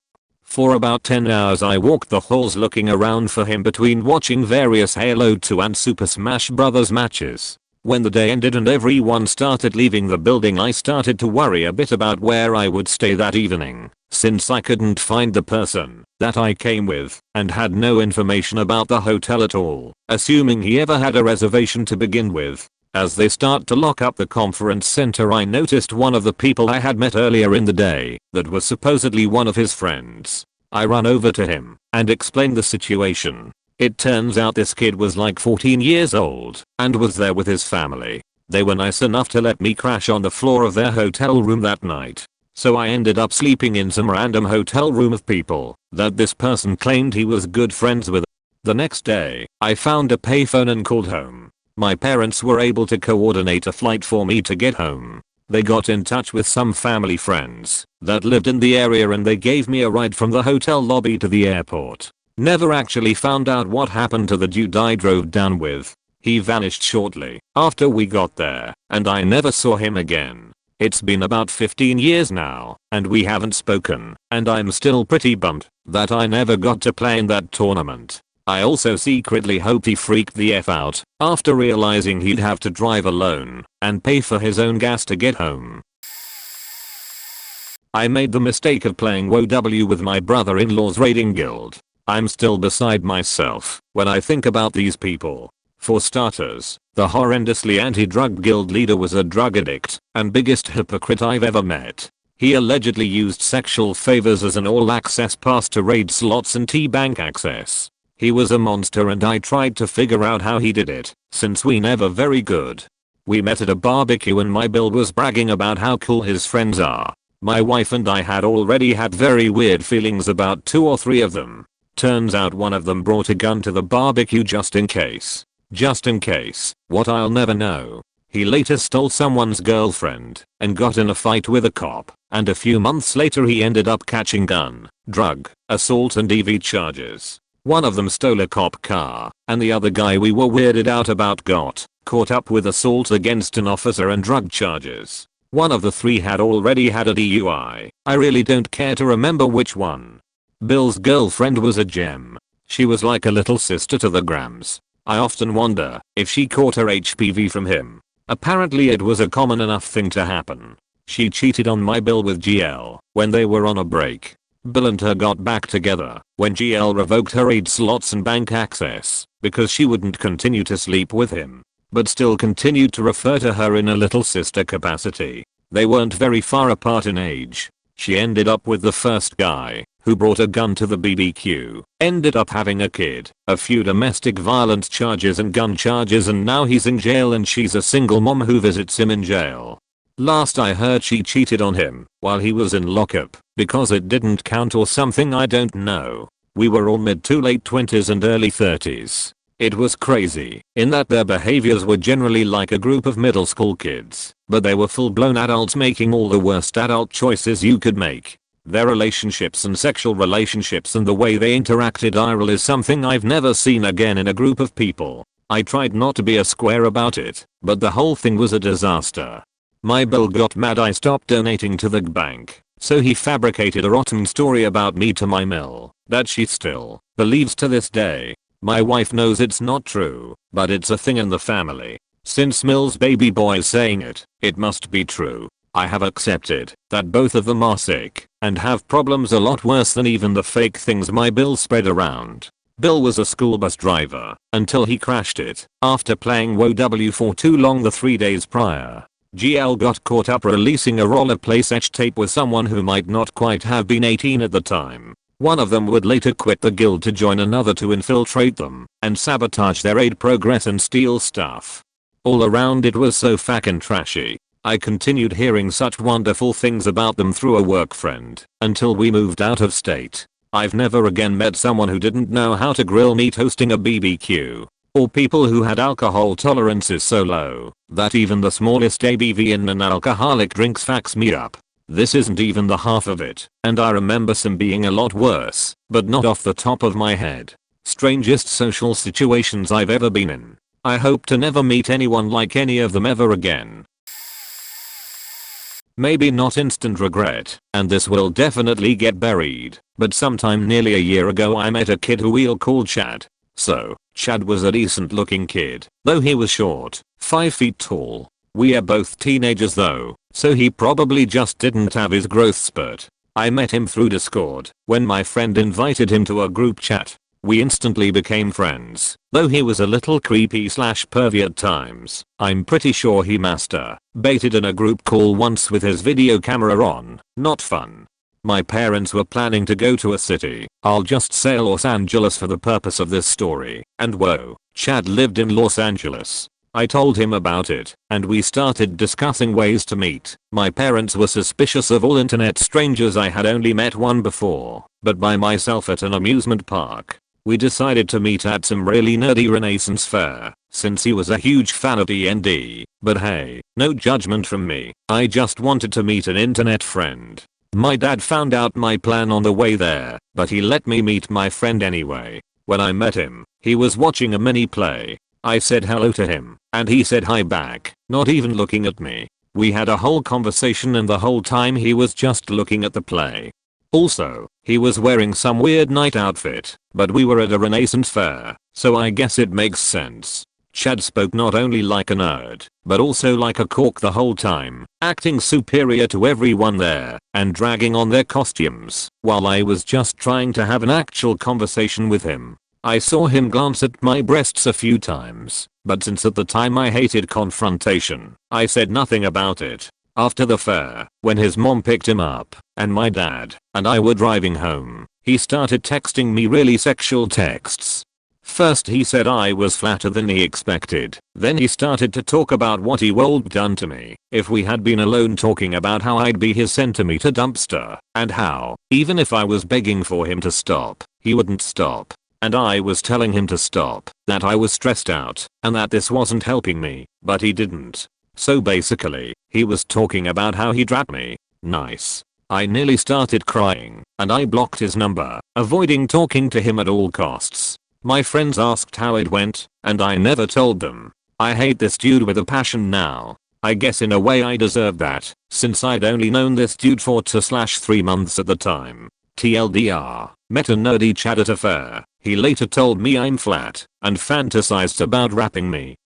Speaker 1: For about 10 hours I walked the halls looking around for him between watching various Halo 2 and Super Smash Bros. Matches. When the day ended and everyone started leaving the building, I started to worry a bit about where I would stay that evening, since I couldn't find the person that I came with and had no information about the hotel at all, assuming he ever had a reservation to begin with. As they start to lock up the conference center, I noticed one of the people I had met earlier in the day that was supposedly one of his friends. I run over to him and explain the situation. It turns out this kid was like 14 years old and was there with his family. They were nice enough to let me crash on the floor of their hotel room that night. So I ended up sleeping in some random hotel room of people that this person claimed he was good friends with. The next day, I found a payphone and called home. My parents were able to coordinate a flight for me to get home. They got in touch with some family friends that lived in the area and they gave me a ride from the hotel lobby to the airport. Never actually found out what happened to the dude I drove down with. He vanished shortly after we got there, and I never saw him again. It's been about 15 years now, and we haven't spoken, and I'm still pretty bummed that I never got to play in that tournament. I also secretly hope he freaked the F out after realizing he'd have to drive alone and pay for his own gas to get home. I made the mistake of playing WoW with my brother-in-law's raiding guild. I'm still beside myself when I think about these people. For starters, the horrendously anti-drug guild leader was a drug addict and biggest hypocrite I've ever met. He allegedly used sexual favors as an all-access pass to raid slots and T-bank access. He was a monster and I tried to figure out how he did it, since we never very good. We met at a barbecue and my Bill was bragging about how cool his friends are. My wife and I had already had very weird feelings about 2 or 3 of them. Turns out one of them brought a gun to the barbecue just in case. Just in case. What I'll never know. He later stole someone's girlfriend and got in a fight with a cop, and a few months later he ended up catching gun, drug, assault and EV charges. One of them stole a cop car, and the other guy we were weirded out about got caught up with assault against an officer and drug charges. One of the 3 had already had a DUI. I really don't care to remember which one. Bill's girlfriend was a gem. She was like a little sister to the Grams. I often wonder if she caught her HPV from him. Apparently it was a common enough thing to happen. She cheated on my Bill with GL when they were on a break. Bill and her got back together when GL revoked her raid slots and bank access because she wouldn't continue to sleep with him, but still continued to refer to her in a little sister capacity. They weren't very far apart in age. She ended up with the first guy who brought a gun to the BBQ, ended up having a kid, a few domestic violence charges and gun charges, and now he's in jail and she's a single mom who visits him in jail. Last I heard she cheated on him while he was in lockup because it didn't count or something, I don't know. We were all mid to late 20s and early 30s. It was crazy in that their behaviors were generally like a group of middle school kids, but they were full-blown adults making all the worst adult choices you could make. Their relationships and sexual relationships and the way they interacted IRL is something I've never seen again in a group of people. I tried not to be a square about it, but the whole thing was a disaster. My Bill got mad I stopped donating to the bank, so he fabricated a rotten story about me to my Mill that she still believes to this day. My wife knows it's not true, but it's a thing in the family. Since Mill's baby boy is saying it, it must be true. I have accepted that both of them are sick and have problems a lot worse than even the fake things my Bill spread around. Bill was a school bus driver until he crashed it after playing WoW for too long the 3 days prior. GL got caught up releasing a roleplay sex tape with someone who might not quite have been 18 at the time. One of them would later quit the guild to join another to infiltrate them and sabotage their raid progress and steal stuff. All around it was so fucking trashy. I continued hearing such wonderful things about them through a work friend until we moved out of state. I've never again met someone who didn't know how to grill meat hosting a BBQ, or people who had alcohol tolerances so low that even the smallest ABV in non-alcoholic drinks fucks me up. This isn't even the half of it, and I remember some being a lot worse, but not off the top of my head. Strangest social situations I've ever been in. I hope to never meet anyone like any of them ever again. Maybe not instant regret, and this will definitely get buried, but sometime nearly a year ago I met a kid who we'll call Chad. So, Chad was a decent looking kid, though he was short, 5 feet tall. We are both teenagers though, so he probably just didn't have his growth spurt. I met him through Discord, when my friend invited him to a group chat. We instantly became friends, though he was a little creepy / pervy at times. I'm pretty sure he masturbated in a group call once with his video camera on. Not fun. My parents were planning to go to a city, I'll just say Los Angeles for the purpose of this story, and whoa, Chad lived in Los Angeles. I told him about it, and we started discussing ways to meet. My parents were suspicious of all internet strangers. I had only met one before, but by myself at an amusement park. We decided to meet at some really nerdy Renaissance fair, since he was a huge fan of D&D, but hey, no judgment from me, I just wanted to meet an internet friend. My dad found out my plan on the way there, but he let me meet my friend anyway. When I met him, he was watching a mini play. I said hello to him, and he said hi back, not even looking at me. We had a whole conversation and the whole time he was just looking at the play. Also, he was wearing some weird night outfit, but we were at a Renaissance fair, so I guess it makes sense. Chad spoke not only like a nerd, but also like a cork the whole time, acting superior to everyone there, and dragging on their costumes, while I was just trying to have an actual conversation with him. I saw him glance at my breasts a few times, but since at the time I hated confrontation, I said nothing about it. After the fair, when his mom picked him up, and my dad and I were driving home, he started texting me really sexual texts. First he said I was flatter than he expected, then he started to talk about what he would done to me if we had been alone, talking about how I'd be his centimeter dumpster, and how, even if I was begging for him to stop, he wouldn't stop. And I was telling him to stop, that I was stressed out, and that this wasn't helping me, but he didn't. So basically, he was talking about how he'd rap me. Nice. I nearly started crying, and I blocked his number, avoiding talking to him at all costs. My friends asked how it went, and I never told them. I hate this dude with a passion now. I guess in a way I deserve that, since I'd only known this dude for 2/3 months at the time. TLDR, met a nerdy Chad at a fair. He later told me I'm flat, and fantasized about rapping me.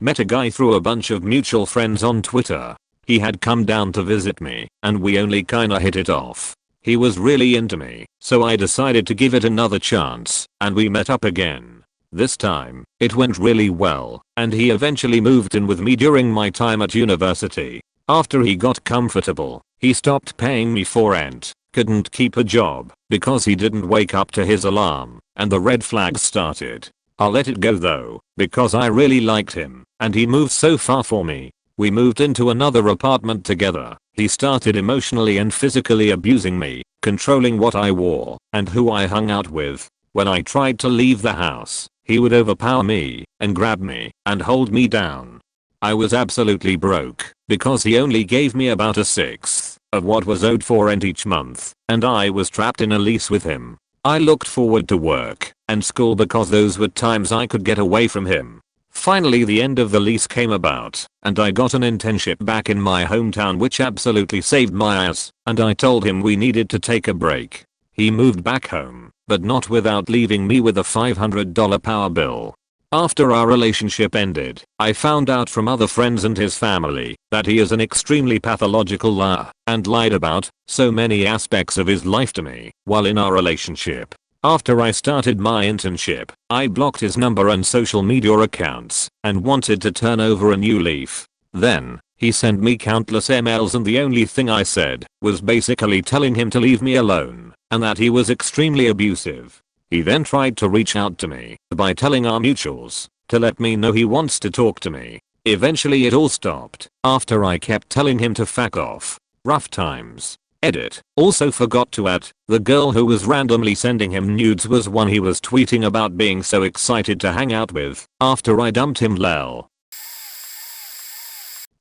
Speaker 1: Met a guy through a bunch of mutual friends on Twitter. He had come down to visit me, and we only kinda hit it off. He was really into me, so I decided to give it another chance, and we met up again. This time, it went really well, and he eventually moved in with me during my time at university. After he got comfortable, he stopped paying me for rent, couldn't keep a job, because he didn't wake up to his alarm, and the red flags started. I'll let it go though, because I really liked him, and he moved so far for me. We moved into another apartment together. He started emotionally and physically abusing me, controlling what I wore, and who I hung out with. When I tried to leave the house, he would overpower me, and grab me, and hold me down. I was absolutely broke, because he only gave me about 1/6 of what was owed for rent each month, and I was trapped in a lease with him. I looked forward to work and school because those were times I could get away from him. Finally the end of the lease came about, and I got an internship back in my hometown which absolutely saved my ass, and I told him we needed to take a break. He moved back home, but not without leaving me with a $500 power bill. After our relationship ended, I found out from other friends and his family that he is an extremely pathological liar and lied about so many aspects of his life to me while in our relationship. After I started my internship, I blocked his number and social media accounts and wanted to turn over a new leaf. Then, he sent me countless emails and the only thing I said was basically telling him to leave me alone and that he was extremely abusive. He then tried to reach out to me by telling our mutuals to let me know he wants to talk to me. Eventually it all stopped after I kept telling him to fuck off. Rough times. Edit. Also forgot to add, the girl who was randomly sending him nudes was one he was tweeting about being so excited to hang out with after I dumped him lol.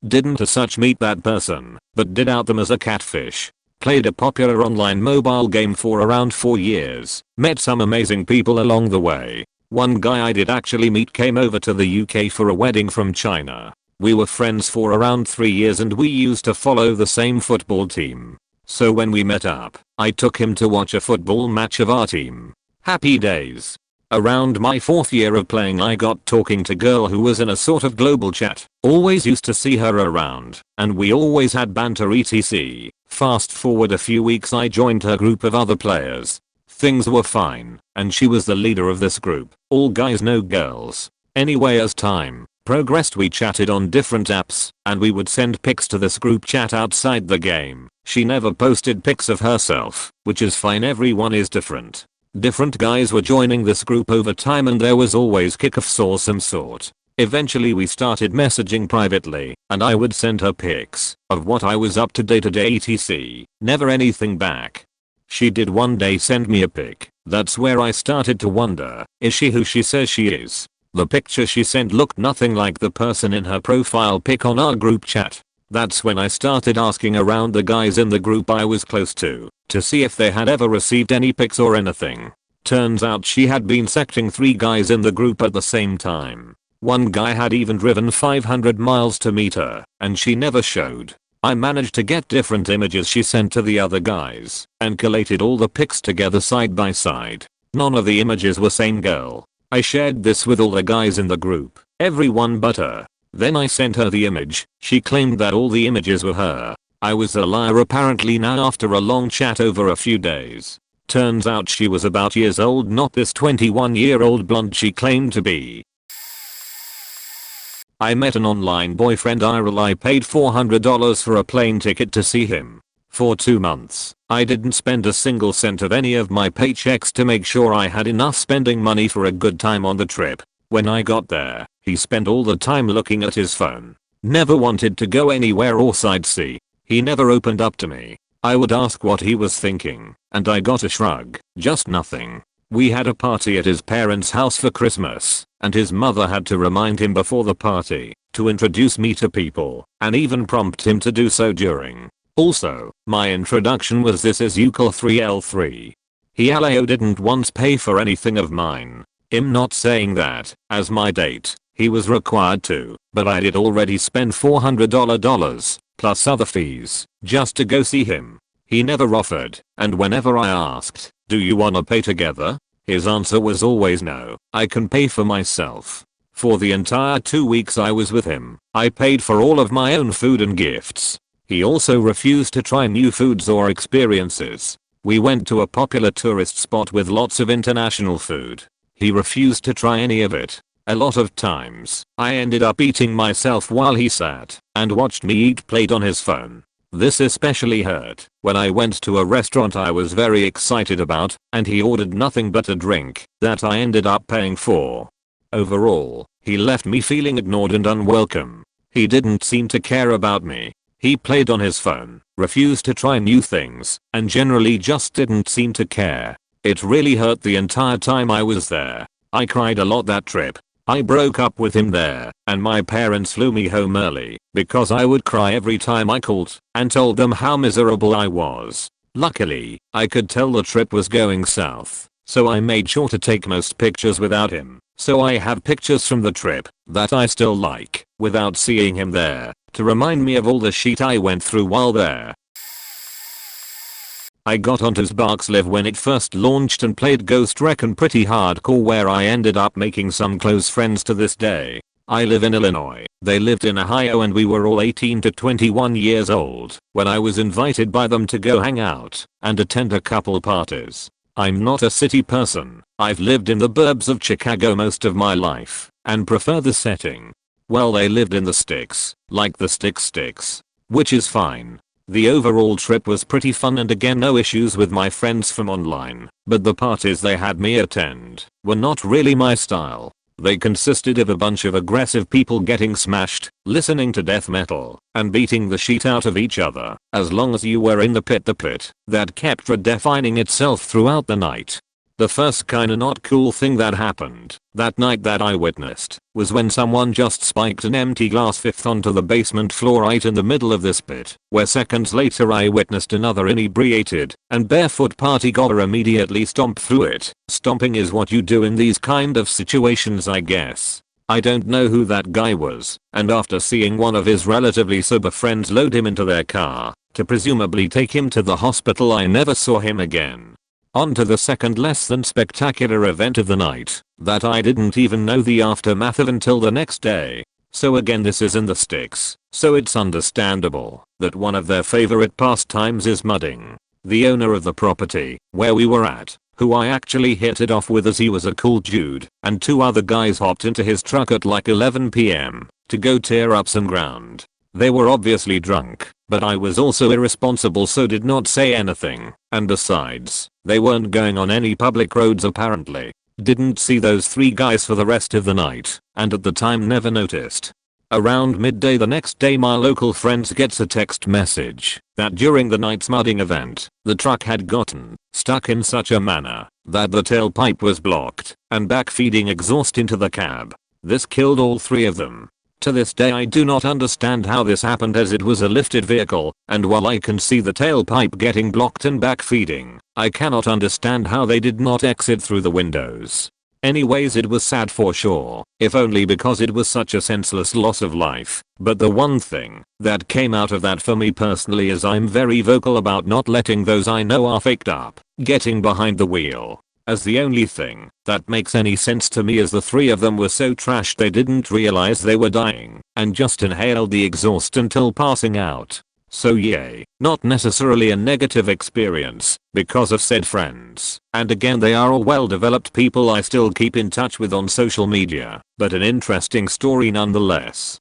Speaker 1: Didn't as such meet that person, but did out them as a catfish. Played a popular online mobile game for around 4 years. Met some amazing people along the way. One guy I did actually meet came over to the UK for a wedding from China. We were friends for around 3 years and we used to follow the same football team. So when we met up, I took him to watch a football match of our team. Happy days. Around my 4th year of playing I got talking to girl who was in a sort of global chat. Always used to see her around, and we always had banter etc. Fast forward a few weeks I joined her group of other players. Things were fine, and she was the leader of this group. All guys no girls. Anyway, as time progressed we chatted on different apps, and we would send pics to this group chat outside the game. She never posted pics of herself, which is fine, everyone is different. Different guys were joining this group over time and there was always kickoffs or some sort. Eventually we started messaging privately, and I would send her pics of what I was up to day etc. Never anything back. She did one day send me a pic. That's where I started to wonder, is she who she says she is? The picture she sent looked nothing like the person in her profile pic on our group chat. That's when I started asking around the guys in the group I was close to see if they had ever received any pics or anything. Turns out she had been sexting 3 guys in the group at the same time. One guy had even driven 500 miles to meet her, and she never showed. I managed to get different images she sent to the other guys, and collated all the pics together side by side. None of the images were same girl. I shared this with all the guys in the group, everyone but her. Then I sent her the image. She claimed that all the images were her. I was a liar apparently now after a long chat over a few days. Turns out she was about years old, not this 21-year-old blonde she claimed to be. I met an online boyfriend IRL. I paid $400 for a plane ticket to see him. For 2 months, I didn't spend a single cent of any of my paychecks to make sure I had enough spending money for a good time on the trip. When I got there, he spent all the time looking at his phone. Never wanted to go anywhere or sightsee. He never opened up to me. I would ask what he was thinking, and I got a shrug, just nothing. We had a party at his parents' house for Christmas, and his mother had to remind him before the party to introduce me to people, and even prompt him to do so during. Also, my introduction was this is Eucl 3L3. He alao didn't once pay for anything of mine. I'm not saying that, as my date, he was required to, but I did already spend $400 plus other fees just to go see him. He never offered, and whenever I asked, do you wanna pay together? His answer was always no, I can pay for myself. For the entire 2 weeks I was with him, I paid for all of my own food and gifts. He also refused to try new foods or experiences. We went to a popular tourist spot with lots of international food. He refused to try any of it. A lot of times, I ended up eating myself while he sat and watched me eat, played on his phone. This especially hurt when I went to a restaurant I was very excited about and he ordered nothing but a drink that I ended up paying for. Overall, he left me feeling ignored and unwelcome. He didn't seem to care about me. He played on his phone, refused to try new things, and generally just didn't seem to care. It really hurt the entire time I was there. I cried a lot that trip. I broke up with him there, and my parents flew me home early because I would cry every time I called and told them how miserable I was. Luckily, I could tell the trip was going south, so I made sure to take most pictures without him. So I have pictures from the trip that I still like without seeing him there to remind me of all the shit I went through while there. I got onto Sparks Live when it first launched and played Ghost Recon pretty hardcore, where I ended up making some close friends to this day. I live in Illinois, they lived in Ohio, and we were all 18 to 21 years old when I was invited by them to go hang out and attend a couple parties. I'm not a city person. I've lived in the burbs of Chicago most of my life and prefer the setting. Well, they lived in the sticks, like the sticks, which is fine. The overall trip was pretty fun, and again no issues with my friends from online, but the parties they had me attend were not really my style. They consisted of a bunch of aggressive people getting smashed, listening to death metal, and beating the shit out of each other. As long as you were in the pit that kept redefining itself throughout the night. The first kinda not cool thing that happened that night that I witnessed was when someone just spiked an empty glass fifth onto the basement floor right in the middle of this pit, where seconds later I witnessed another inebriated and barefoot party goer immediately stomp through it. Stomping is what you do in these kind of situations, I guess. I don't know who that guy was, and after seeing one of his relatively sober friends load him into their car to presumably take him to the hospital, I never saw him again. On to the second less than spectacular event of the night that I didn't even know the aftermath of until the next day. So again, this is in the sticks, so it's understandable that one of their favorite pastimes is mudding. The owner of the property where we were at, who I actually hit it off with as he was a cool dude, and two other guys hopped into his truck at like 11 PM to go tear up some ground. They were obviously drunk, but I was also irresponsible, so did not say anything, and besides, they weren't going on any public roads apparently. Didn't see those three guys for the rest of the night, and at the time never noticed. Around midday the next day, my local friends gets a text message that during the night's mudding event, the truck had gotten stuck in such a manner that the tailpipe was blocked and backfeeding exhaust into the cab. This killed all three of them. To this day I do not understand how this happened, as it was a lifted vehicle, and while I can see the tailpipe getting blocked and backfeeding, I cannot understand how they did not exit through the windows. Anyways, it was sad for sure, if only because it was such a senseless loss of life. But the one thing that came out of that for me personally is I'm very vocal about not letting those I know are faked up getting behind the wheel, as the only thing that makes any sense to me is the three of them were so trashed they didn't realize they were dying and just inhaled the exhaust until passing out. So yay, not necessarily a negative experience because of said friends, and again they are all well developed people I still keep in touch with on social media, but an interesting story nonetheless.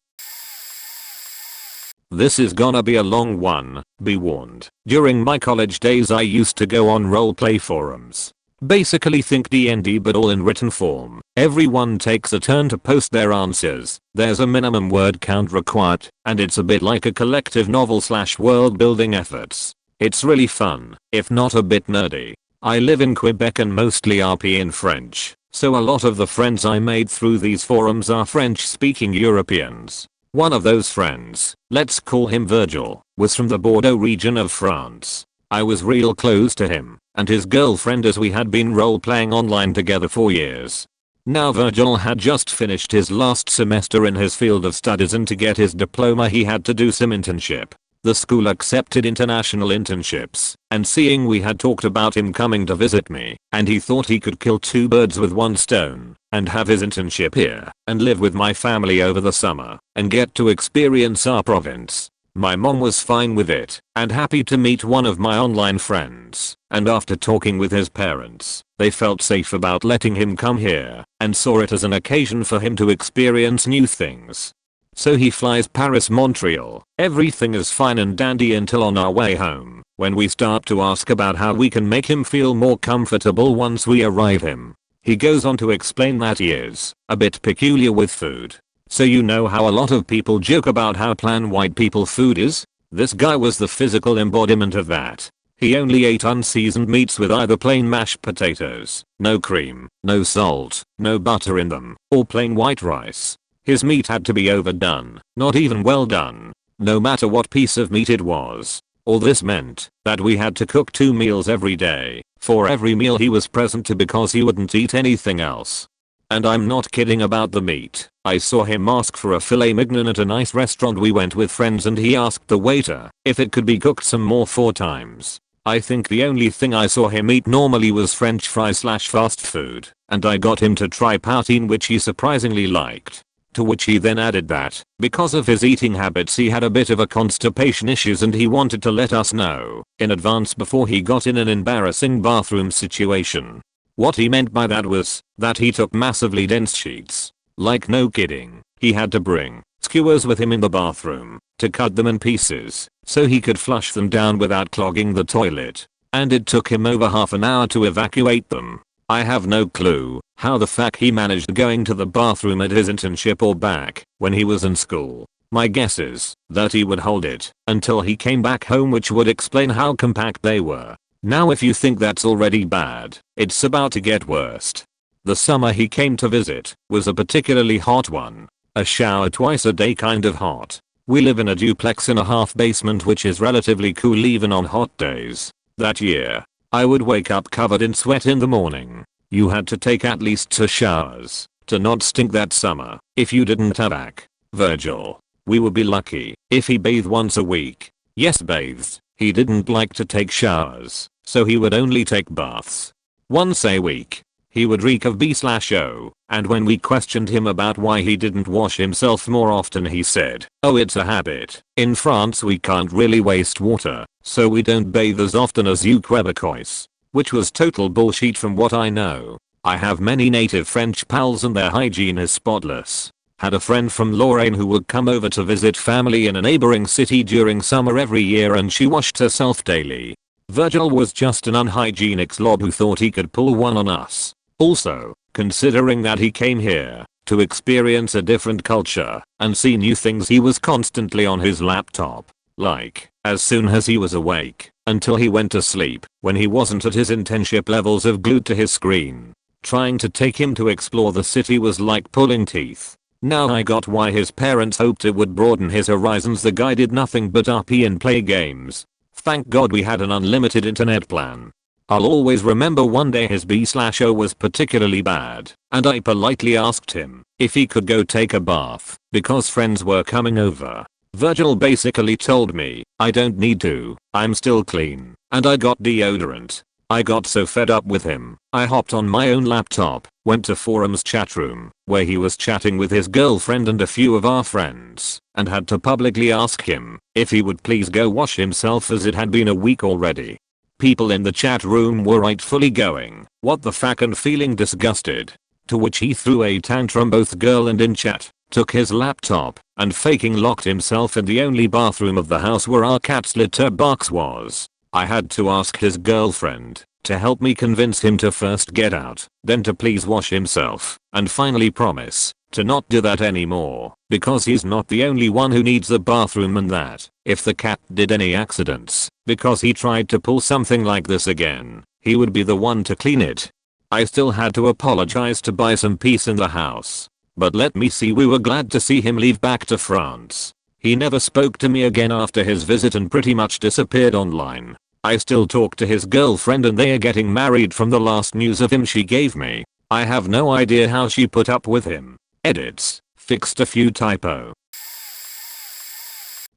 Speaker 1: This is gonna be a long one, be warned. During my college days I used to go on roleplay forums. Basically think D&D but all in written form. Everyone takes a turn to post their answers. There's a minimum word count required, and it's a bit like a collective novel / world building efforts. It's really fun, if not a bit nerdy. I live in Quebec and mostly RP in French, so a lot of the friends I made through these forums are French speaking Europeans. One of those friends, let's call him Virgil, was from the Bordeaux region of France. I was real close to him and his girlfriend as we had been role-playing online together for years. Now Virgil had just finished his last semester in his field of studies, and to get his diploma he had to do some internship. The school accepted international internships, and seeing we had talked about him coming to visit me, and he thought he could kill two birds with one stone, and have his internship here, and live with my family over the summer, and get to experience our province. My mom was fine with it, and happy to meet one of my online friends, and after talking with his parents, they felt safe about letting him come here, and saw it as an occasion for him to experience new things. So he flies Paris-Montreal. Everything is fine and dandy until on our way home, when we start to ask about how we can make him feel more comfortable once we arrive him. He goes on to explain that he is a bit peculiar with food. So you know how a lot of people joke about how plain white people food is? This guy was the physical embodiment of that. He only ate unseasoned meats with either plain mashed potatoes, no cream, no salt, no butter in them, or plain white rice. His meat had to be overdone, not even well done, no matter what piece of meat it was. All this meant that we had to cook 2 meals every day, for every meal he was present to, because he wouldn't eat anything else. And I'm not kidding about the meat. I saw him ask for a filet mignon at a nice restaurant we went with friends, and he asked the waiter if it could be cooked some more 4 times. I think the only thing I saw him eat normally was french fries / fast food, and I got him to try poutine, which he surprisingly liked. To which he then added that, because of his eating habits, he had a bit of a constipation issues, and he wanted to let us know in advance before he got in an embarrassing bathroom situation. What he meant by that was that he took massively dense sheets. Like no kidding, he had to bring skewers with him in the bathroom to cut them in pieces so he could flush them down without clogging the toilet. And it took him over half an hour to evacuate them. I have no clue how the fuck he managed going to the bathroom at his internship or back when he was in school. My guess is that he would hold it until he came back home, which would explain how compact they were. Now if you think that's already bad, it's about to get worse. The summer he came to visit was a particularly hot one. A shower twice a day kind of hot. We live in a duplex in a half basement, which is relatively cool even on hot days. That year, I would wake up covered in sweat in the morning. You had to take at least 2 showers to not stink that summer. If you didn't have back, Virgil, we would be lucky if he bathed once a week. Yes, bathed. He didn't like to take showers, so he would only take baths once a week. He would reek of B/O, and when we questioned him about why he didn't wash himself more often, he said, "Oh, it's a habit. In France we can't really waste water, so we don't bathe as often as you Quebecois." Which was total bullshit from what I know. I have many native French pals and their hygiene is spotless. Had a friend from Lorraine who would come over to visit family in a neighboring city during summer every year, and she washed herself daily. Virgil was just an unhygienic slob who thought he could pull one on us. Also, considering that he came here to experience a different culture and see new things, he was constantly on his laptop. Like, as soon as he was awake, until he went to sleep, when he wasn't at his internship levels of glued to his screen. Trying to take him to explore the city was like pulling teeth. Now I got why his parents hoped it would broaden his horizons. The guy did nothing but RP and play games. Thank God we had an unlimited internet plan. I'll always remember one day his B/O was particularly bad, and I politely asked him if he could go take a bath because friends were coming over. Virgil basically told me, "I don't need to, I'm still clean, and I got deodorant." I got so fed up with him, I hopped on my own laptop, went to forum's chat room, where he was chatting with his girlfriend and a few of our friends, and had to publicly ask him if he would please go wash himself, as it had been a week already. People in the chat room were rightfully going, "What the fuck," and feeling disgusted. To which he threw a tantrum, both girl and in chat, took his laptop, and faking locked himself in the only bathroom of the house where our cat's litter box was. I had to ask his girlfriend to help me convince him to first get out, then to please wash himself, and finally promise to not do that anymore, because he's not the only one who needs the bathroom, and that if the cat did any accidents because he tried to pull something like this again, he would be the one to clean it. I still had to apologize to buy some peace in the house. But let me see, we were glad to see him leave back to France. He never spoke to me again after his visit and pretty much disappeared online. I still talk to his girlfriend and they are getting married from the last news of him she gave me. I have no idea how she put up with him. Edits. Fixed a few typo.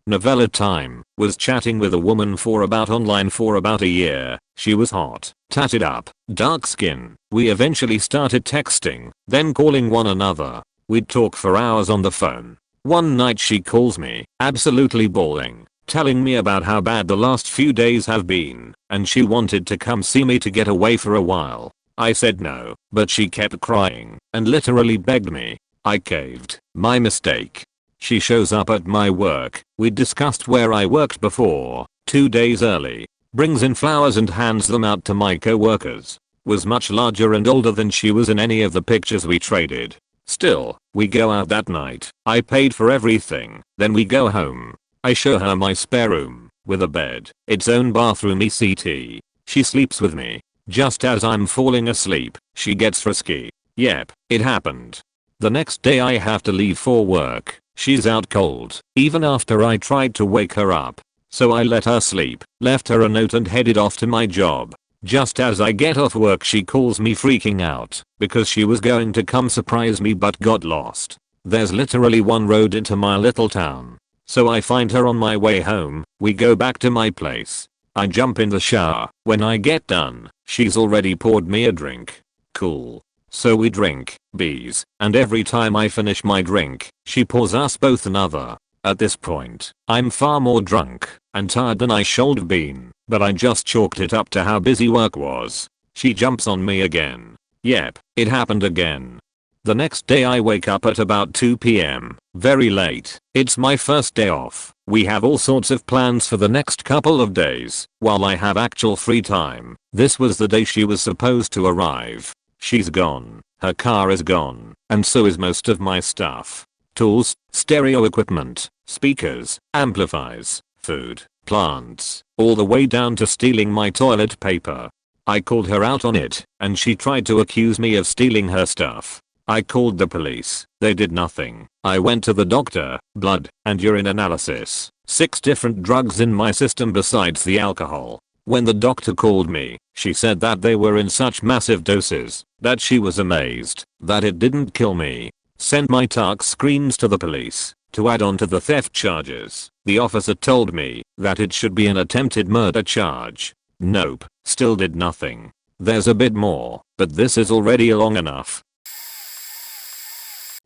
Speaker 1: Novella time. Was chatting with a woman online for about a year. She was hot, tatted up, dark skin. We eventually started texting, then calling one another. We'd talk for hours on the phone. One night she calls me, absolutely bawling, telling me about how bad the last few days have been, and she wanted to come see me to get away for a while. I said no, but she kept crying and literally begged me. I caved. My mistake. She shows up at my work. We'd discussed where I worked before, 2 days early. Brings in flowers and hands them out to my co-workers. Was much larger and older than she was in any of the pictures we traded. Still, we go out that night. I paid for everything. Then we go home. I show her my spare room, with a bed, its own bathroom ECT. She sleeps with me. Just as I'm falling asleep, she gets frisky. Yep, it happened. The next day I have to leave for work. She's out cold, even after I tried to wake her up. So I let her sleep, left her a note and headed off to my job. Just as I get off work she calls me freaking out, because she was going to come surprise me but got lost. There's literally one road into my little town. So I find her on my way home. We go back to my place. I jump in the shower. When I get done, she's already poured me a drink. Cool. So we drink, bees, and every time I finish my drink, she pours us both another. At this point, I'm far more drunk and tired than I should have been, but I just chalked it up to how busy work was. She jumps on me again. Yep, it happened again. The next day I wake up at about 2 PM, very late. It's my first day off. We have all sorts of plans for the next couple of days, while I have actual free time. This was the day she was supposed to arrive. She's gone, her car is gone, and so is most of my stuff. Tools, stereo equipment, speakers, amplifiers, food, plants, all the way down to stealing my toilet paper. I called her out on it, and she tried to accuse me of stealing her stuff. I called the police, they did nothing. I went to the doctor, blood and urine analysis, 6 different drugs in my system besides the alcohol. When the doctor called me, she said that they were in such massive doses that she was amazed that it didn't kill me. Sent my tuck screams to the police. To add on to the theft charges, the officer told me that it should be an attempted murder charge. Nope, still did nothing. There's a bit more, but this is already long enough.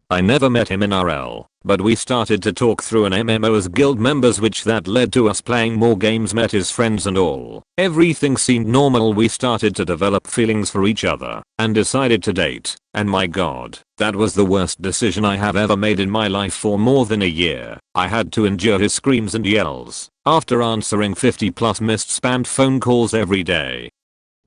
Speaker 1: I never met him in RL, but we started to talk through an MMO as guild members, which that led to us playing more games, met his friends and all. Everything seemed normal. We started to develop feelings for each other and decided to date, and my god, that was the worst decision I have ever made in my life. For more than a year, I had to endure his screams and yells after answering 50+ missed spammed phone calls every day.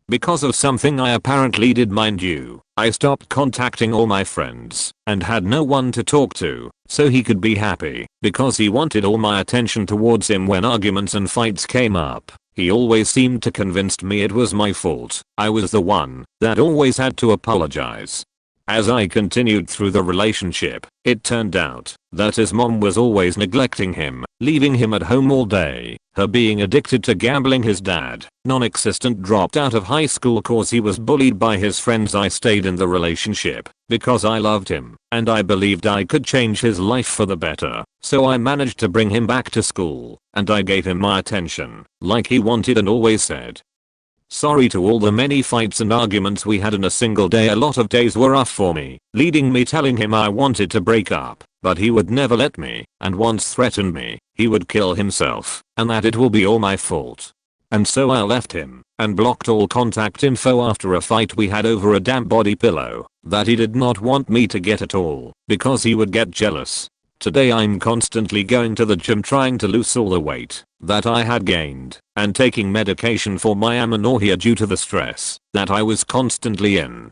Speaker 1: Because of something I apparently did, mind you, I stopped contacting all my friends and had no one to talk to, so he could be happy, because he wanted all my attention towards him. When arguments and fights came up, he always seemed to convince me it was my fault. I was the one that always had to apologize. As I continued through the relationship, it turned out that his mom was always neglecting him, leaving him at home all day, her being addicted to gambling, his dad, non-existent, dropped out of high school cause he was bullied by his friends. I stayed in the relationship because I loved him and I believed I could change his life for the better, so I managed to bring him back to school and I gave him my attention like he wanted and always said. Sorry to all the many fights and arguments we had in a single day. A lot of days were rough for me, leading me telling him I wanted to break up, but he would never let me, and once threatened me he would kill himself and that it will be all my fault. And so I left him and blocked all contact info after a fight we had over a damp body pillow that he did not want me to get at all because he would get jealous. Today I'm constantly going to the gym trying to lose all the weight that I had gained and taking medication for my amenorrhea due to the stress that I was constantly in.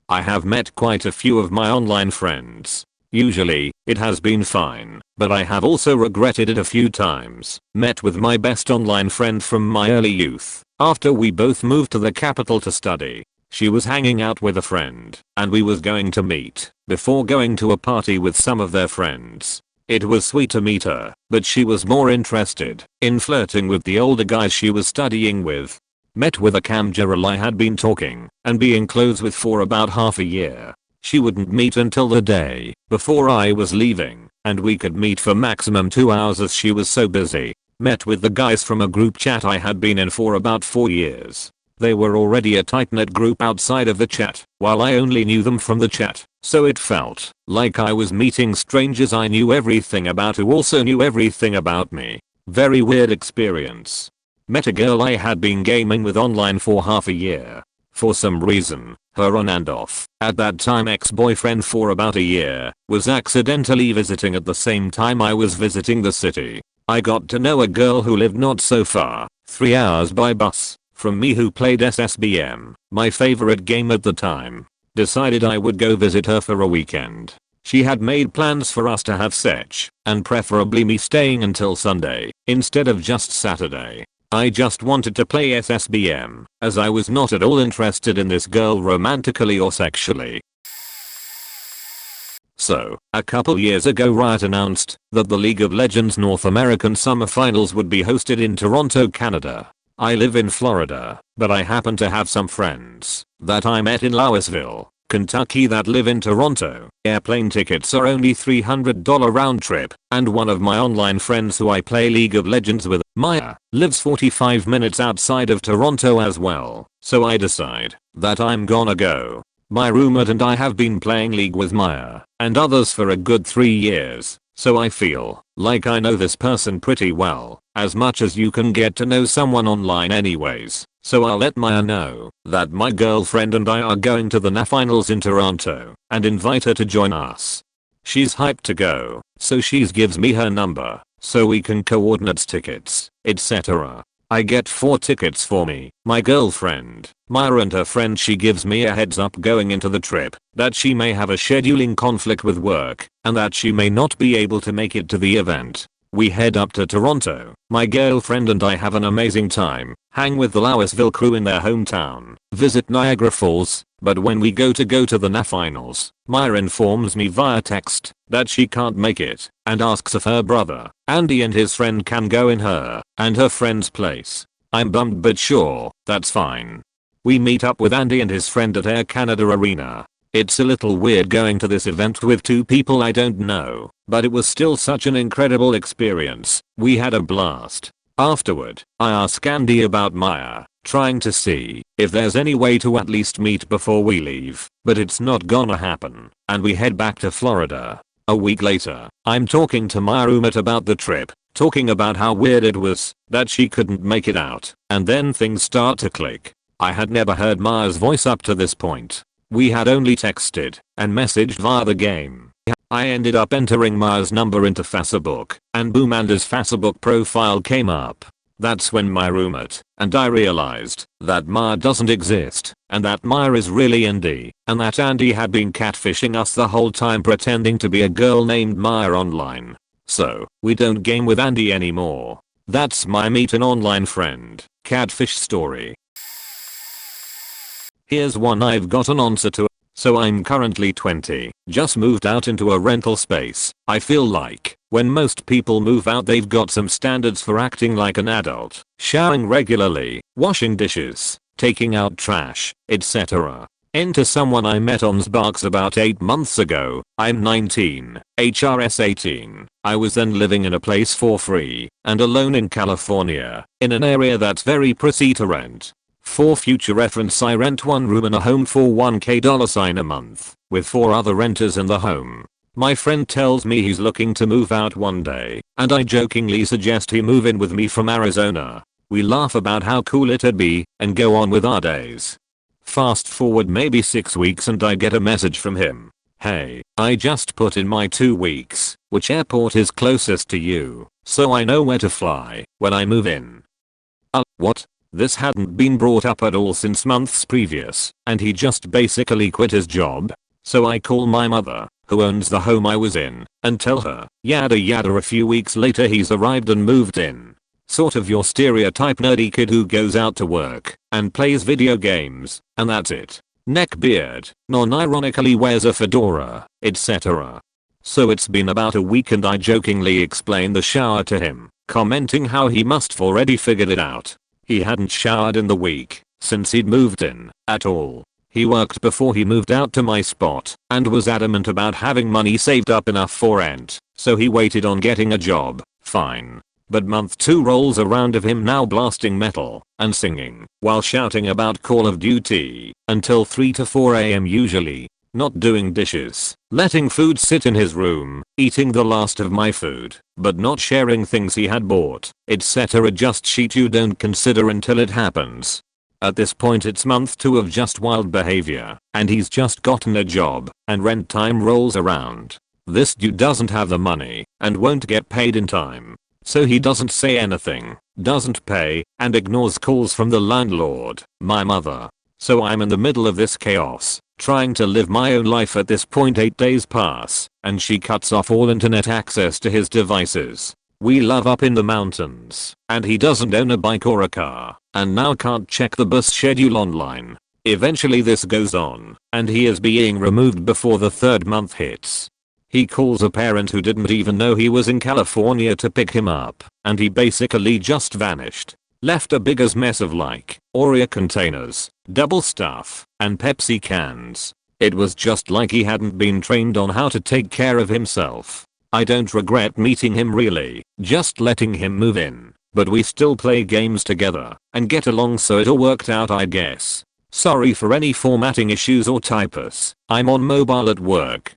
Speaker 1: I have met quite a few of my online friends. Usually, it has been fine, but I have also regretted it a few times. Met with my best online friend from my early youth after we both moved to the capital to study. She was hanging out with a friend and we was going to meet before going to a party with some of their friends. It was sweet to meet her, but she was more interested in flirting with the older guys she was studying with. Met with a cam girl I had been talking and being close with for about half a year. She wouldn't meet until the day before I was leaving, and we could meet for maximum 2 hours as she was so busy. Met with the guys from a group chat I had been in for about 4 years. They were already a tight-knit group outside of the chat, while I only knew them from the chat, so it felt like I was meeting strangers I knew everything about who also knew everything about me. Very weird experience. Met a girl I had been gaming with online for half a year. For some reason, her on and off, at that time ex-boyfriend for about a year, was accidentally visiting at the same time I was visiting the city. I got to know a girl who lived not so far, 3 hours by bus, from me, who played SSBM, my favorite game at the time. Decided I would go visit her for a weekend. She had made plans for us to have sex, and preferably me staying until Sunday, instead of just Saturday. I just wanted to play SSBM, as I was not at all interested in this girl romantically or sexually. So, a couple years ago Riot announced that the League of Legends North American Summer Finals would be hosted in Toronto, Canada. I live in Florida, but I happen to have some friends that I met in Louisville, Kentucky that live in Toronto. Airplane tickets are only $300 round trip, and one of my online friends who I play League of Legends with, Maya, lives 45 minutes outside of Toronto as well, so I decide that I'm gonna go. My roommate and I have been playing League with Maya and others for a good 3 years, so I feel like I know this person pretty well, as much as you can get to know someone online anyways. So I'll let Maya know that my girlfriend and I are going to the NA finals in Toronto and invite her to join us. She's hyped to go, so she gives me her number so we can coordinate tickets, etc. I get 4 tickets for me, my girlfriend, Maya and her friend. She gives me a heads up going into the trip that she may have a scheduling conflict with work and that she may not be able to make it to the event. We head up to Toronto, my girlfriend and I have an amazing time, hang with the Louisville crew in their hometown, visit Niagara Falls, But when we go to the NA finals, Maya informs me via text that she can't make it and asks if her brother, Andy, and his friend can go in her and her friend's place. I'm bummed but sure, that's fine. We meet up with Andy and his friend at Air Canada Arena. It's a little weird going to this event with two people I don't know, but it was still such an incredible experience. We had a blast. Afterward, I ask Andy about Maya, trying to see if there's any way to at least meet before we leave, but it's not gonna happen, and we head back to Florida. A week later, I'm talking to my roommate about the trip, talking about how weird it was that she couldn't make it out, and then things start to click. I had never heard Maya's voice up to this point. We had only texted and messaged via the game. I ended up entering Maya's number into Facebook, and boom, Andy's Facebook profile came up. That's when my roommate and I realized that Maya doesn't exist, and that Maya is really Andy, and that Andy had been catfishing us the whole time pretending to be a girl named Maya online. So, we don't game with Andy anymore. That's my meet an online friend catfish story. Here's one I've got an answer to. So I'm currently 20, just moved out into a rental space. I feel like when most people move out they've got some standards for acting like an adult, showering regularly, washing dishes, taking out trash, etc. Enter someone I met on Sparks about 8 months ago. I'm 19, HRS 18. I was then living in a place for free and alone in California, in an area that's very pricey to rent. For future reference, I rent one room in a home for $1,000 a month, with 4 other renters in the home. My friend tells me he's looking to move out one day, and I jokingly suggest he move in with me from Arizona. We laugh about how cool it'd be, and go on with our days. Fast forward maybe 6 weeks and I get a message from him. Hey, I just put in my 2 weeks, which airport is closest to you, so I know where to fly when I move in. What? This hadn't been brought up at all since months previous, and he just basically quit his job. So I call my mother, who owns the home I was in, and tell her, yada yada. A few weeks later he's arrived and moved in. Sort of your stereotype nerdy kid who goes out to work and plays video games, and that's it. Neck beard, non-ironically wears a fedora, etc. So it's been about a week and I jokingly explain the shower to him, commenting how he must have already figured it out. He hadn't showered in the week since he'd moved in at all. He worked before he moved out to my spot and was adamant about having money saved up enough for rent, so he waited on getting a job. Fine. But month 2 rolls around of him now blasting metal and singing while shouting about Call of Duty until 3 to 4 AM usually, not doing dishes, letting food sit in his room, eating the last of my food, but not sharing things he had bought, etc. Just shit you don't consider until it happens. At this point it's month 2 of just wild behavior, and he's just gotten a job, and rent time rolls around. This dude doesn't have the money, and won't get paid in time. So he doesn't say anything, doesn't pay, and ignores calls from the landlord, my mother. So I'm in the middle of this chaos, trying to live my own life. At this point 8 days pass, and she cuts off all internet access to his devices. We live up in the mountains, and he doesn't own a bike or a car, and now can't check the bus schedule online. Eventually this goes on, and he is being removed before the 3rd month hits. He calls a parent who didn't even know he was in California to pick him up, and he basically just vanished. Left a big ass mess of like Oreo containers, double stuff, and Pepsi cans. It was just like he hadn't been trained on how to take care of himself. I don't regret meeting him really, just letting him move in, but we still play games together and get along, so it all worked out I guess. Sorry for any formatting issues or typos, I'm on mobile at work.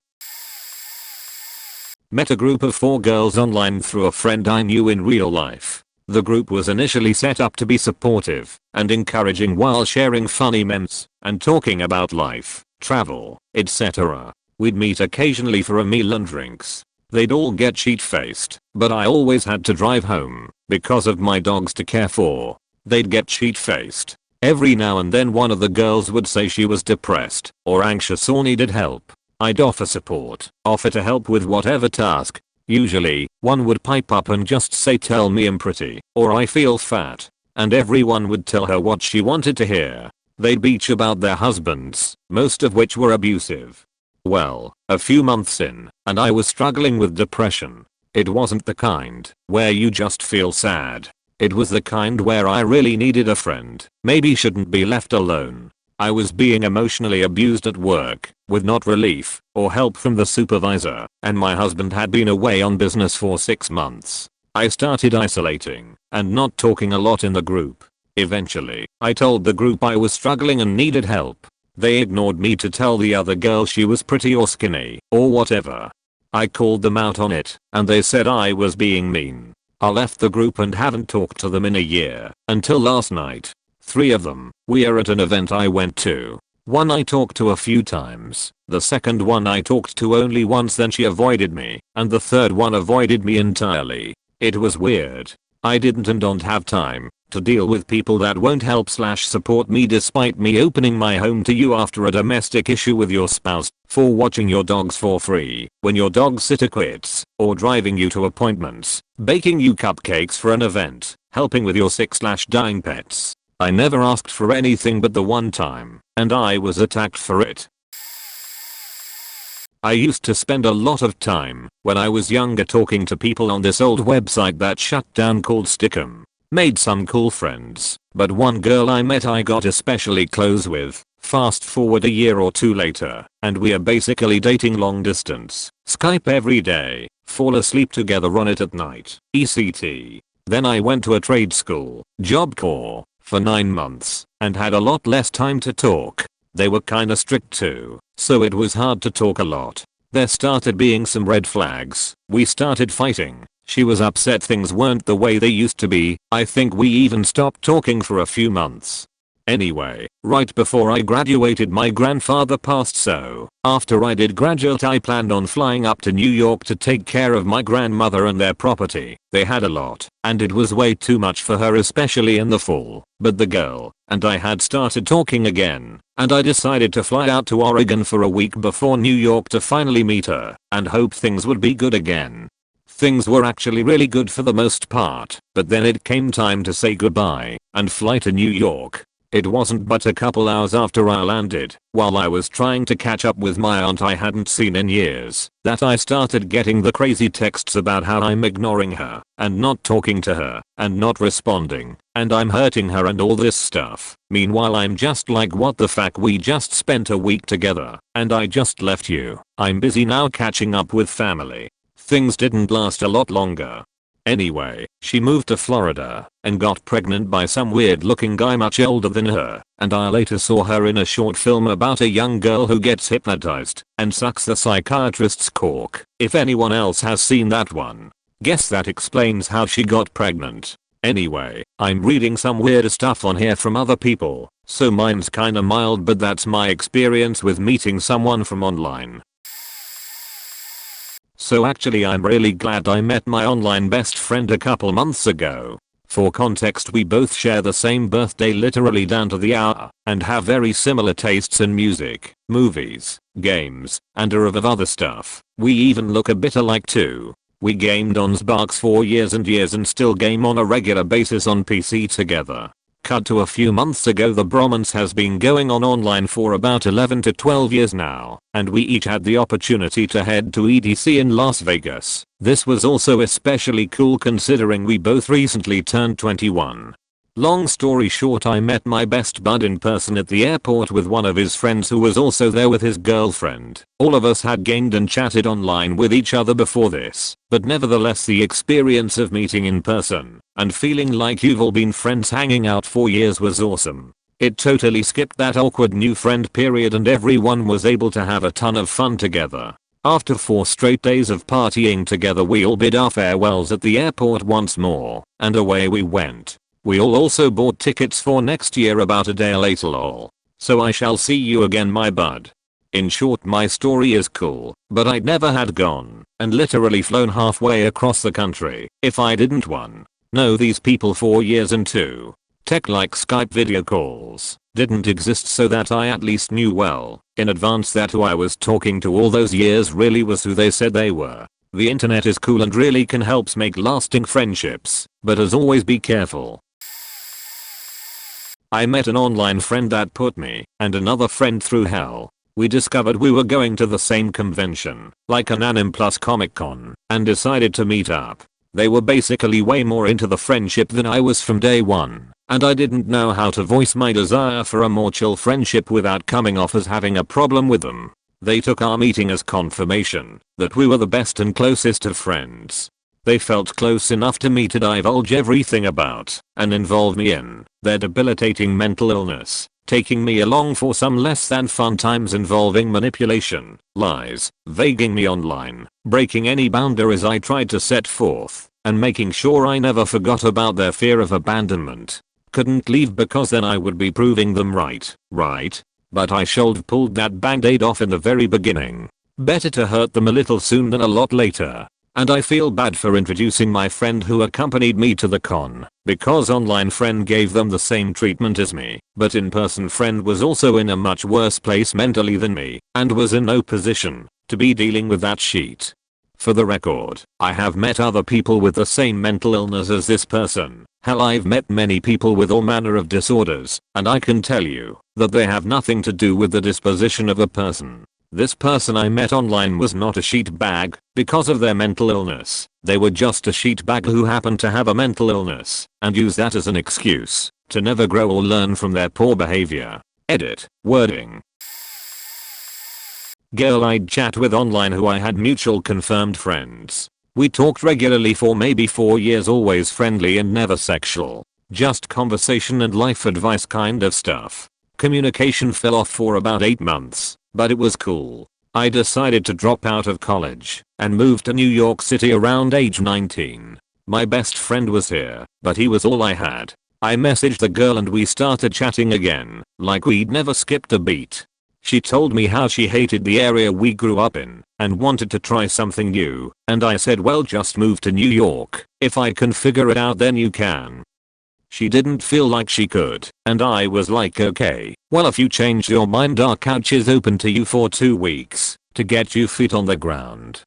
Speaker 1: Met a group of 4 girls online through a friend I knew in real life. The group was initially set up to be supportive and encouraging while sharing funny memes and talking about life, travel, etc. We'd meet occasionally for a meal and drinks. They'd all get sheet-faced, but I always had to drive home because of my dogs to care for. They'd get sheet-faced. Every now and then one of the girls would say she was depressed or anxious or needed help. I'd offer support, offer to help with whatever task. Usually, one would pipe up and just say tell me I'm pretty, or I feel fat, and everyone would tell her what she wanted to hear. They'd bitch about their husbands, most of which were abusive. Well, a few months in, and I was struggling with depression. It wasn't the kind where you just feel sad. It was the kind where I really needed a friend, maybe shouldn't be left alone. I was being emotionally abused at work, with not relief or help from the supervisor, and my husband had been away on business for 6 months. I started isolating and not talking a lot in the group. Eventually, I told the group I was struggling and needed help. They ignored me to tell the other girl she was pretty or skinny, or whatever. I called them out on it, and they said I was being mean. I left the group and haven't talked to them in a year, until last night. 3 of them were at an event I went to. One I talked to a few times, the second one I talked to only once, then she avoided me, and the third one avoided me entirely. It was weird. I didn't and don't have time to deal with people that won't help/support me despite me opening my home to you after a domestic issue with your spouse, for watching your dogs for free when your dog sitter quits, or driving you to appointments, baking you cupcakes for an event, helping with your sick/dying pets. I never asked for anything but the one time, and I was attacked for it. I used to spend a lot of time when I was younger talking to people on this old website that shut down called Stickum. Made some cool friends, but one girl I met I got especially close with. Fast forward a year or two later, and we are basically dating long distance. Skype every day, fall asleep together on it at night, etc. Then I went to a trade school, Job Corps, for 9 months, and had a lot less time to talk. They were kinda strict too, so it was hard to talk a lot. There started being some red flags. We started fighting. She was upset things weren't the way they used to be. I think we even stopped talking for a few months. Anyway, right before I graduated my grandfather passed, so after I did graduate I planned on flying up to New York to take care of my grandmother and their property. They had a lot, and it was way too much for her, especially in the fall. But the girl and I had started talking again, and I decided to fly out to Oregon for a week before New York to finally meet her and hope things would be good again. Things were actually really good for the most part, but then it came time to say goodbye and fly to New York. It wasn't but a couple hours after I landed, while I was trying to catch up with my aunt I hadn't seen in years, that I started getting the crazy texts about how I'm ignoring her, and not talking to her, and not responding, and I'm hurting her and all this stuff. Meanwhile I'm just like, what the fuck, we just spent a week together, and I just left you. I'm busy now catching up with family. Things didn't last a lot longer. Anyway, she moved to Florida and got pregnant by some weird looking guy much older than her, and I later saw her in a short film about a young girl who gets hypnotized and sucks the psychiatrist's cork. If anyone else has seen that one, guess that explains how she got pregnant. Anyway, I'm reading some weird stuff on here from other people, so mine's kinda mild, but that's my experience with meeting someone from online. So actually I'm really glad I met my online best friend a couple months ago. For context, we both share the same birthday literally down to the hour, and have very similar tastes in music, movies, games, and a of other stuff. We even look a bit alike too. We gamed on Xbox for years and still game on a regular basis on PC together. Cut to a few months ago, the bromance has been going on online for about 11 to 12 years now, and we each had the opportunity to head to EDC in Las Vegas. This was also especially cool considering we both recently turned 21. Long story short, I met my best bud in person at the airport with one of his friends who was also there with his girlfriend. All of us had gamed and chatted online with each other before this, but nevertheless the experience of meeting in person and feeling like you've all been friends hanging out for years was awesome. It totally skipped that awkward new friend period and everyone was able to have a ton of fun together. After 4 straight days of partying together, we all bid our farewells at the airport once more, and away we went. We all also bought tickets for next year about a day later lol. So I shall see you again, my bud. In short, my story is cool, but I'd never had gone and literally flown halfway across the country if I didn't know these people for years, and 2, tech like Skype video calls didn't exist, so that I at least knew well in advance that who I was talking to all those years really was who they said they were. The internet is cool and really can help make lasting friendships, but as always be careful. I met an online friend that put me and another friend through hell. We discovered we were going to the same convention, like an anime plus Comic Con, and decided to meet up. They were basically way more into the friendship than I was from day one, and I didn't know how to voice my desire for a more chill friendship without coming off as having a problem with them. They took our meeting as confirmation that we were the best and closest of friends. They felt close enough to me to divulge everything about and involve me in their debilitating mental illness, taking me along for some less than fun times involving manipulation, lies, vaguing me online, breaking any boundaries I tried to set forth, and making sure I never forgot about their fear of abandonment. Couldn't leave because then I would be proving them right? But I should pulled that band-aid off in the very beginning. Better to hurt them a little soon than a lot later. And I feel bad for introducing my friend who accompanied me to the con, because online friend gave them the same treatment as me, but in-person friend was also in a much worse place mentally than me, and was in no position to be dealing with that shit. For the record, I have met other people with the same mental illness as this person. Hell, I've met many people with all manner of disorders, and I can tell you that they have nothing to do with the disposition of a person. This person I met online was not a sheet bag because of their mental illness. They were just a sheet bag who happened to have a mental illness and use that as an excuse to never grow or learn from their poor behavior. Edit. Wording. Girl I'd chat with online who I had mutual confirmed friends. We talked regularly for maybe 4 years, always friendly and never sexual. Just conversation and life advice kind of stuff. Communication fell off for about 8 months. But it was cool. I decided to drop out of college and move to New York City around age 19. My best friend was here, but he was all I had. I messaged the girl and we started chatting again, like we'd never skipped a beat. She told me how she hated the area we grew up in and wanted to try something new, and I said, well, just move to New York. If I can figure it out, then you can. She didn't feel like she could, and I was like, okay, well, if you change your mind, our couch is open to you for 2 weeks to get you feet on the ground.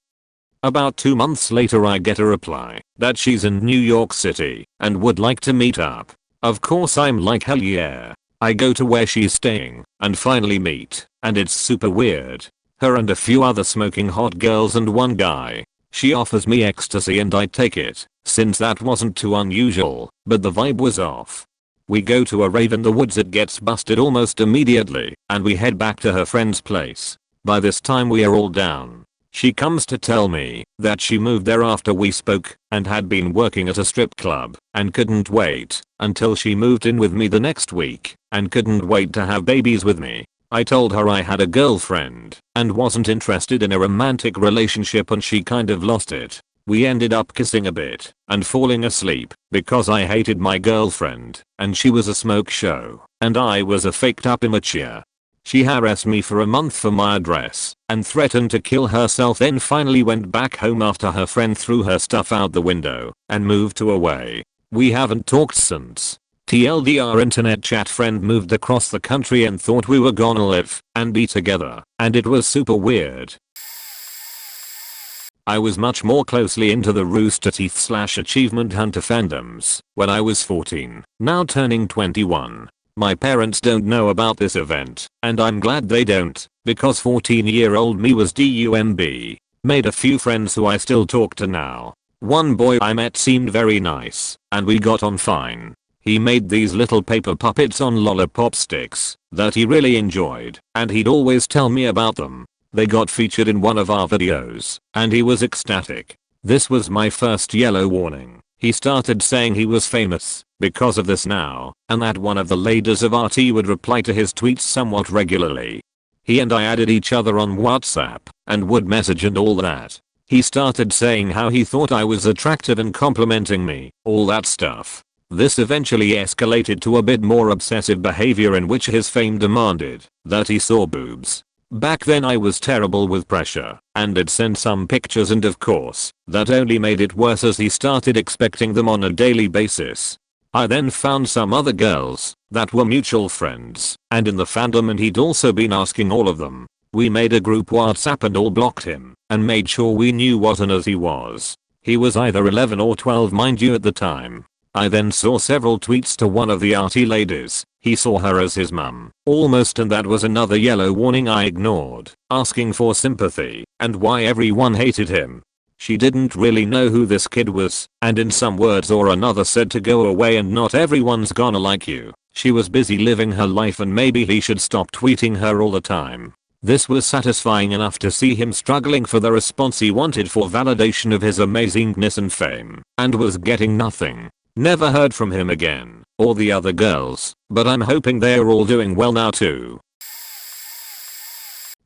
Speaker 1: About 2 months later I get a reply that she's in New York City and would like to meet up. Of course I'm like, hell yeah. I go to where she's staying and finally meet, and it's super weird. Her and a few other smoking hot girls and one guy. She offers me ecstasy and I take it, since that wasn't too unusual, but the vibe was off. We go to a rave in the woods, it gets busted almost immediately, and we head back to her friend's place. By this time we are all down. She comes to tell me that she moved there after we spoke and had been working at a strip club and couldn't wait until she moved in with me the next week and couldn't wait to have babies with me. I told her I had a girlfriend and wasn't interested in a romantic relationship, and she kind of lost it. We ended up kissing a bit and falling asleep because I hated my girlfriend and she was a smoke show and I was a faked up immature. She harassed me for a month for my address and threatened to kill herself, then finally went back home after her friend threw her stuff out the window and moved away. We haven't talked since. TLDR internet chat friend moved across the country and thought we were gonna live and be together, and it was super weird. I was much more closely into the Rooster Teeth / Achievement Hunter fandoms when I was 14, now turning 21. My parents don't know about this event, and I'm glad they don't, because 14-year-old me was DUMB. Made a few friends who I still talk to now. One boy I met seemed very nice, and we got on fine. He made these little paper puppets on lollipop sticks that he really enjoyed, and he'd always tell me about them. They got featured in one of our videos, and he was ecstatic. This was my first yellow warning. He started saying he was famous because of this now, and that one of the ladies of RT would reply to his tweets somewhat regularly. He and I added each other on WhatsApp and would message and all that. He started saying how he thought I was attractive and complimenting me, all that stuff. This eventually escalated to a bit more obsessive behavior in which his fame demanded that he saw boobs. Back then I was terrible with pressure and did send some pictures, and of course that only made it worse as he started expecting them on a daily basis. I then found some other girls that were mutual friends and in the fandom, and he'd also been asking all of them. We made a group WhatsApp and all blocked him and made sure we knew what on earth he was. He was either 11 or 12, mind you, at the time. I then saw several tweets to one of the RT ladies He saw her as his mum, almost, and that was another yellow warning I ignored, asking for sympathy and why everyone hated him. She didn't really know who this kid was, and in some words or another said to go away and not everyone's gonna like you. She was busy living her life and maybe he should stop tweeting her all the time. This was satisfying enough to see him struggling for the response he wanted for validation of his amazingness and fame, and was getting nothing. Never heard from him again, or the other girls, but I'm hoping they're all doing well now too.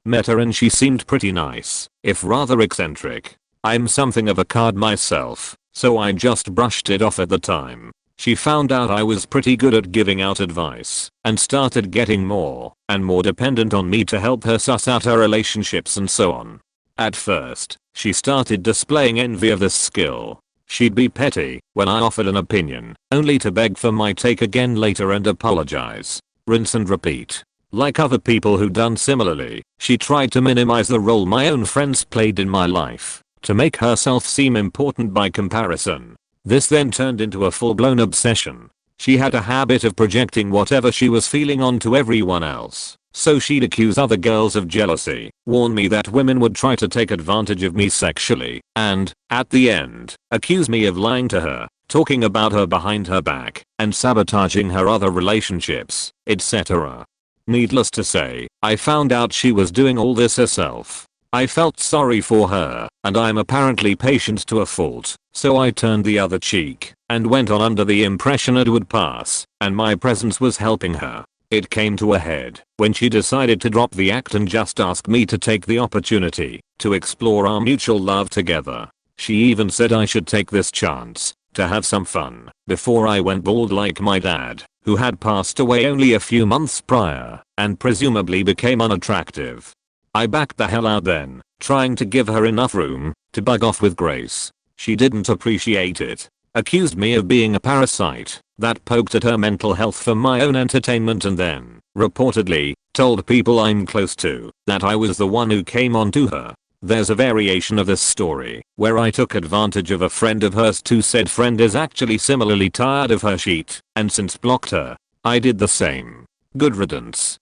Speaker 1: Met her and she seemed pretty nice, if rather eccentric. I'm something of a card myself, so I just brushed it off at the time. She found out I was pretty good at giving out advice, and started getting more and more dependent on me to help her suss out her relationships and so on. At first, she started displaying envy of this skill. She'd be petty when I offered an opinion, only to beg for my take again later and apologize. Rinse and repeat. Like other people who done similarly, she tried to minimize the role my own friends played in my life, to make herself seem important by comparison. This then turned into a full-blown obsession. She had a habit of projecting whatever she was feeling onto everyone else. So she'd accuse other girls of jealousy, warn me that women would try to take advantage of me sexually, and, at the end, accuse me of lying to her, talking about her behind her back, and sabotaging her other relationships, etc. Needless to say, I found out she was doing all this herself. I felt sorry for her, and I'm apparently patient to a fault, so I turned the other cheek, and went on under the impression it would pass, and my presence was helping her. It came to a head when she decided to drop the act and just ask me to take the opportunity to explore our mutual love together. She even said I should take this chance to have some fun before I went bald like my dad, who had passed away only a few months prior and presumably became unattractive. I backed the hell out then, trying to give her enough room to bug off with grace. She didn't appreciate it. Accused me of being a parasite that poked at her mental health for my own entertainment, and then, reportedly, told people I'm close to that I was the one who came on to her. There's a variation of this story where I took advantage of a friend of hers too. Said friend is actually similarly tired of her shit and since blocked her. I did the same. Good riddance.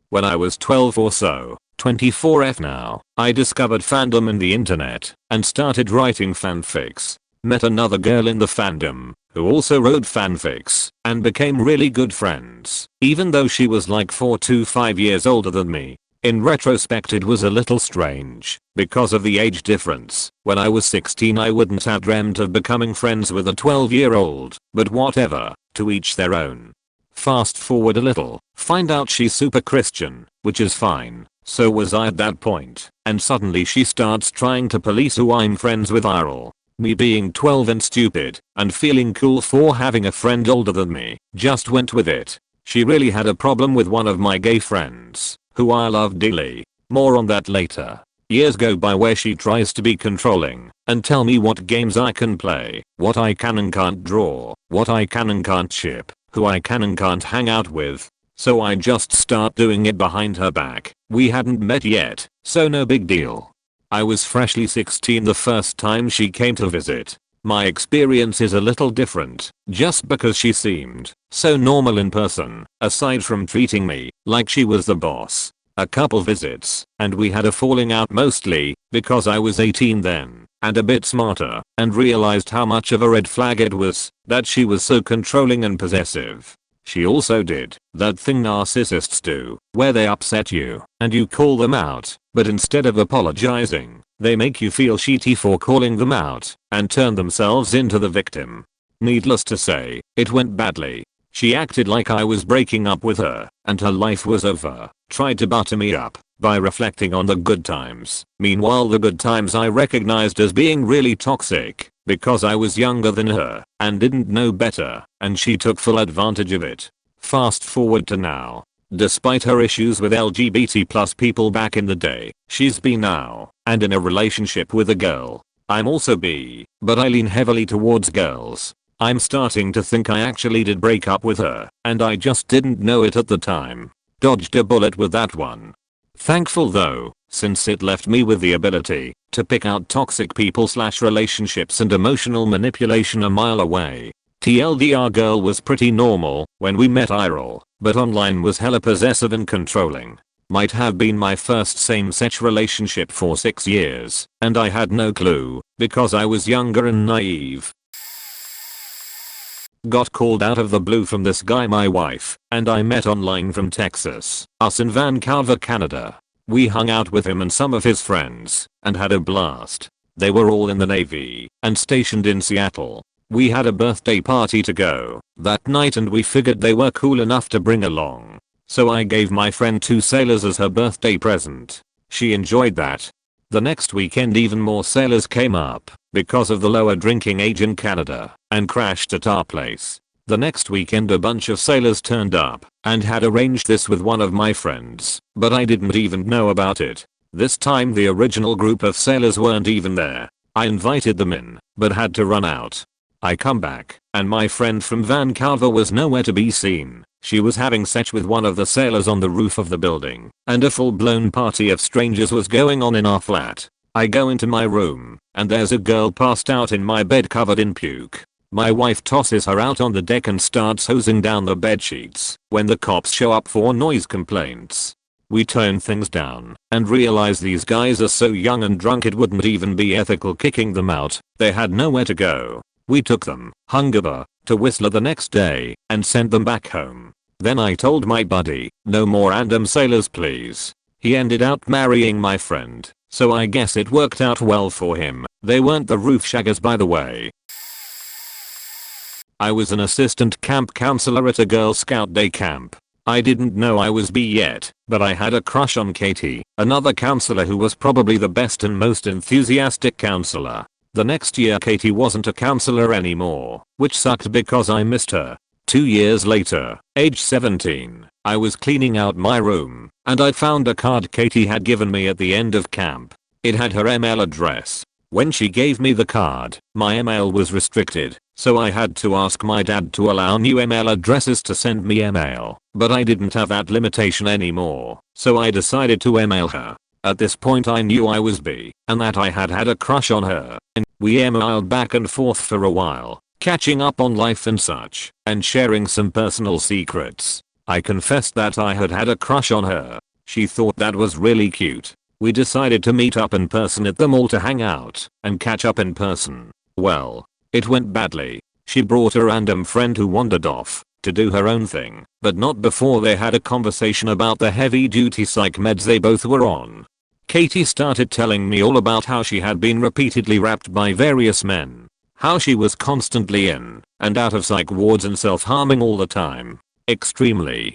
Speaker 1: When I was 12 or so, 24F now, I discovered fandom in the internet and started writing fanfics. Met another girl in the fandom who also wrote fanfics and became really good friends, even though she was like 4 to 5 years older than me. In retrospect it was a little strange because of the age difference. When I was 16 I wouldn't have dreamt of becoming friends with a 12-year-old, but whatever, to each their own. Fast forward a little, find out she's super Christian, which is fine. So was I at that point, and suddenly she starts trying to police who I'm friends with IRL. Me being 12 and stupid, and feeling cool for having a friend older than me, just went with it. She really had a problem with one of my gay friends, who I love dearly. More on that later. Years go by where she tries to be controlling, and tell me what games I can play, what I can and can't draw, what I can and can't ship, who I can and can't hang out with. So I just start doing it behind her back. We hadn't met yet, so no big deal. I was freshly 16 the first time she came to visit. My experience is a little different, just because she seemed so normal in person, aside from treating me like she was the boss. A couple visits, and we had a falling out mostly because I was 18 then, and a bit smarter, and realized how much of a red flag it was that she was so controlling and possessive. She also did that thing narcissists do, where they upset you, and you call them out, but instead of apologizing, they make you feel shitty for calling them out, and turn themselves into the victim. Needless to say, it went badly. She acted like I was breaking up with her, and her life was over, tried to butter me up by reflecting on the good times. Meanwhile the good times I recognized as being really toxic, because I was younger than her, and didn't know better, and she took full advantage of it. Fast forward to now. Despite her issues with LGBT+ people back in the day, she's bi now, and in a relationship with a girl. I'm also bi, but I lean heavily towards girls. I'm starting to think I actually did break up with her, and I just didn't know it at the time. Dodged a bullet with that one. Thankful though, since it left me with the ability to pick out toxic people/relationships and emotional manipulation a mile away. TLDR girl was pretty normal when we met IRL, but online was hella possessive and controlling. Might have been my first same-sex relationship for 6 years, and I had no clue, because I was younger and naive. Got called out of the blue from this guy my wife and I met online from Texas, us in Vancouver, Canada. We hung out with him and some of his friends, and had a blast. They were all in the Navy, and stationed in Seattle. We had a birthday party to go that night and we figured they were cool enough to bring along. So I gave my friend 2 sailors as her birthday present. She enjoyed that. The next weekend even more sailors came up, because of the lower drinking age in Canada, and crashed at our place. The next weekend a bunch of sailors turned up, and had arranged this with one of my friends, but I didn't even know about it. This time the original group of sailors weren't even there. I invited them in, but had to run out. I come back, and my friend from Vancouver was nowhere to be seen. She was having sex with one of the sailors on the roof of the building, and a full-blown party of strangers was going on in our flat. I go into my room, and there's a girl passed out in my bed covered in puke. My wife tosses her out on the deck and starts hosing down the bed sheets when the cops show up for noise complaints. We tone things down and realize these guys are so young and drunk it wouldn't even be ethical kicking them out. They had nowhere to go. We took them, hungover, to Whistler the next day, and sent them back home. Then I told my buddy, no more random sailors please. He ended up marrying my friend, so I guess it worked out well for him. They weren't the roof shaggers by the way. I was an assistant camp counselor at a Girl Scout day camp. I didn't know I was B yet, but I had a crush on Katie, another counselor who was probably the best and most enthusiastic counselor. The next year Katie wasn't a counselor anymore, which sucked because I missed her. 2 years later, age 17, I was cleaning out my room, and I found a card Katie had given me at the end of camp. It had her email address. When she gave me the card, my email was restricted, so I had to ask my dad to allow new email addresses to send me email, but I didn't have that limitation anymore, so I decided to email her. At this point I knew I was B, and that I had had a crush on her, and we emailed back and forth for a while, catching up on life and such, and sharing some personal secrets. I confessed that I had had a crush on her. She thought that was really cute. We decided to meet up in person at the mall to hang out and catch up in person. Well, it went badly. She brought a random friend who wandered off to do her own thing, but not before they had a conversation about the heavy duty psych meds they both were on. Katie started telling me all about how she had been repeatedly raped by various men. How she was constantly in and out of psych wards and self-harming all the time. Extremely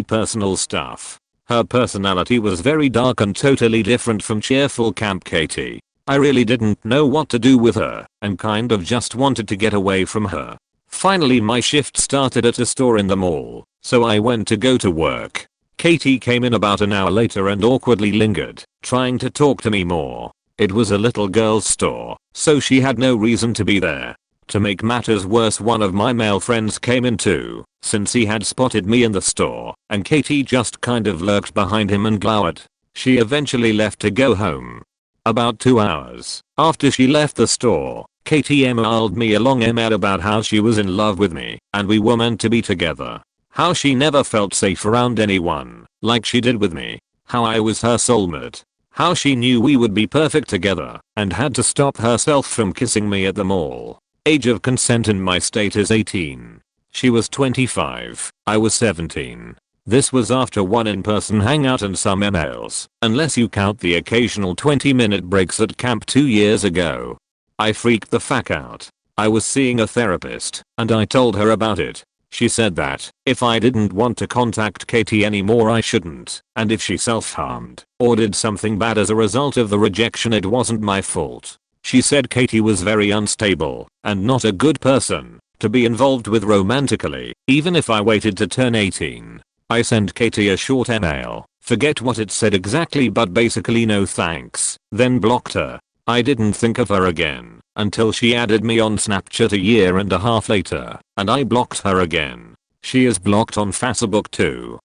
Speaker 1: personal stuff. Her personality was very dark and totally different from cheerful Camp Katie. I really didn't know what to do with her and kind of just wanted to get away from her. Finally my shift started at a store in the mall, so I went to go to work. Katie came in about an hour later and awkwardly lingered, trying to talk to me more. It was a little girl's store, so she had no reason to be there. To make matters worse, one of my male friends came in too, since he had spotted me in the store, and Katie just kind of lurked behind him and glowered. She eventually left to go home. About 2 hours after she left the store, Katie emailed me a long email about how she was in love with me and we were meant to be together. How she never felt safe around anyone like she did with me. How I was her soulmate. How she knew we would be perfect together and had to stop herself from kissing me at the mall. Age of consent in my state is 18. She was 25. I was 17. This was after one in-person hangout and some emails, unless you count the occasional 20-minute breaks at camp 2 years ago. I freaked the fuck out. I was seeing a therapist, and I told her about it. She said that if I didn't want to contact Katie anymore I shouldn't, and if she self-harmed or did something bad as a result of the rejection it wasn't my fault. She said Katie was very unstable and not a good person to be involved with romantically, even if I waited to turn 18. I sent Katie a short email, forget what it said exactly but basically no thanks, then blocked her. I didn't think of her again until she added me on Snapchat a year and a half later, and I blocked her again. She is blocked on Facebook too.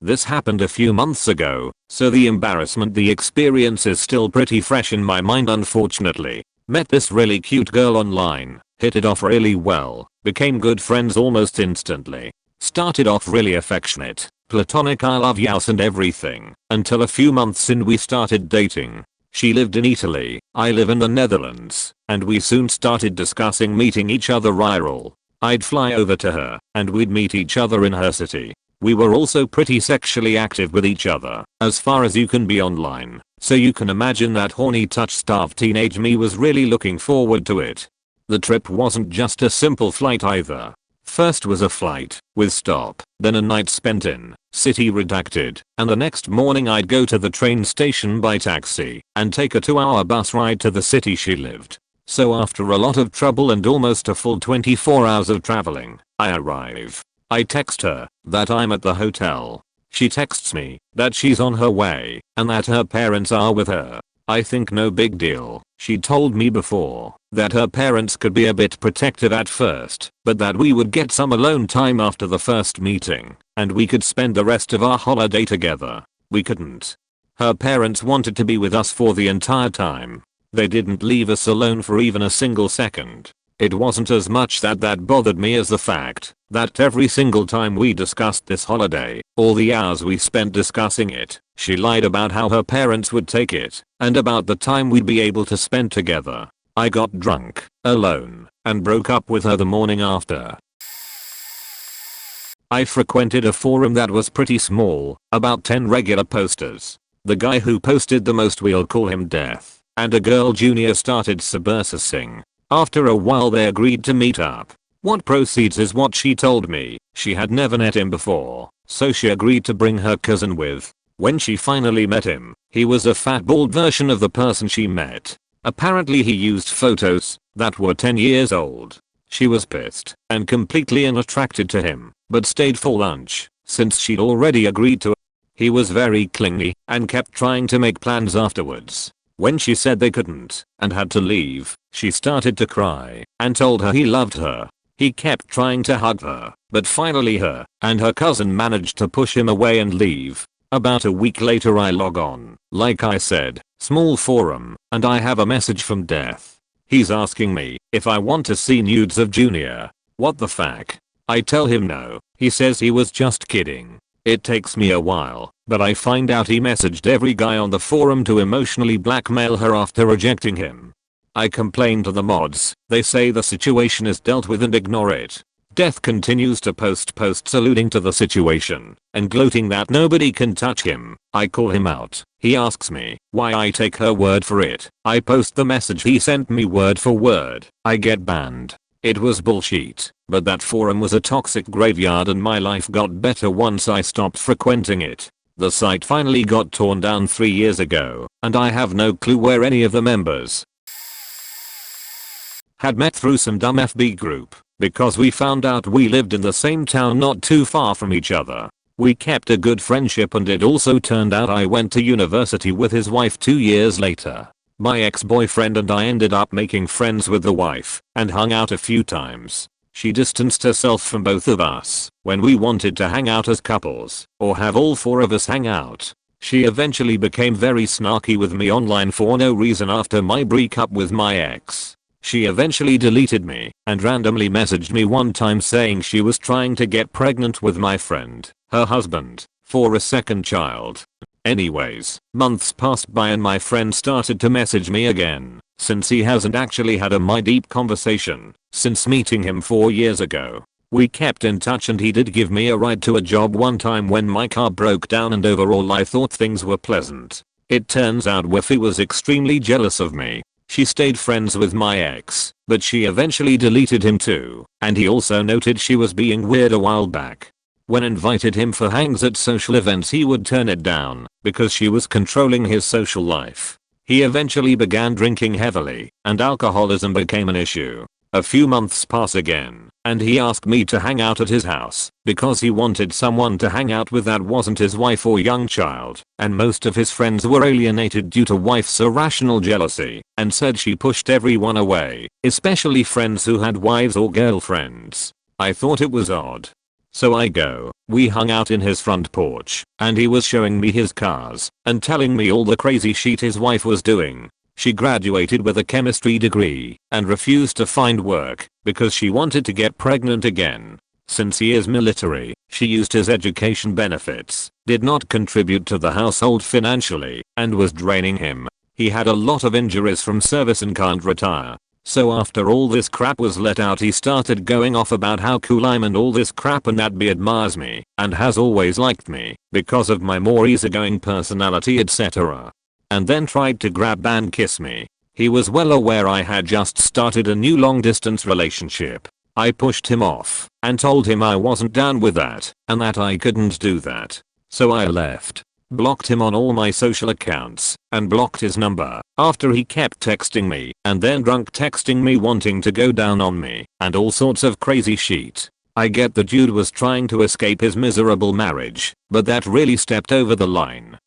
Speaker 1: This happened a few months ago, so the experience is still pretty fresh in my mind unfortunately. Met this really cute girl online, Hit it off really well, became good friends almost instantly. Started off really affectionate, platonic I love yous and everything, until a few months in we started dating. She lived in Italy, I live in the Netherlands, and we soon started discussing meeting each other IRL. I'd fly over to her, and we'd meet each other in her city. We were also pretty sexually active with each other, as far as you can be online, so you can imagine that horny touch-starved teenage me was really looking forward to it. The trip wasn't just a simple flight either. First was a flight, with stop, then a night spent in, city redacted, and the next morning I'd go to the train station by taxi, and take a 2-hour bus ride to the city she lived. So after a lot of trouble and almost a full 24 hours of traveling, I arrive. I text her that I'm at the hotel. She texts me that she's on her way, and that her parents are with her. I think no big deal. She told me before that her parents could be a bit protective at first, but that we would get some alone time after the first meeting, and we could spend the rest of our holiday together. We couldn't. Her parents wanted to be with us for the entire time. They didn't leave us alone for even a single second. It wasn't as much that bothered me as the fact that every single time we discussed this holiday, all the hours we spent discussing it, she lied about how her parents would take it, and about the time we'd be able to spend together. I got drunk, alone, and broke up with her the morning after. I frequented a forum that was pretty small, about 10 regular posters. The guy who posted the most, we'll call him Death, and a girl junior started subversing. After a while they agreed to meet up. What proceeds is what she told me. She had never met him before, so she agreed to bring her cousin with. When she finally met him, he was a fat bald version of the person she met. Apparently he used photos that were 10 years old. She was pissed and completely unattracted to him, but stayed for lunch since she'd already agreed to it. He was very clingy and kept trying to make plans afterwards. When she said they couldn't and had to leave, she started to cry and told her he loved her. He kept trying to hug her, but finally her and her cousin managed to push him away and leave. About a week later I log on, like I said, small forum, and I have a message from Death. He's asking me if I want to see nudes of Junior. What the fuck? I tell him no. He says he was just kidding. It takes me a while, but I find out he messaged every guy on the forum to emotionally blackmail her after rejecting him. I complain to the mods. They say the situation is dealt with and ignore it. Death continues to post posts alluding to the situation and gloating that nobody can touch him. I call him out. He asks me why I take her word for it. I post the message he sent me word for word. I get banned. It was bullshit, but that forum was a toxic graveyard and my life got better once I stopped frequenting it. The site finally got torn down 3 years ago, and I have no clue where any of the members had met through some dumb FB group, because we found out we lived in the same town not too far from each other. We kept a good friendship and it also turned out I went to university with his wife 2 years later. My ex-boyfriend and I ended up making friends with the wife and hung out a few times. She distanced herself from both of us when we wanted to hang out as couples or have all 4 of us hang out. She eventually became very snarky with me online for no reason after my breakup with my ex. She eventually deleted me and randomly messaged me one time saying she was trying to get pregnant with my friend, her husband, for a second child. Anyways, months passed by and my friend started to message me again, since he hasn't actually had a deep conversation since meeting him 4 years ago. We kept in touch and he did give me a ride to a job one time when my car broke down and overall I thought things were pleasant. It turns out Wifey was extremely jealous of me. She stayed friends with my ex, but she eventually deleted him too, and he also noted she was being weird a while back. When invited him for hangs at social events he would turn it down because she was controlling his social life. He eventually began drinking heavily and alcoholism became an issue. A few months pass again and he asked me to hang out at his house because he wanted someone to hang out with that wasn't his wife or young child, and most of his friends were alienated due to wife's irrational jealousy and said she pushed everyone away, especially friends who had wives or girlfriends. I thought it was odd. So I go. We hung out in his front porch and he was showing me his cars and telling me all the crazy shit his wife was doing. She graduated with a chemistry degree and refused to find work because she wanted to get pregnant again. Since he is military, she used his education benefits, did not contribute to the household financially, and was draining him. He had a lot of injuries from service and can't retire. So after all this crap was let out, he started going off about how cool I'm and all this crap, and that he admires me and has always liked me because of my more easygoing personality, etc. And then tried to grab and kiss me. He was well aware I had just started a new long distance relationship. I pushed him off and told him I wasn't down with that and that I couldn't do that. So I left. Blocked him on all my social accounts and blocked his number after he kept texting me and then drunk texting me wanting to go down on me and all sorts of crazy shit. I get the dude was trying to escape his miserable marriage, but that really stepped over the line.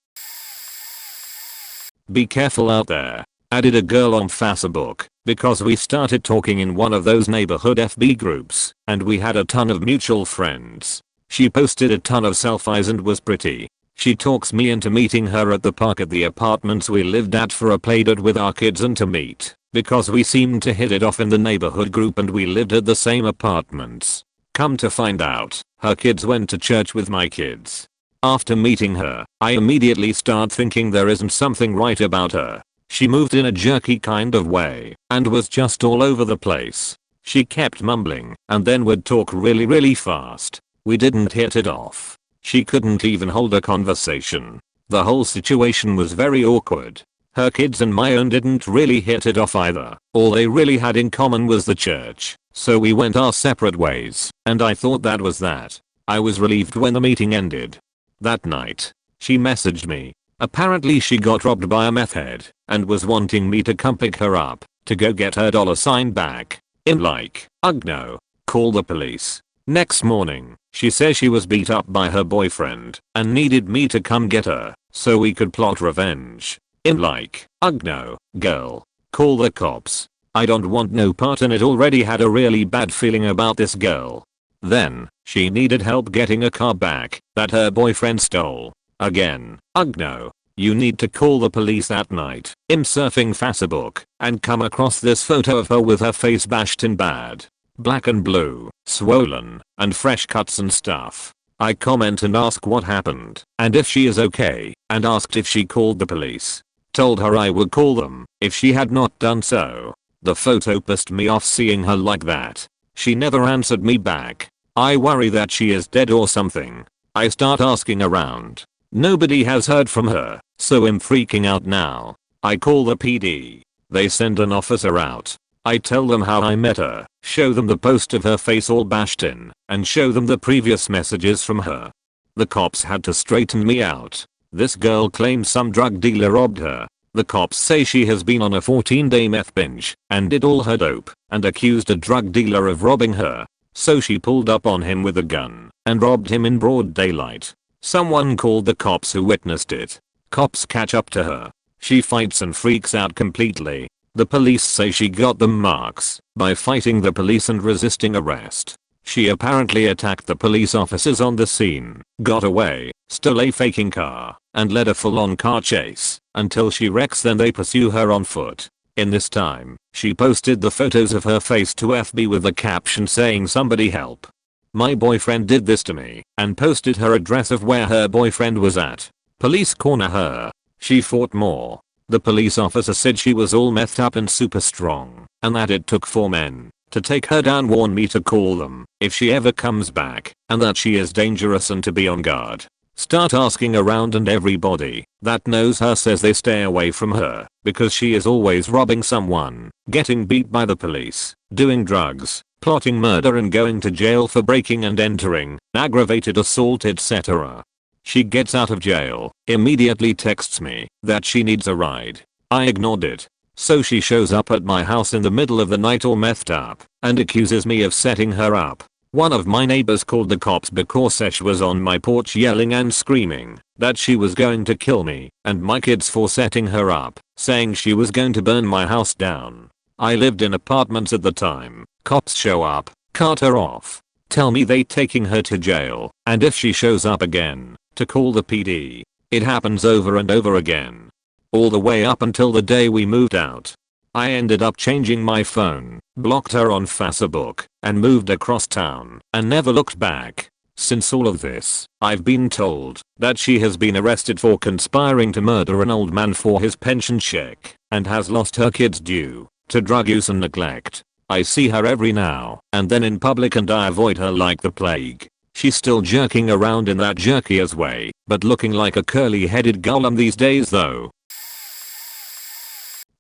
Speaker 1: Be careful out there. Added a girl on Facebook because we started talking in one of those neighborhood FB groups and we had a ton of mutual friends. She posted a ton of selfies and was pretty. She talks me into meeting her at the park at the apartments we lived at for a playdate with our kids and to meet because we seemed to hit it off in the neighborhood group and we lived at the same apartments. Come to find out, her kids went to church with my kids. After meeting her, I immediately start thinking there isn't something right about her. She moved in a jerky kind of way and was just all over the place. She kept mumbling and then would talk really fast. We didn't hit it off. She couldn't even hold a conversation. The whole situation was very awkward. Her kids and my own didn't really hit it off either. All they really had in common was the church. So we went our separate ways and I thought that was that. I was relieved when the meeting ended. That night, she messaged me. Apparently she got robbed by a meth head and was wanting me to come pick her up to go get her $sign back. I'm like, ugh no. Call the police. Next morning, she says she was beat up by her boyfriend and needed me to come get her so we could plot revenge. I'm like, ugh no, girl. Call the cops. I don't want no part in it. Already had a really bad feeling about this girl. Then, she needed help getting a car back that her boyfriend stole. Again, ugh no. You need to call the police. That night, I'm surfing Facebook and come across this photo of her with her face bashed in bad. Black and blue, swollen, and fresh cuts and stuff. I comment and ask what happened and if she is okay and asked if she called the police. Told her I would call them if she had not done so. The photo pissed me off seeing her like that. She never answered me back. I worry that she is dead or something. I start asking around. Nobody has heard from her, so I'm freaking out now. I call the PD. They send an officer out. I tell them how I met her, show them the post of her face all bashed in, and show them the previous messages from her. The cops had to straighten me out. This girl claims some drug dealer robbed her. The cops say she has been on a 14-day meth binge and did all her dope and accused a drug dealer of robbing her. So she pulled up on him with a gun and robbed him in broad daylight. Someone called the cops who witnessed it. Cops catch up to her. She fights and freaks out completely. The police say she got the marks by fighting the police and resisting arrest. She apparently attacked the police officers on the scene, got away, stole a faking car, and led a full-on car chase until she wrecks. Then they pursue her on foot. In this time, she posted the photos of her face to FB with the caption saying somebody help. My boyfriend did this to me and posted her address of where her boyfriend was at. Police corner her. She fought more. The police officer said she was all methed up and super strong and that it took 4 men to take her down. Warn me to call them if she ever comes back and that she is dangerous and to be on guard. Start asking around and everybody that knows her says they stay away from her because she is always robbing someone, getting beat by the police, doing drugs, plotting murder and going to jail for breaking and entering, aggravated assault etc. She gets out of jail, immediately texts me that she needs a ride. I ignored it. So she shows up at my house in the middle of the night all methed up and accuses me of setting her up. One of my neighbors called the cops because she was on my porch yelling and screaming that she was going to kill me and my kids for setting her up, saying she was going to burn my house down. I lived in apartments at the time. Cops show up, cart her off, tell me they taking her to jail, and if she shows up again, to call the PD. It happens over and over again. all the way up until the day we moved out. I ended up changing my phone, blocked her on Facebook, and moved across town and never looked back. Since all of this, I've been told that she has been arrested for conspiring to murder an old man for his pension check and has lost her kids due to drug use and neglect. I see her every now and then in public and I avoid her like the plague. She's still jerking around in that jerky-ass way, but looking like a curly-headed golem these days though.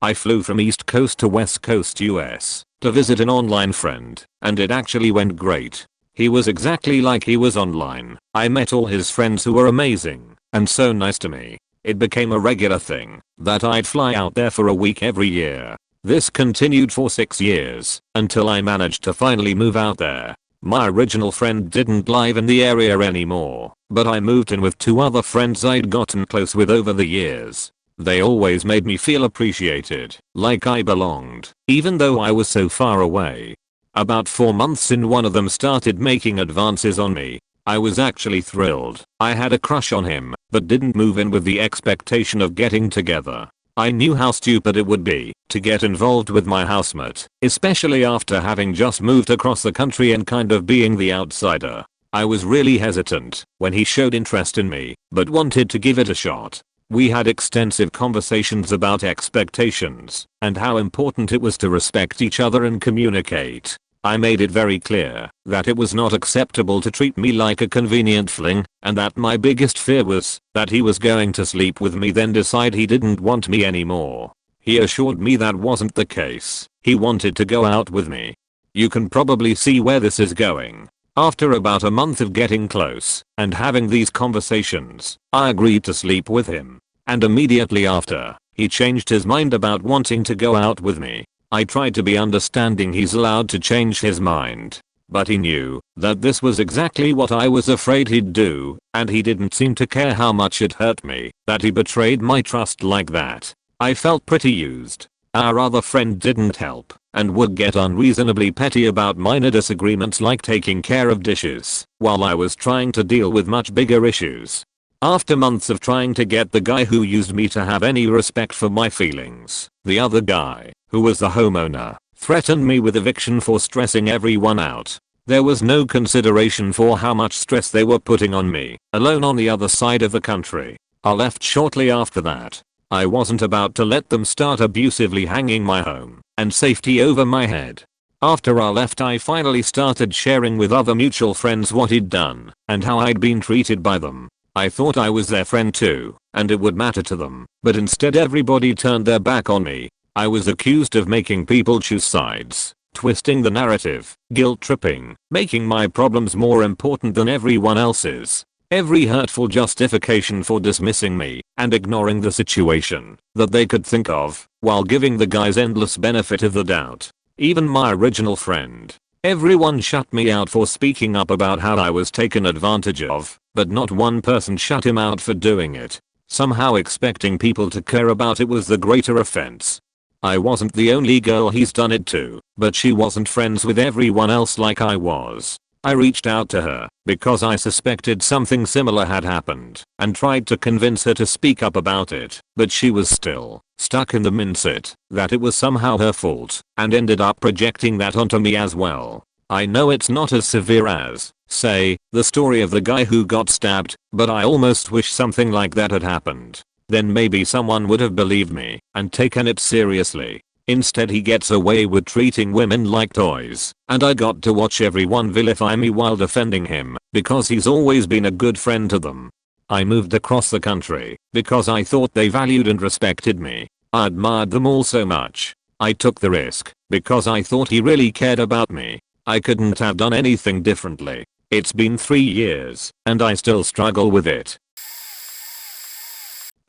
Speaker 1: I flew from East Coast to West Coast US to visit an online friend, and it actually went great. He was exactly like he was online. I met all his friends who were amazing and so nice to me. It became a regular thing that I'd fly out there for a week every year. This continued for 6 years until I managed to finally move out there. My original friend didn't live in the area anymore, but I moved in with 2 other friends I'd gotten close with over the years. They always made me feel appreciated, like I belonged, even though I was so far away. About 4 months in, one of them started making advances on me. I was actually thrilled. I had a crush on him, but didn't move in with the expectation of getting together. I knew how stupid it would be to get involved with my housemate, especially after having just moved across the country and kind of being the outsider. I was really hesitant when he showed interest in me, but wanted to give it a shot. We had extensive conversations about expectations and how important it was to respect each other and communicate. I made it very clear that it was not acceptable to treat me like a convenient fling, and that my biggest fear was that he was going to sleep with me then decide he didn't want me anymore. He assured me that wasn't the case. He wanted to go out with me. You can probably see where this is going. After about a month of getting close and having these conversations, I agreed to sleep with him. And immediately after, he changed his mind about wanting to go out with me. I tried to be understanding. He's allowed to change his mind. But he knew that this was exactly what I was afraid he'd do, and he didn't seem to care how much it hurt me that he betrayed my trust like that. I felt pretty used. Our other friend didn't help and would get unreasonably petty about minor disagreements like taking care of dishes, while I was trying to deal with much bigger issues. After months of trying to get the guy who used me to have any respect for my feelings, the other guy, who was the homeowner, threatened me with eviction for stressing everyone out. There was no consideration for how much stress they were putting on me, alone on the other side of the country. I left shortly after that. I wasn't about to let them start abusively hanging my home and safety over my head. After I left, I finally started sharing with other mutual friends what he'd done and how I'd been treated by them. I thought I was their friend too, and it would matter to them, but instead everybody turned their back on me. I was accused of making people choose sides, twisting the narrative, guilt tripping, making my problems more important than everyone else's. Every hurtful justification for dismissing me and ignoring the situation that they could think of, while giving the guys endless benefit of the doubt. Even my original friend. Everyone shut me out for speaking up about how I was taken advantage of, but not one person shut him out for doing it. Somehow expecting people to care about it was the greater offense. I wasn't the only girl he's done it to, but she wasn't friends with everyone else like I was. I reached out to her because I suspected something similar had happened and tried to convince her to speak up about it, but she was still stuck in the mindset that it was somehow her fault and ended up projecting that onto me as well. I know it's not as severe as, say, the story of the guy who got stabbed, but I almost wish something like that had happened. Then maybe someone would have believed me and taken it seriously. Instead he gets away with treating women like toys, and I got to watch everyone vilify me while defending him because he's always been a good friend to them. I moved across the country because I thought they valued and respected me. I admired them all so much. I took the risk because I thought he really cared about me. I couldn't have done anything differently. It's been 3 years and I still struggle with it.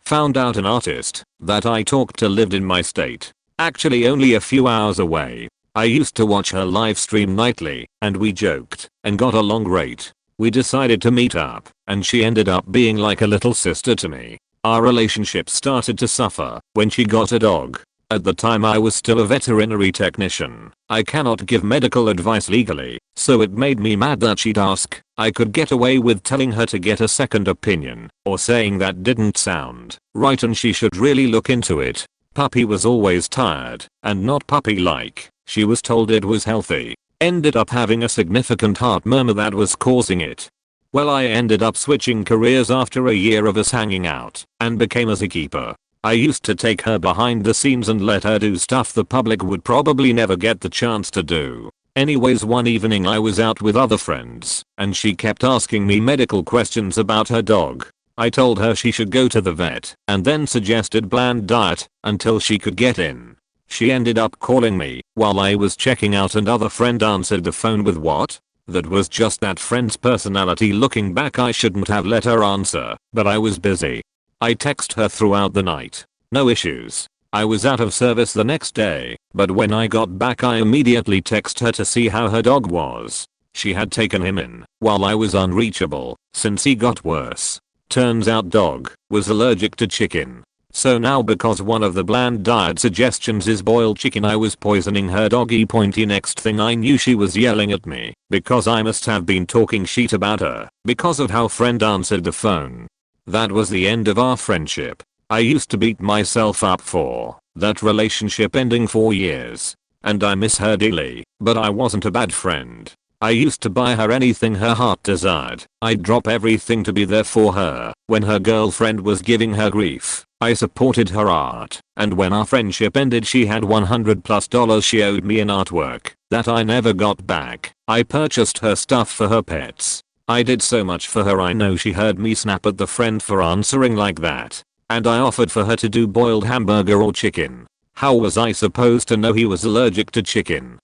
Speaker 1: Found out an artist that I talked to lived in my state. Actually only a few hours away. I used to watch her live stream nightly, and we joked and got along great. We decided to meet up, and she ended up being like a little sister to me. Our relationship started to suffer when she got a dog. At the time I was still a veterinary technician. I cannot give medical advice legally, so it made me mad that she'd ask. I could get away with telling her to get a second opinion, or saying that didn't sound right and she should really look into it. Puppy was always tired, and not puppy-like. She was told it was healthy. Ended up having a significant heart murmur that was causing it. Well, I ended up switching careers after a year of us hanging out, and became a zookeeper. I used to take her behind the scenes and let her do stuff the public would probably never get the chance to do. Anyways, one evening I was out with other friends, and she kept asking me medical questions about her dog. I told her she should go to the vet, and then suggested bland diet, until she could get in. She ended up calling me while I was checking out and other friend answered the phone with what? That was just that friend's personality. Looking back, I shouldn't have let her answer, but I was busy. I text her throughout the night. No issues. I was out of service the next day, but when I got back I immediately text her to see how her dog was. She had taken him in while I was unreachable since he got worse. Turns out dog was allergic to chicken. So now because one of the bland diet suggestions is boiled chicken, I was poisoning her doggy pointy. Next thing I knew she was yelling at me because I must have been talking shit about her because of how friend answered the phone. That was the end of our friendship. I used to beat myself up for that relationship ending 4 years. And I miss her dearly, but I wasn't a bad friend. I used to buy her anything her heart desired. I'd drop everything to be there for her. When her girlfriend was giving her grief, I supported her art. And when our friendship ended, she had $100+ she owed me in artwork that I never got back. I purchased her stuff for her pets. I did so much for her. I know she heard me snap at the friend for answering like that. And I offered for her to do boiled hamburger or chicken. How was I supposed to know he was allergic to chicken?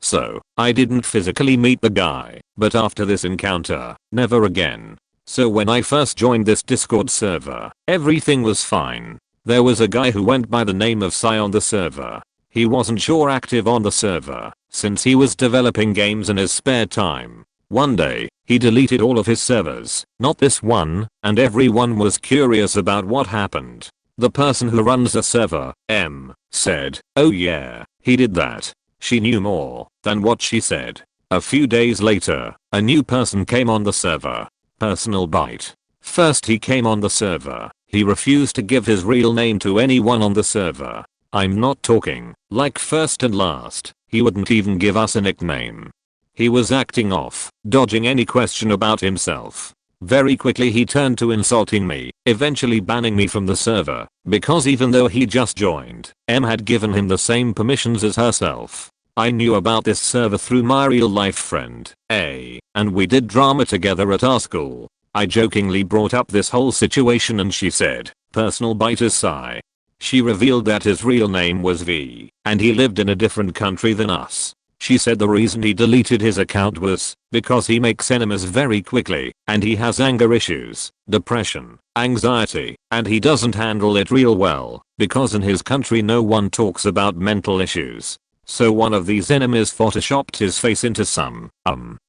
Speaker 1: So, I didn't physically meet the guy, but after this encounter, never again. So when I first joined this Discord server, everything was fine. There was a guy who went by the name of Sai on the server. He wasn't sure active on the server, since he was developing games in his spare time. One day, he deleted all of his servers, not this one, and everyone was curious about what happened. The person who runs the server, M, said, "Oh yeah, he did that." She knew more than what she said. A few days later, a new person came on the server. Personal bite. First he came on the server. He refused to give his real name to anyone on the server. I'm not talking like first and last. He wouldn't even give us a nickname. He was acting off, dodging any question about himself. Very quickly he turned to insulting me, eventually banning me from the server, because even though he just joined, M had given him the same permissions as herself. I knew about this server through my real life friend, A, and we did drama together at our school. I jokingly brought up this whole situation and she said, "Personal bite is Sai." She revealed that his real name was V, and he lived in a different country than us. She said the reason he deleted his account was because he makes enemies very quickly, and he has anger issues, depression, anxiety, and he doesn't handle it real well, because in his country no one talks about mental issues. So one of these enemies photoshopped his face into some,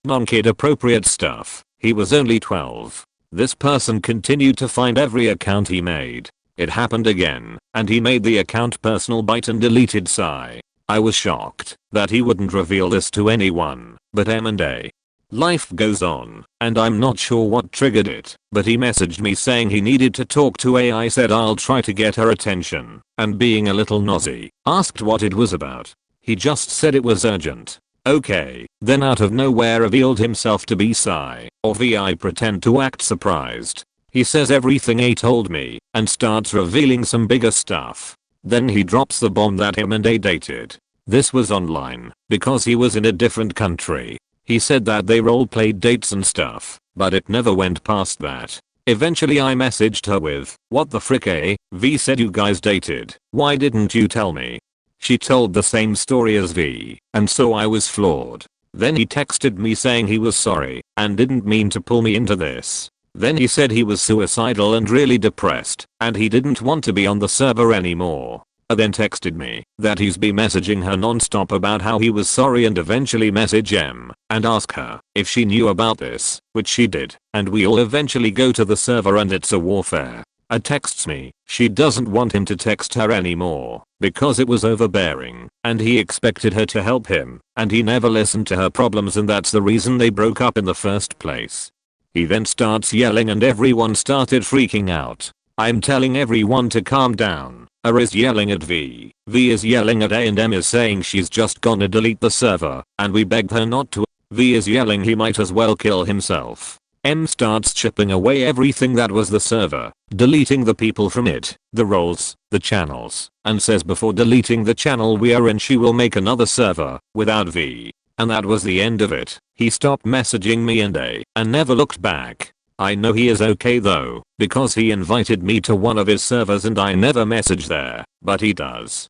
Speaker 1: non-kid appropriate stuff. He was only 12. This person continued to find every account he made. It happened again, and he made the account Personal Bite and deleted Sai. I was shocked that he wouldn't reveal this to anyone, but M&A. Life goes on, and I'm not sure what triggered it, but he messaged me saying he needed to talk to A. I said I'll try to get her attention, and being a little nosy, asked what it was about. He just said it was urgent. Okay, then out of nowhere revealed himself to be Sai, or V. I pretend to act surprised. He says everything A told me, and starts revealing some bigger stuff. Then he drops the bomb that him and A dated. This was online, because he was in a different country. He said that they role-played dates and stuff, but it never went past that. Eventually I messaged her with, "What the frick A? V said you guys dated. Why didn't you tell me?" She told the same story as V, and so I was floored. Then he texted me saying he was sorry, and didn't mean to pull me into this. Then he said he was suicidal and really depressed, and he didn't want to be on the server anymore. Then texted me that he's been messaging her non-stop about how he was sorry, and eventually message M and ask her if she knew about this, which she did, and we all eventually go to the server and it's a warfare. texts me. She doesn't want him to text her anymore because it was overbearing and he expected her to help him and he never listened to her problems and that's the reason they broke up in the first place. He then starts yelling and everyone started freaking out. I'm telling everyone to calm down. A is yelling at V. V is yelling at A and M is saying she's just gonna delete the server and we begged her not to. V is yelling he might as well kill himself. M starts chipping away everything that was the server, deleting the people from it, the roles, the channels, and says before deleting the channel we are in she will make another server without V. And that was the end of it. He stopped messaging me and A and never looked back. I know he is okay though, because he invited me to one of his servers and I never message there, but he does.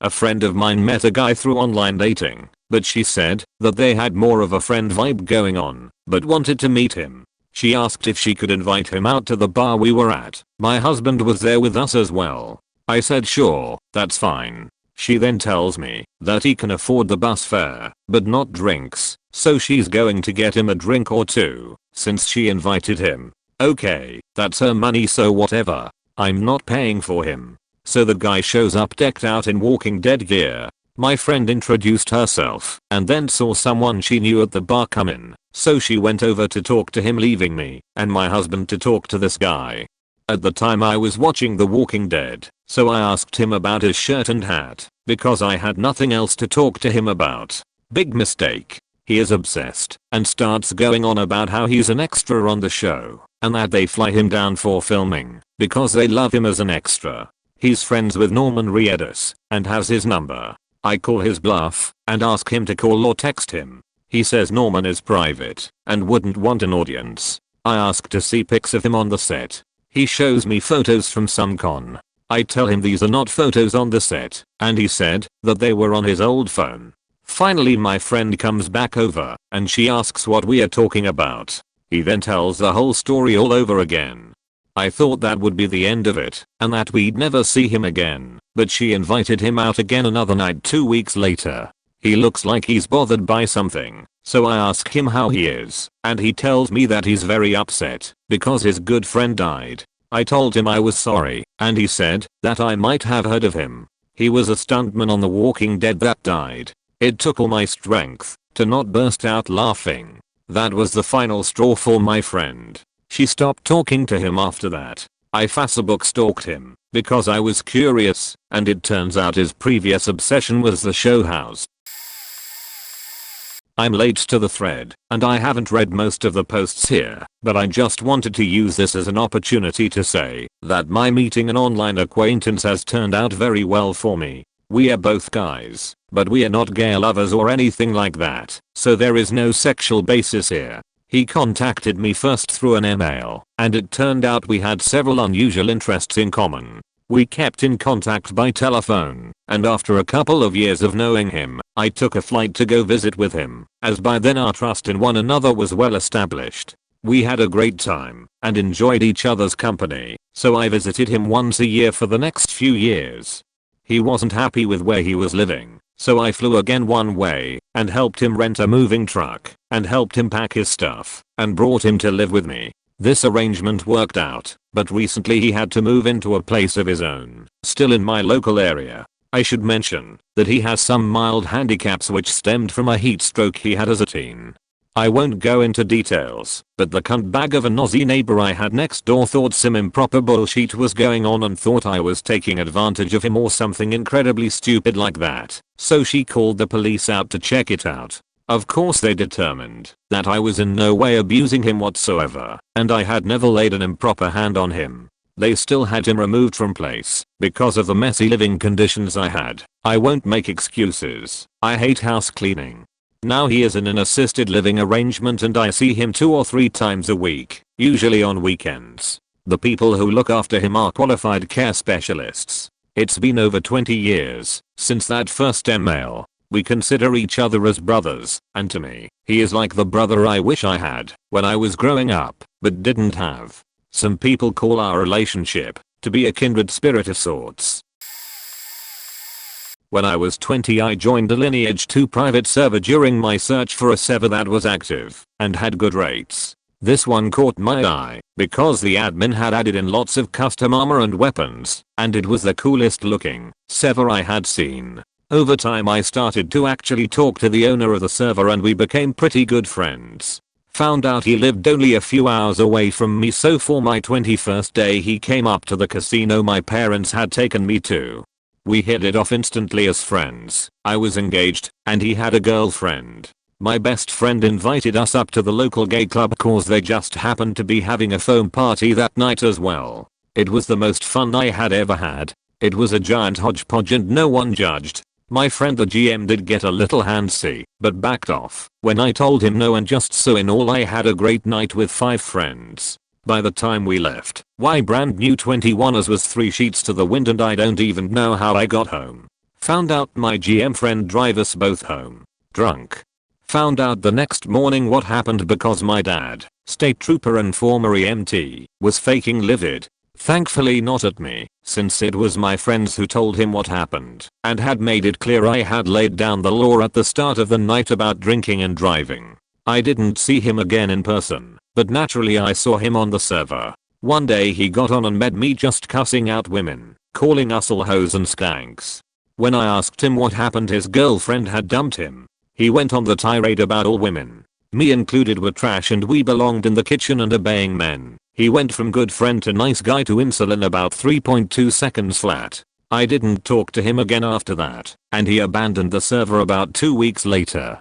Speaker 1: A friend of mine met a guy through online dating, but she said that they had more of a friend vibe going on, but wanted to meet him. She asked if she could invite him out to the bar we were at. My husband was there with us as well. I said sure, that's fine. She then tells me that he can afford the bus fare, but not drinks, so she's going to get him a drink or two, since she invited him. Okay, that's her money so whatever. I'm not paying for him. So the guy shows up decked out in Walking Dead gear. My friend introduced herself and then saw someone she knew at the bar come in, so she went over to talk to him leaving me and my husband to talk to this guy. At the time I was watching The Walking Dead, so I asked him about his shirt and hat, because I had nothing else to talk to him about. Big mistake. He is obsessed and starts going on about how he's an extra on the show and that they fly him down for filming because they love him as an extra. He's friends with Norman Reedus and has his number. I call his bluff and ask him to call or text him. He says Norman is private and wouldn't want an audience. I ask to see pics of him on the set. He shows me photos from some con. I tell him these are not photos on the set, and he said that they were on his old phone. Finally my friend comes back over and she asks what we are talking about. He then tells the whole story all over again. I thought that would be the end of it and that we'd never see him again, but she invited him out again another night 2 weeks later. He looks like he's bothered by something, so I ask him how he is, and he tells me that he's very upset because his good friend died. I told him I was sorry, and he said that I might have heard of him. He was a stuntman on The Walking Dead that died. It took all my strength to not burst out laughing. That was the final straw for my friend. She stopped talking to him after that. I Facebook stalked him because I was curious, and it turns out his previous obsession was the show house. I'm late to the thread, and I haven't read most of the posts here, but I just wanted to use this as an opportunity to say that my meeting an online acquaintance has turned out very well for me. We are both guys, but we are not gay lovers or anything like that, so there is no sexual basis here. He contacted me first through an email, and it turned out we had several unusual interests in common. We kept in contact by telephone, and after a couple of years of knowing him, I took a flight to go visit with him, as by then our trust in one another was well established. We had a great time, and enjoyed each other's company, so I visited him once a year for the next few years. He wasn't happy with where he was living, so I flew again one way, and helped him rent a moving truck, and helped him pack his stuff, and brought him to live with me. This arrangement worked out, but recently he had to move into a place of his own, still in my local area. I should mention that he has some mild handicaps which stemmed from a heat stroke he had as a teen. I won't go into details, but the cunt bag of a nosy neighbor I had next door thought some improper bullshit was going on and thought I was taking advantage of him or something incredibly stupid like that, so she called the police out to check it out. Of course they determined that I was in no way abusing him whatsoever, and I had never laid an improper hand on him. They still had him removed from place because of the messy living conditions I had. I won't make excuses. I hate house cleaning. Now he is in an assisted living arrangement and I see him 2 or 3 times a week, usually on weekends. The people who look after him are qualified care specialists. It's been over 20 years since that first email. We consider each other as brothers, and to me, he is like the brother I wish I had when I was growing up, but didn't have. Some people call our relationship to be a kindred spirit of sorts. When I was 20 I joined a Lineage 2 private server during my search for a server that was active and had good rates. This one caught my eye because the admin had added in lots of custom armor and weapons, and it was the coolest looking server I had seen. Over time I started to actually talk to the owner of the server and we became pretty good friends. Found out he lived only a few hours away from me, so for my 21st day he came up to the casino my parents had taken me to. We hit it off instantly as friends. I was engaged and he had a girlfriend. My best friend invited us up to the local gay club cause they just happened to be having a foam party that night as well. It was the most fun I had ever had. It was a giant hodgepodge and no one judged. My friend the GM did get a little handsy, but backed off when I told him no, and just so in all I had a great night with 5 friends. By the time we left, brand new 21ers was 3 sheets to the wind and I don't even know how I got home. Found out my GM friend drove us both home. Drunk. Found out the next morning what happened because my dad, state trooper and former EMT, was faking livid. Thankfully not at me, since it was my friends who told him what happened and had made it clear I had laid down the law at the start of the night about drinking and driving. I didn't see him again in person, but naturally I saw him on the server. One day he got on and met me just cussing out women, calling us all hoes and skanks. When I asked him what happened, his girlfriend had dumped him. He went on the tirade about all women, me included, were trash and we belonged in the kitchen and obeying men. He went from good friend to nice guy to incel in about 3.2 seconds flat. I didn't talk to him again after that, and he abandoned the server about 2 weeks later.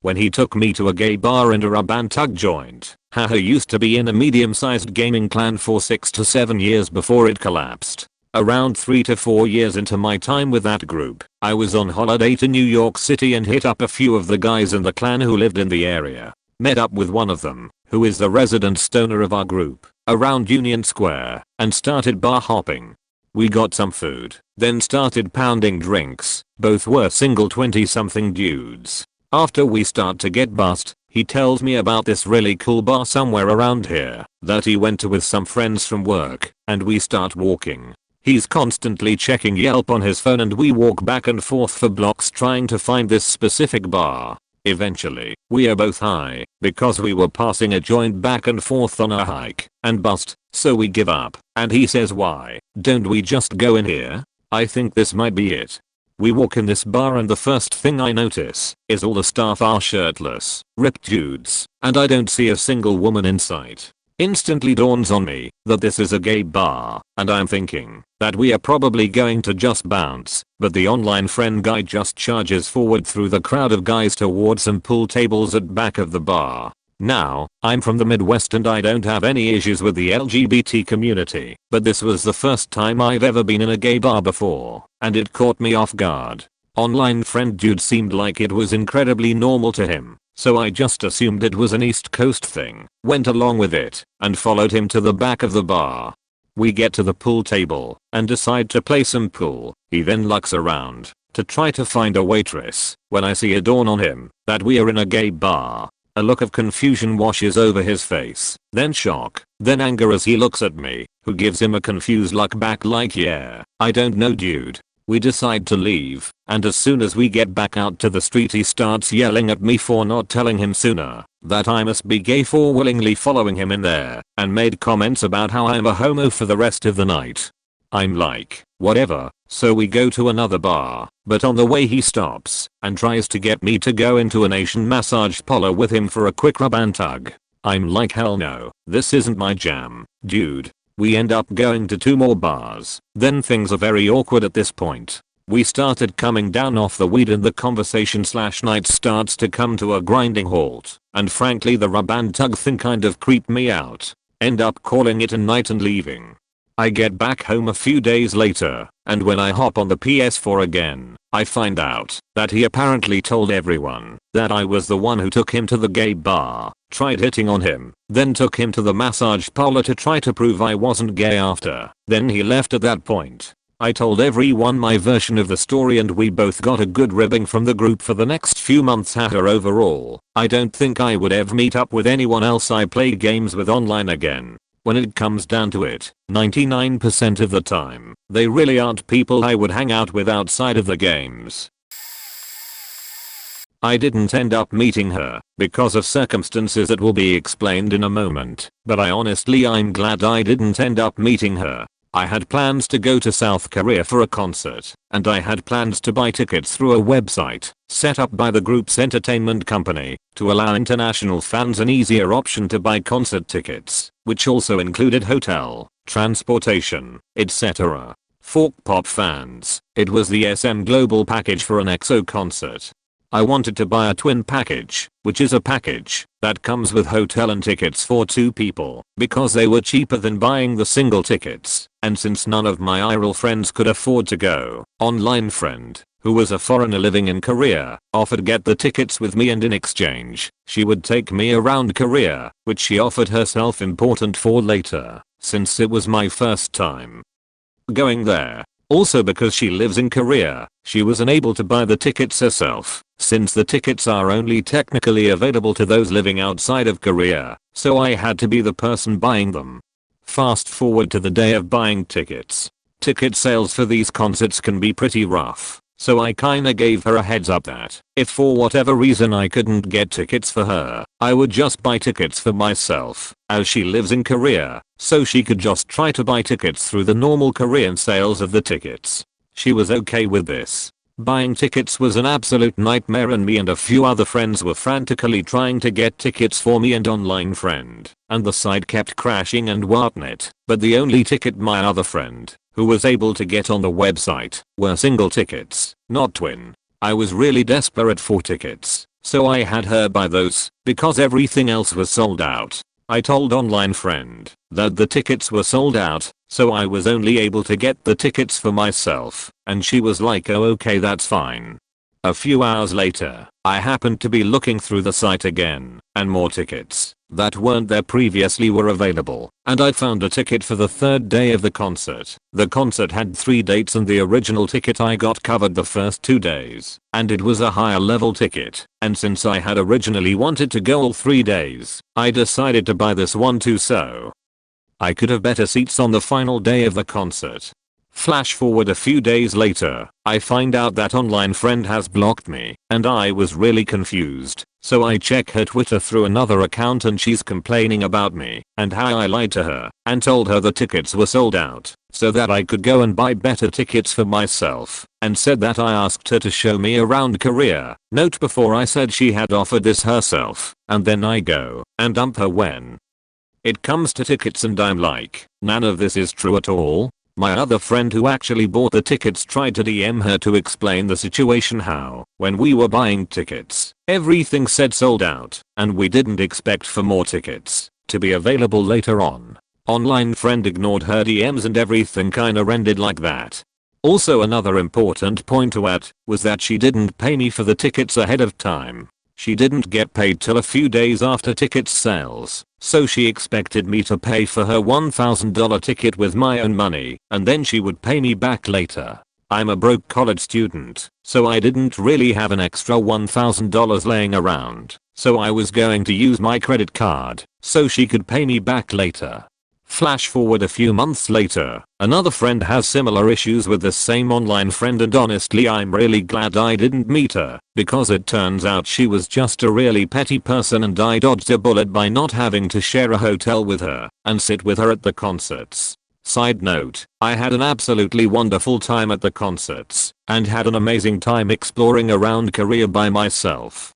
Speaker 1: When he took me to a gay bar and a Rabantug joint. Haha, used to be in a medium-sized gaming clan for 6 to 7 years before it collapsed. Around 3 to 4 years into my time with that group, I was on holiday to New York City and hit up a few of the guys in the clan who lived in the area. Met up with one of them, who is the resident stoner of our group, around Union Square, and started bar hopping. We got some food, then started pounding drinks. Both were single 20-something dudes. After we start to get buzzed, he tells me about this really cool bar somewhere around here that he went to with some friends from work, and we start walking. He's constantly checking Yelp on his phone and we walk back and forth for blocks trying to find this specific bar. Eventually, we are both high because we were passing a joint back and forth on our hike and buzzed, so we give up, and he says, why don't we just go in here? I think this might be it. We walk in this bar and the first thing I notice is all the staff are shirtless, ripped dudes, and I don't see a single woman in sight. Instantly dawns on me that this is a gay bar, and I'm thinking that we are probably going to just bounce, but the online friend guy just charges forward through the crowd of guys towards some pool tables at back of the bar. Now, I'm from the Midwest and I don't have any issues with the LGBT community, but this was the first time I've ever been in a gay bar before, and it caught me off guard. Online friend dude seemed like it was incredibly normal to him, so I just assumed it was an East Coast thing, went along with it, and followed him to the back of the bar. We get to the pool table and decide to play some pool. He then looks around to try to find a waitress when I see it dawn on him that we are in a gay bar. A look of confusion washes over his face, then shock, then anger as he looks at me, who gives him a confused look back like, yeah, I don't know dude. We decide to leave, and as soon as we get back out to the street he starts yelling at me for not telling him sooner that I must be gay for willingly following him in there, and made comments about how I'm a homo for the rest of the night. I'm like, whatever, so we go to another bar, but on the way he stops and tries to get me to go into an Asian massage parlor with him for a quick rub and tug. I'm like, hell no, this isn't my jam, dude. We end up going to 2 more bars, then things are very awkward at this point. We started coming down off the weed and the conversation/night starts to come to a grinding halt, and frankly the rub and tug thing kind of creeped me out. End up calling it a night and leaving. I get back home a few days later, and when I hop on the PS4 again, I find out that he apparently told everyone that I was the one who took him to the gay bar, tried hitting on him, then took him to the massage parlor to try to prove I wasn't gay after. Then he left at that point. I told everyone my version of the story and we both got a good ribbing from the group for the next few months. Haha, overall, I don't think I would ever meet up with anyone else I play games with online again. When it comes down to it, 99% of the time, they really aren't people I would hang out with outside of the games. I didn't end up meeting her because of circumstances that will be explained in a moment, but I'm glad I didn't end up meeting her. I had plans to go to South Korea for a concert, and I had plans to buy tickets through a website set up by the group's entertainment company to allow international fans an easier option to buy concert tickets, which also included hotel, transportation, etc. For pop fans, it was the SM Global package for an EXO concert. I wanted to buy a twin package, which is a package that comes with hotel and tickets for 2 people, because they were cheaper than buying the single tickets, and since none of my IRL friends could afford to go, online friend, who was a foreigner living in Korea, offered to get the tickets with me, and in exchange, she would take me around Korea, which she offered herself important for later, since it was my first time going there. Also because she lives in Korea, she was unable to buy the tickets herself, since the tickets are only technically available to those living outside of Korea, so I had to be the person buying them. Fast forward to the day of buying tickets. Ticket sales for these concerts can be pretty rough, so I kinda gave her a heads up that if for whatever reason I couldn't get tickets for her, I would just buy tickets for myself, as she lives in Korea, so she could just try to buy tickets through the normal Korean sales of the tickets. She was okay with this. Buying tickets was an absolute nightmare, and me and a few other friends were frantically trying to get tickets for me and online friend, and the site kept crashing and whatnot, but the only ticket my other friend, who was able to get on the website, were single tickets, not twin. I was really desperate for tickets, so I had her buy those, because everything else was sold out. I told online friend that the tickets were sold out, so I was only able to get the tickets for myself, and she was like, oh okay, that's fine. A few hours later, I happened to be looking through the site again, and more tickets that weren't there previously were available, and I found a ticket for the 3rd day of the concert. The concert had 3 dates, and the original ticket I got covered the first 2 days, and it was a higher level ticket, and since I had originally wanted to go all 3 days, I decided to buy this one too, so I could have better seats on the final day of the concert. Flash forward a few days later, I find out that online friend has blocked me, and I was really confused, so I check her Twitter through another account, and she's complaining about me and how I lied to her and told her the tickets were sold out, so that I could go and buy better tickets for myself, and said that I asked her to show me around Korea. Note before I said she had offered this herself, and then I go and dump her when it comes to tickets, and I'm like, none of this is true at all. My other friend who actually bought the tickets tried to DM her to explain the situation, how, when we were buying tickets, everything said sold out, and we didn't expect for more tickets to be available later on. Online friend ignored her DMs and everything kinda ended like that. Also, another important point to add was that she didn't pay me for the tickets ahead of time. She didn't get paid till a few days after ticket sales, so she expected me to pay for her $1,000 ticket with my own money, and then she would pay me back later. I'm a broke college student, so I didn't really have an extra $1,000 laying around, so I was going to use my credit card so she could pay me back later. Flash forward a few months later, another friend has similar issues with the same online friend, and honestly I'm really glad I didn't meet her, because it turns out she was just a really petty person, and I dodged a bullet by not having to share a hotel with her and sit with her at the concerts. Side note, I had an absolutely wonderful time at the concerts, and had an amazing time exploring around Korea by myself.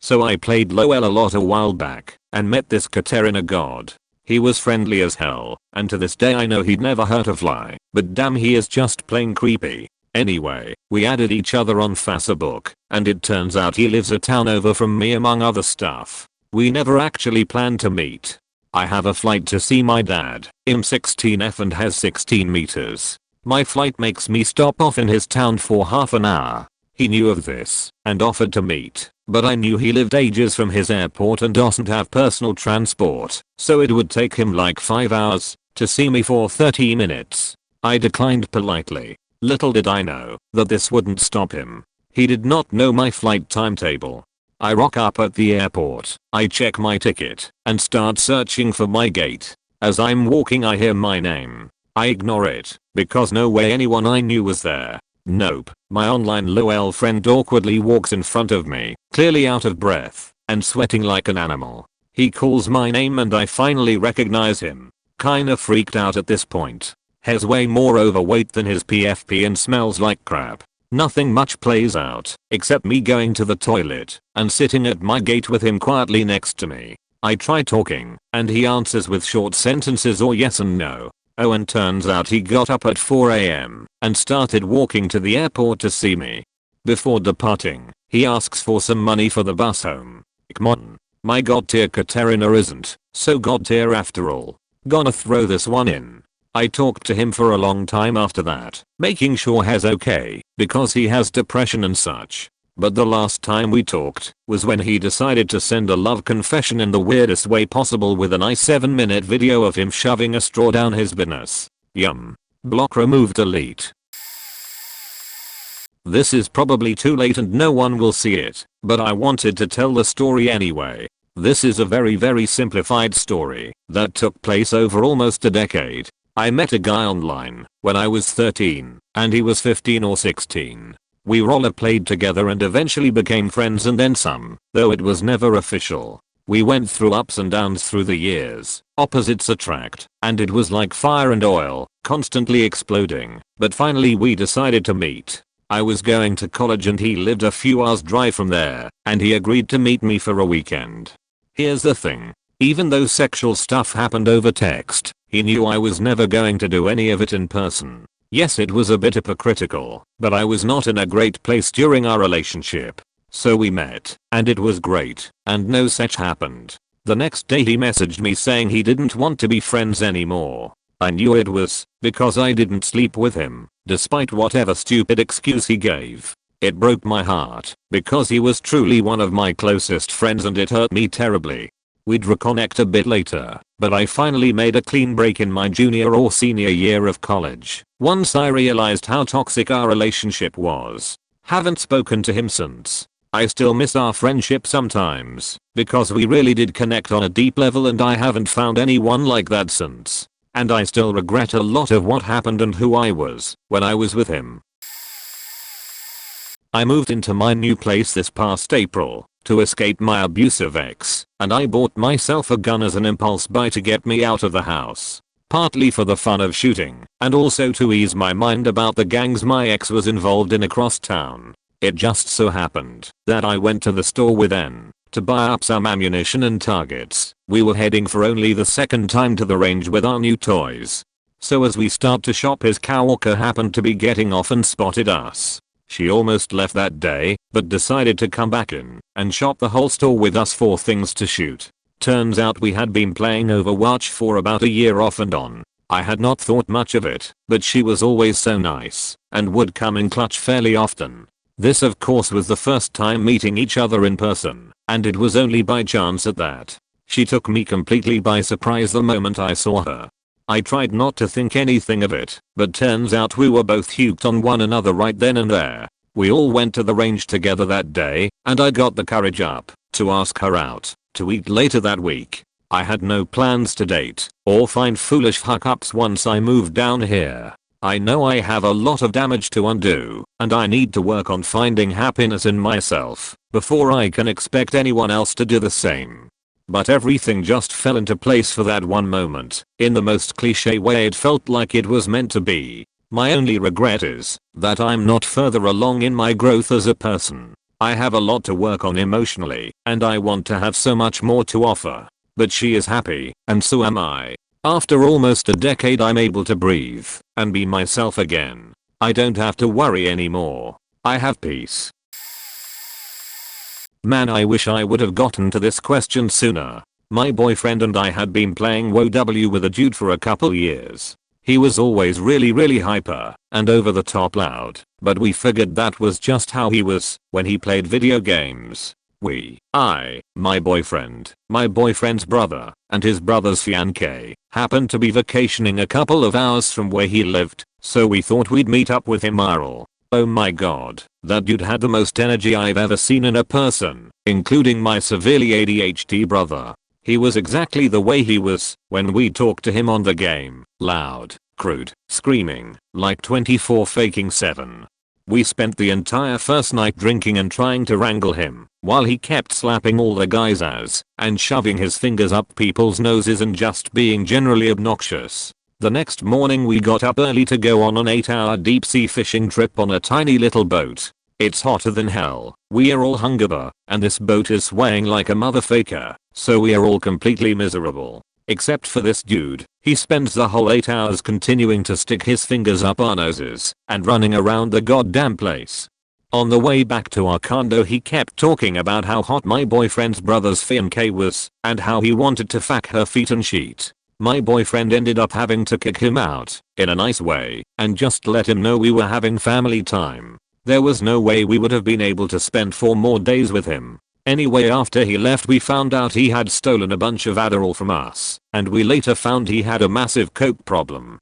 Speaker 1: So I played LOL a lot a while back, and met this Katerina god. He was friendly as hell, and to this day I know he'd never hurt a fly, but damn, he is just plain creepy. Anyway, we added each other on Facebook, and it turns out he lives a town over from me among other stuff. We never actually planned to meet. I have a flight to see my dad, M16F, and has 16 meters. My flight makes me stop off in his town for half an hour. He knew of this, and offered to meet, but I knew he lived ages from his airport and doesn't have personal transport, so it would take him like 5 hours to see me for 30 minutes. I declined politely. Little did I know that this wouldn't stop him. He did not know my flight timetable. I rock up at the airport, I check my ticket, and start searching for my gate. As I'm walking I hear my name. I ignore it, because no way anyone I knew was there. Nope. My online LOL friend awkwardly walks in front of me, clearly out of breath and sweating like an animal. He calls my name and I finally recognize him. Kinda freaked out at this point. Has way more overweight than his PFP and smells like crap. Nothing much plays out, except me going to the toilet and sitting at my gate with him quietly next to me. I try talking, and he answers with short sentences or yes and no. Oh, and turns out he got up at 4 AM and started walking to the airport to see me. Before departing, he asks for some money for the bus home. Come on. My god tier Katerina isn't so god tier after all. Gonna throw this one in. I talked to him for a long time after that, making sure he's okay, because he has depression and such. But the last time we talked was when he decided to send a love confession in the weirdest way possible with a nice 7-minute video of him shoving a straw down his business. Yum. Block, remove, delete. This is probably too late and no one will see it, but I wanted to tell the story anyway. This is a very simplified story that took place over almost a decade. I met a guy online when I was 13 and he was 15 or 16. We rollerplayed together and eventually became friends and then some, though it was never official. We went through ups and downs through the years, opposites attract, and it was like fire and oil, constantly exploding, but finally we decided to meet. I was going to college and he lived a few hours drive from there, and he agreed to meet me for a weekend. Here's the thing. Even though sexual stuff happened over text, he knew I was never going to do any of it in person. Yes, it was a bit hypocritical, but I was not in a great place during our relationship. So we met, and it was great, and no such happened. The next day he messaged me saying he didn't want to be friends anymore. I knew it was because I didn't sleep with him, despite whatever stupid excuse he gave. It broke my heart, because he was truly one of my closest friends and it hurt me terribly. We'd reconnect a bit later, but I finally made a clean break in my junior or senior year of college, once I realized how toxic our relationship was. Haven't spoken to him since. I still miss our friendship sometimes, because we really did connect on a deep level and I haven't found anyone like that since. And I still regret a lot of what happened and who I was when I was with him. I moved into my new place this past April to escape my abusive ex, and I bought myself a gun as an impulse buy to get me out of the house. Partly for the fun of shooting, and also to ease my mind about the gangs my ex was involved in across town. It just so happened that I went to the store with N to buy up some ammunition and targets. We were heading for only the second time to the range with our new toys. So as we start to shop, his coworker happened to be getting off and spotted us. She almost left that day, but decided to come back in and shop the whole store with us for things to shoot. Turns out we had been playing Overwatch for about a year off and on. I had not thought much of it, but she was always so nice and would come in clutch fairly often. This of course was the first time meeting each other in person, and it was only by chance at that. She took me completely by surprise the moment I saw her. I tried not to think anything of it, but turns out we were both hooked on one another right then and there. We all went to the range together that day, and I got the courage up to ask her out to eat later that week. I had no plans to date or find foolish hookups once I moved down here. I know I have a lot of damage to undo, and I need to work on finding happiness in myself before I can expect anyone else to do the same. But everything just fell into place for that one moment. In the most cliche way, it felt like it was meant to be. My only regret is that I'm not further along in my growth as a person. I have a lot to work on emotionally, and I want to have so much more to offer. But she is happy, and so am I. After almost a decade, I'm able to breathe and be myself again. I don't have to worry anymore. I have peace. Man, I wish I would have gotten to this question sooner. My boyfriend and I had been playing WoW with a dude for a couple years. He was always really hyper and over the top loud, but we figured that was just how he was when he played video games. My boyfriend, my boyfriend's brother, and his brother's fiancée happened to be vacationing a couple of hours from where he lived, so we thought we'd meet up with him IRL. Oh my god, that dude had the most energy I've ever seen in a person, including my severely ADHD brother. He was exactly the way he was when we talked to him on the game, loud, crude, screaming, like 24 faking 7. We spent the entire first night drinking and trying to wrangle him, while he kept slapping all the guys' ass, and shoving his fingers up people's noses and just being generally obnoxious. The next morning we got up early to go on an 8-hour deep sea fishing trip on a tiny little boat. It's hotter than hell, we are all hungover, and this boat is swaying like a motherfucker, so we are all completely miserable. Except for this dude, he spends the whole 8 hours continuing to stick his fingers up our noses and running around the goddamn place. On the way back to our condo he kept talking about how hot my boyfriend's brother's fiancée was and how he wanted to fuck her feet and sheet. My boyfriend ended up having to kick him out, in a nice way, and just let him know we were having family time. There was no way we would have been able to spend 4 more days with him. Anyway, after he left we found out he had stolen a bunch of Adderall from us, and we later found he had a massive coke problem.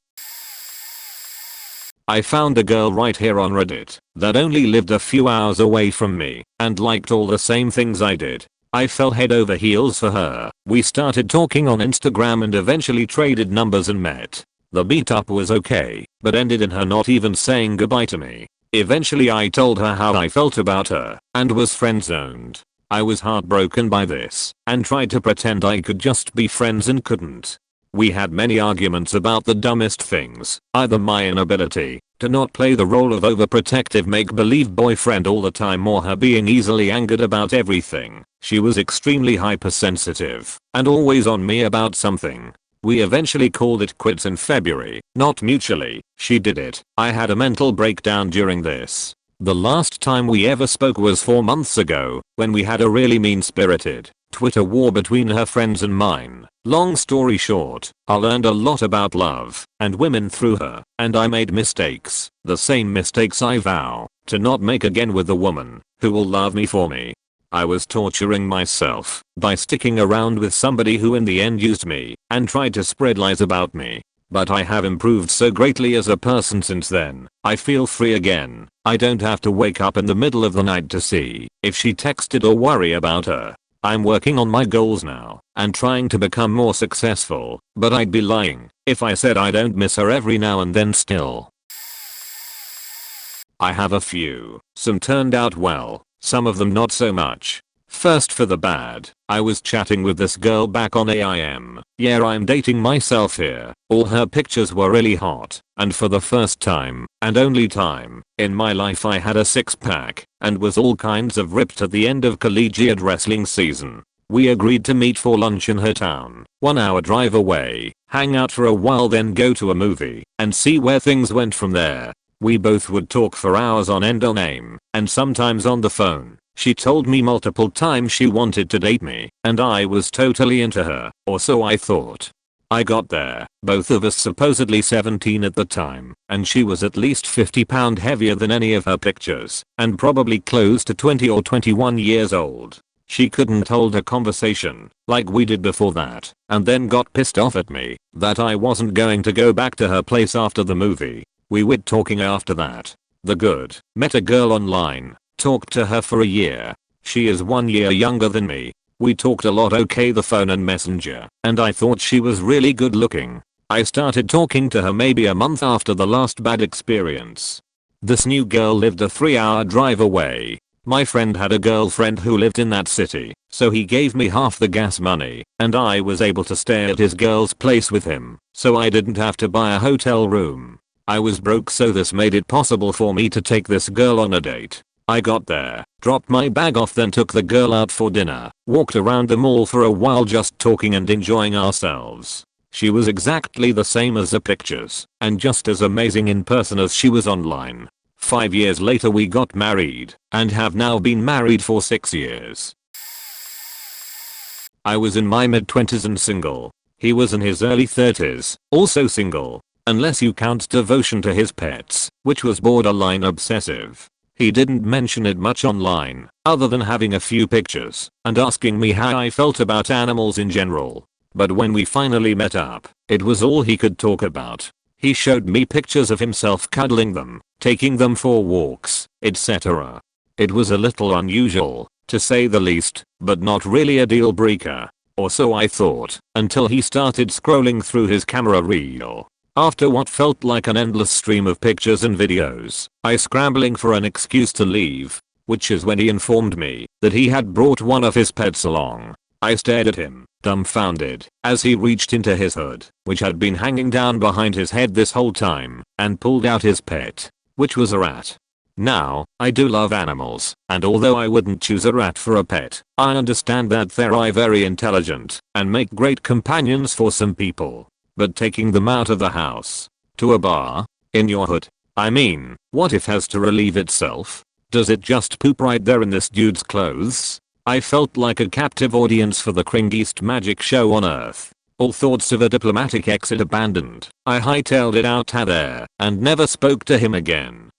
Speaker 1: I found a girl right here on Reddit that only lived a few hours away from me and liked all the same things I did. I fell head over heels for her. We started talking on Instagram and eventually traded numbers and met. The meetup was okay, but ended in her not even saying goodbye to me. Eventually I told her how I felt about her and was friend-zoned. I was heartbroken by this and tried to pretend I could just be friends and couldn't. We had many arguments about the dumbest things, either my inability to not play the role of overprotective make-believe boyfriend all the time or her being easily angered about everything. She was extremely hypersensitive and always on me about something. We eventually called it quits in February, not mutually. She did it. I had a mental breakdown during this. The last time we ever spoke was 4 months ago, when we had a really mean-spirited Twitter war between her friends and mine. Long story short, I learned a lot about love and women through her, and I made mistakes. The same mistakes I vow to not make again with the woman who will love me for me. I was torturing myself by sticking around with somebody who in the end used me and tried to spread lies about me. But I have improved so greatly as a person since then. I feel free again. I don't have to wake up in the middle of the night to see if she texted or worry about her. I'm working on my goals now and trying to become more successful, but I'd be lying if I said I don't miss her every now and then still. I have a few. Some turned out well, some of them not so much. First for the bad, I was chatting with this girl back on AIM. Yeah, I'm dating myself here. All her pictures were really hot, and for the first time, and only time, in my life I had a 6-pack, and was all kinds of ripped at the end of collegiate wrestling season. We agreed to meet for lunch in her town, 1 hour drive away, hang out for a while then go to a movie, and see where things went from there. We both would talk for hours on end on AIM, and sometimes on the phone. She told me multiple times she wanted to date me, and I was totally into her, or so I thought. I got there, both of us supposedly 17 at the time, and she was at least 50 pounds heavier than any of her pictures, and probably close to 20 or 21 years old. She couldn't hold a conversation, like we did before that, and then got pissed off at me, that I wasn't going to go back to her place after the movie. We quit talking after that. The good, met a girl online. Talked to her for a year. She is 1 year younger than me. We talked a lot the phone and messenger, and I thought she was really good looking. I started talking to her maybe a month after the last bad experience. This new girl lived a 3-hour drive away. My friend had a girlfriend who lived in that city, so he gave me half the gas money, and I was able to stay at his girl's place with him, so I didn't have to buy a hotel room. I was broke, so this made it possible for me to take this girl on a date. I got there, dropped my bag off, then took the girl out for dinner, walked around the mall for a while just talking and enjoying ourselves. She was exactly the same as the pictures, and just as amazing in person as she was online. 5 years later we got married, and have now been married for 6 years. I was in my mid-20s and single. He was in his early 30s, also single, unless you count devotion to his pets, which was borderline obsessive. He didn't mention it much online, other than having a few pictures and asking me how I felt about animals in general. But when we finally met up, it was all he could talk about. He showed me pictures of himself cuddling them, taking them for walks, etc. It was a little unusual, to say the least, but not really a deal breaker. Or so I thought, until he started scrolling through his camera reel. After what felt like an endless stream of pictures and videos, I scrambling for an excuse to leave, which is when he informed me that he had brought one of his pets along. I stared at him, dumbfounded, as he reached into his hood, which had been hanging down behind his head this whole time, and pulled out his pet, which was a rat. Now, I do love animals, and although I wouldn't choose a rat for a pet, I understand that they're very intelligent and make great companions for some people. But taking them out of the house, to a bar, in your hood? I mean, what if it has to relieve itself? Does it just poop right there in this dude's clothes? I felt like a captive audience for the cringiest magic show on earth. All thoughts of a diplomatic exit abandoned, I hightailed it out of there and never spoke to him again.